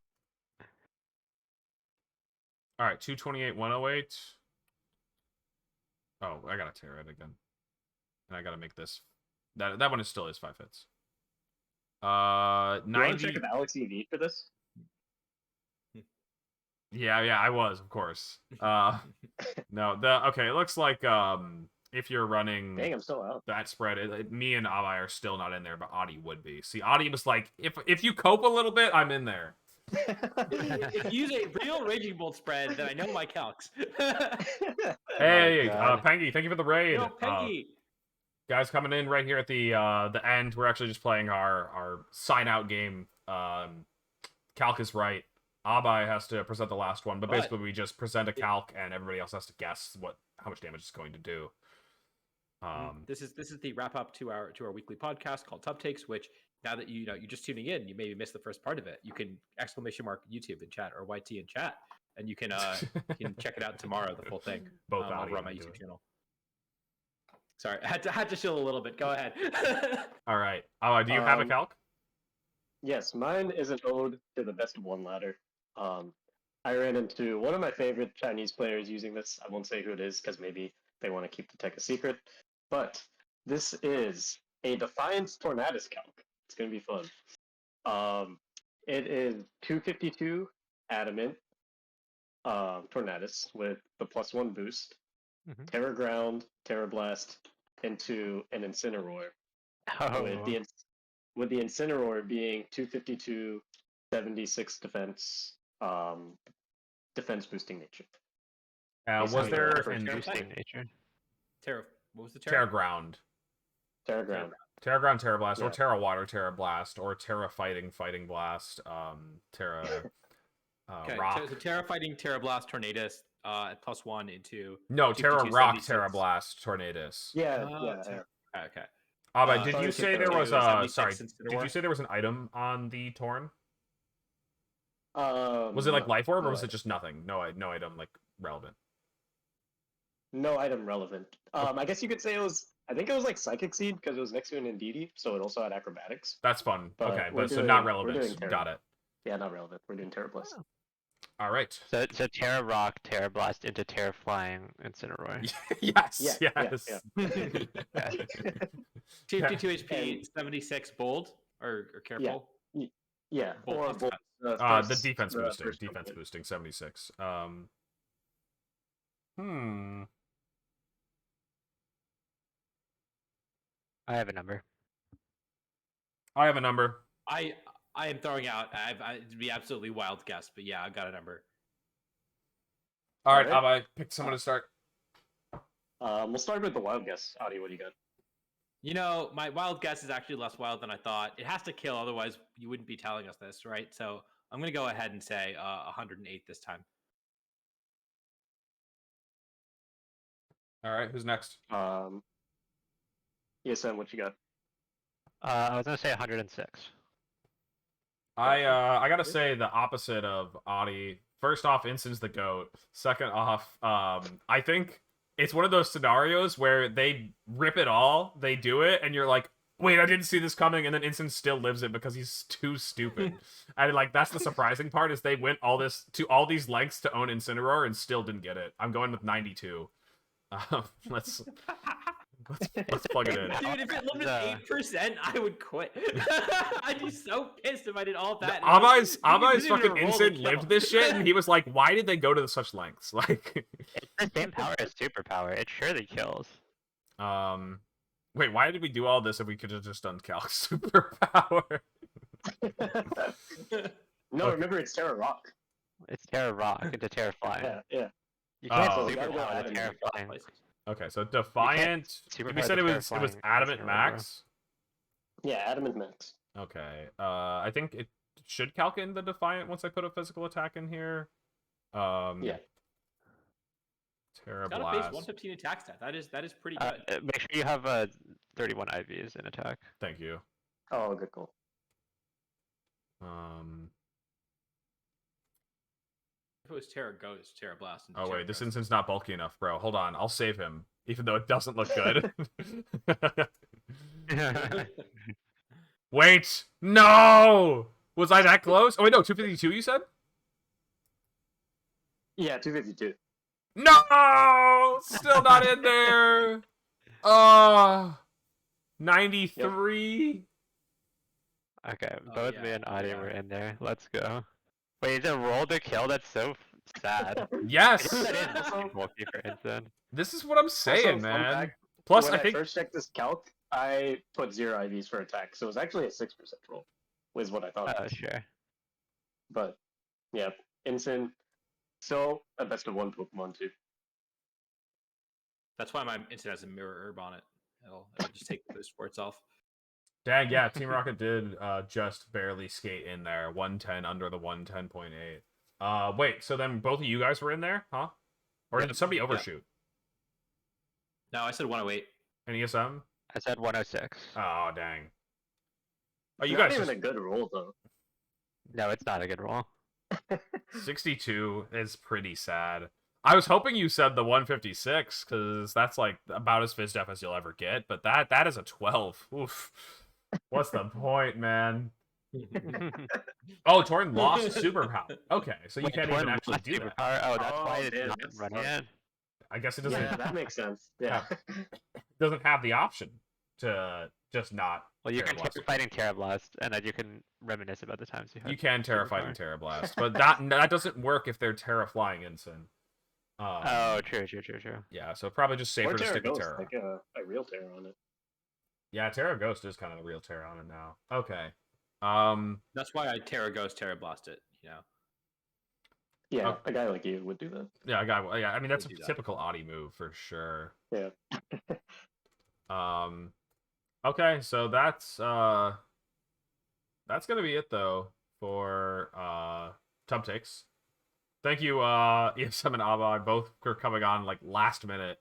All right, 228, 108. Oh, I gotta tear it again, and I gotta make this. That one still is 5 hits. You want to 90. check if Alex EV for this? Yeah, I was, of course. No, okay. It looks like if you're running Dang, I'm still out. that spread, me and Abhay are still not in there, but Adi would be. See, Adi was like, if you cope a little bit, I'm in there. if you use a real Raging Bolt spread, then I know my calcs. Hey, God. Pengy, thank you for the raid. Yo, Peggy. Guys coming in right here at the end. We're actually just playing our sign out game. Calc is right. Abhay has to present the last one, but basically we just present a calc and everybody else has to guess how much damage it's going to do. This is the wrap up to our weekly podcast called Tub Takes, which now that you're just tuning in, you maybe missed the first part of it. You can ! YouTube in chat or YT in chat, and you can check it out tomorrow, the full thing, Both over audio on my and YouTube video. channel. Sorry, I had to chill a little bit. Go ahead. All right. Do you have a calc? Yes, mine is an ode to the best of one ladder. I ran into one of my favorite Chinese players using this. I won't say who it is because maybe they want to keep the tech a secret. But this is a Defiance Tornadus calc. It's going to be fun. It is 252 adamant Tornadus with the +1 boost, Terra Ground, Terra Blast into an Incineroar. Oh. With the Incineroar being 252, 76 defense, defense boosting nature. Was there an boosting nature? Terra. What was the Terra Ground? Terra Ground. Terra Ground, Terra Blast, Yeah. or Terra Water, Terra Blast, or Terra Fighting, Fighting Blast, Terra Rock. So Terra Fighting, Terra Blast, Tornadus, +1 into. No, Terra 52, Rock, 76. Terra Blast, Tornadus. Yeah. Okay. But did sorry you to say cut there you was off. sorry? Did you say there was an item on the Torn? Was it like No, Life Orb, or no was it item. just nothing? No item like relevant. No item relevant. I guess you could say it was. I think it was like Psychic Seed because it was next to an Indeedee, so it also had acrobatics. That's fun. But Okay, we're but so doing- not we're relevant. doing Terra. Got it. Yeah, not relevant. We're doing Terra Blast. All right. So Terra Rock, Terra Blast into Terra Flying Incineroar. Yes. Yeah, Yes. yeah. 52 HP, 76 bold or careful. Yeah. Bold Or plus both, The defense the boosting. first Defense component. boosting. 76. I have a number. I have a number. I am throwing out. It'd be absolutely wild guess, but yeah, I've got a number. All right, Alright. Abhay, pick someone to start. We'll start with the wild guess. Adi, what do you got? You know, my wild guess is actually less wild than I thought. It has to kill, otherwise you wouldn't be telling us this, right? So I'm gonna go ahead and say 108 this time. All right, who's next? ESM, what you got? I was gonna say 106. I gotta say the opposite of Adi. First off, Instin's the GOAT. Second off, I think it's one of those scenarios where they rip it all, they do it, and you're like, wait, I didn't see this coming, and then Instant still lives it because he's too stupid. And like that's the surprising part is they went all these lengths to own Incineroar and still didn't get it. I'm going with 92. Let's plug it in. Dude, if it lived at 8%, I would quit. I'd be so pissed if I did all that. Abhay's didn't even fucking roll the Instant kill. lived this shit, and he was like, why did they go to such lengths? Like, It's the same power as Superpower. It surely kills. wait, why did we do all this if we could have just done Calc Superpower? No, Okay. remember it's Terra Rock. It's Terra Rock into Terra Flying. Yeah. You can't Oh. Superpower the Terra Flying. Okay, so Defiant. Superpower We said the it Terra was Flying Adamant Incineroar. Max. Yeah, Adamant Max. Okay. I think it should calc in the Defiant once I put a physical attack in here. Yeah. Terra It's got a base Blast. 115 attack stat. That is pretty good. Make sure you have 31 IVs in attack. Thank you. Oh, good call. If it was Terra Ghost, Terra Blast. And Oh Terra wait, this Ghost. instant's not bulky enough, bro. Hold on, I'll save him, even though it doesn't look good. Wait, no! Was I that close? Oh wait, no, 252. You said? Yeah, 252. No, still not in there. 93. Okay, Oh, both yeah, me and Adi yeah. were in there. Let's go. Wait, is it roll to kill? That's so sad. Yes, That is pretty bulky for Instant. this is what I'm saying, Also, fun man. fact, Plus, when I think first checked this calc, I put 0 IVs for attack, so it was actually a 6% roll, was what I thought. Oh, sure. But yeah, Instant still a best of one Pokemon too. That's why my Instant has a Mirror Herb on it. It'll just take the boost for itself. dang, yeah, Team Rocket did just barely skate in there. 110 under the 110.8. Wait, so then both of you guys were in there, huh? Or did somebody overshoot? No, I said 108. An ESM? I said 106. Oh, dang. Oh, you Not guys even just... a good roll though. No, it's not a good roll. 62 is pretty sad. I was hoping you said the 156 because that's like about as fizz def as you'll ever get, but that is a 12. Oof. What's the point, man? Oh, Torn lost superpower. Okay, so you Wait, can't Torn even actually lost do that. superpower? Oh, that's why Oh, it's damn, not that's running tough. it. I guess it doesn't Yeah, that makes sense. Yeah. doesn't have the option to just not. Well, you Terra can Blast keep it. fighting Terra Blast, and then you can reminisce about the times you had. You can Terra Fight and superpower. Terra Blast, but that doesn't work if they're Terra Flying Ensign. Oh, true. Yeah, so probably just safer Or to Terra stick with Ghost, Terra. like a real Terra on it. Yeah, Terra Ghost is kind of the real Terra on it now. Okay. That's why I Terra Ghost, Terra Blast it. You know. Yeah, Oh. a guy like you would do that. Yeah, yeah. I mean, that's a do that. typical Audi move for sure. Yeah. Okay, so that's gonna be it though for Tub Takes. Thank you, ESM and Abhay, both for coming on like last minute.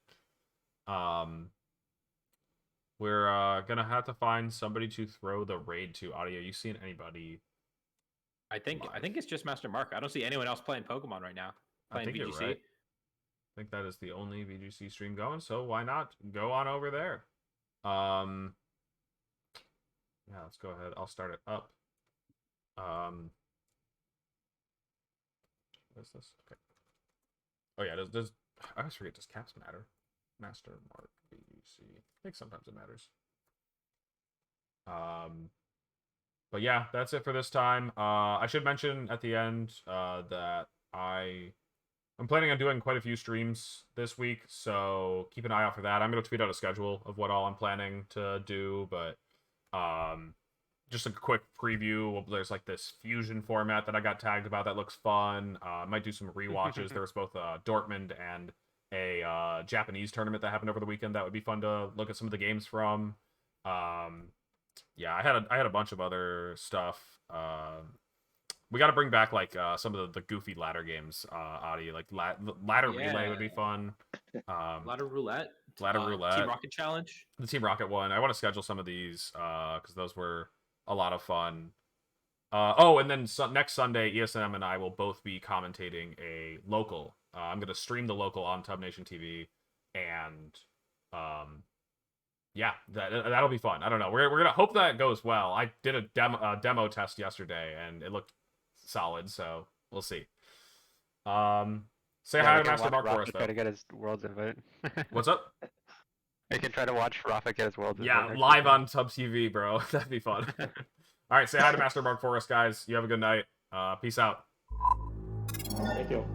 We're gonna have to find somebody to throw the raid to. Audio, you seen anybody? I think it's just Master Mark. I don't see anyone else playing Pokemon right now. I Playing think VGC. you're right. I think that is the only VGC stream going, so why not go on over there? Yeah, let's go ahead. I'll start it up. What is this? Okay. Oh yeah, does I always forget, does caps matter? Master Mark VGC. I think sometimes it matters. But yeah, that's it for this time. I should mention at the end that I'm planning on doing quite a few streams this week, so keep an eye out for that. I'm going to tweet out a schedule of what all I'm planning to do, but just a quick preview. There's like this fusion format that I got tagged about that looks fun. I might do some rewatches. There was both Dortmund and a Japanese tournament that happened over the weekend that would be fun to look at some of the games from. Yeah, I had a bunch of other stuff. We got to bring back like some of the goofy ladder games. Audi, like ladder relay would be fun. Ladder roulette. Roulette. Team Rocket Challenge. The Team Rocket one. I want to schedule some of these because those were a lot of fun. And then next Sunday, ESM and I will both be commentating a local. I'm gonna stream the local on Tub Nation TV, and yeah, that'll be fun. I don't know. We're gonna hope that goes well. I did a demo test yesterday, and it looked solid. So we'll see. Say hi to Master Mark for us, though. Try to get his world's invite. What's up? I can try to watch Rafa get his world's invite. Yeah, live on Tub TV, bro. That'd be fun. All right, say hi to Master Mark for us, guys. You have a good night. Peace out. Thank you.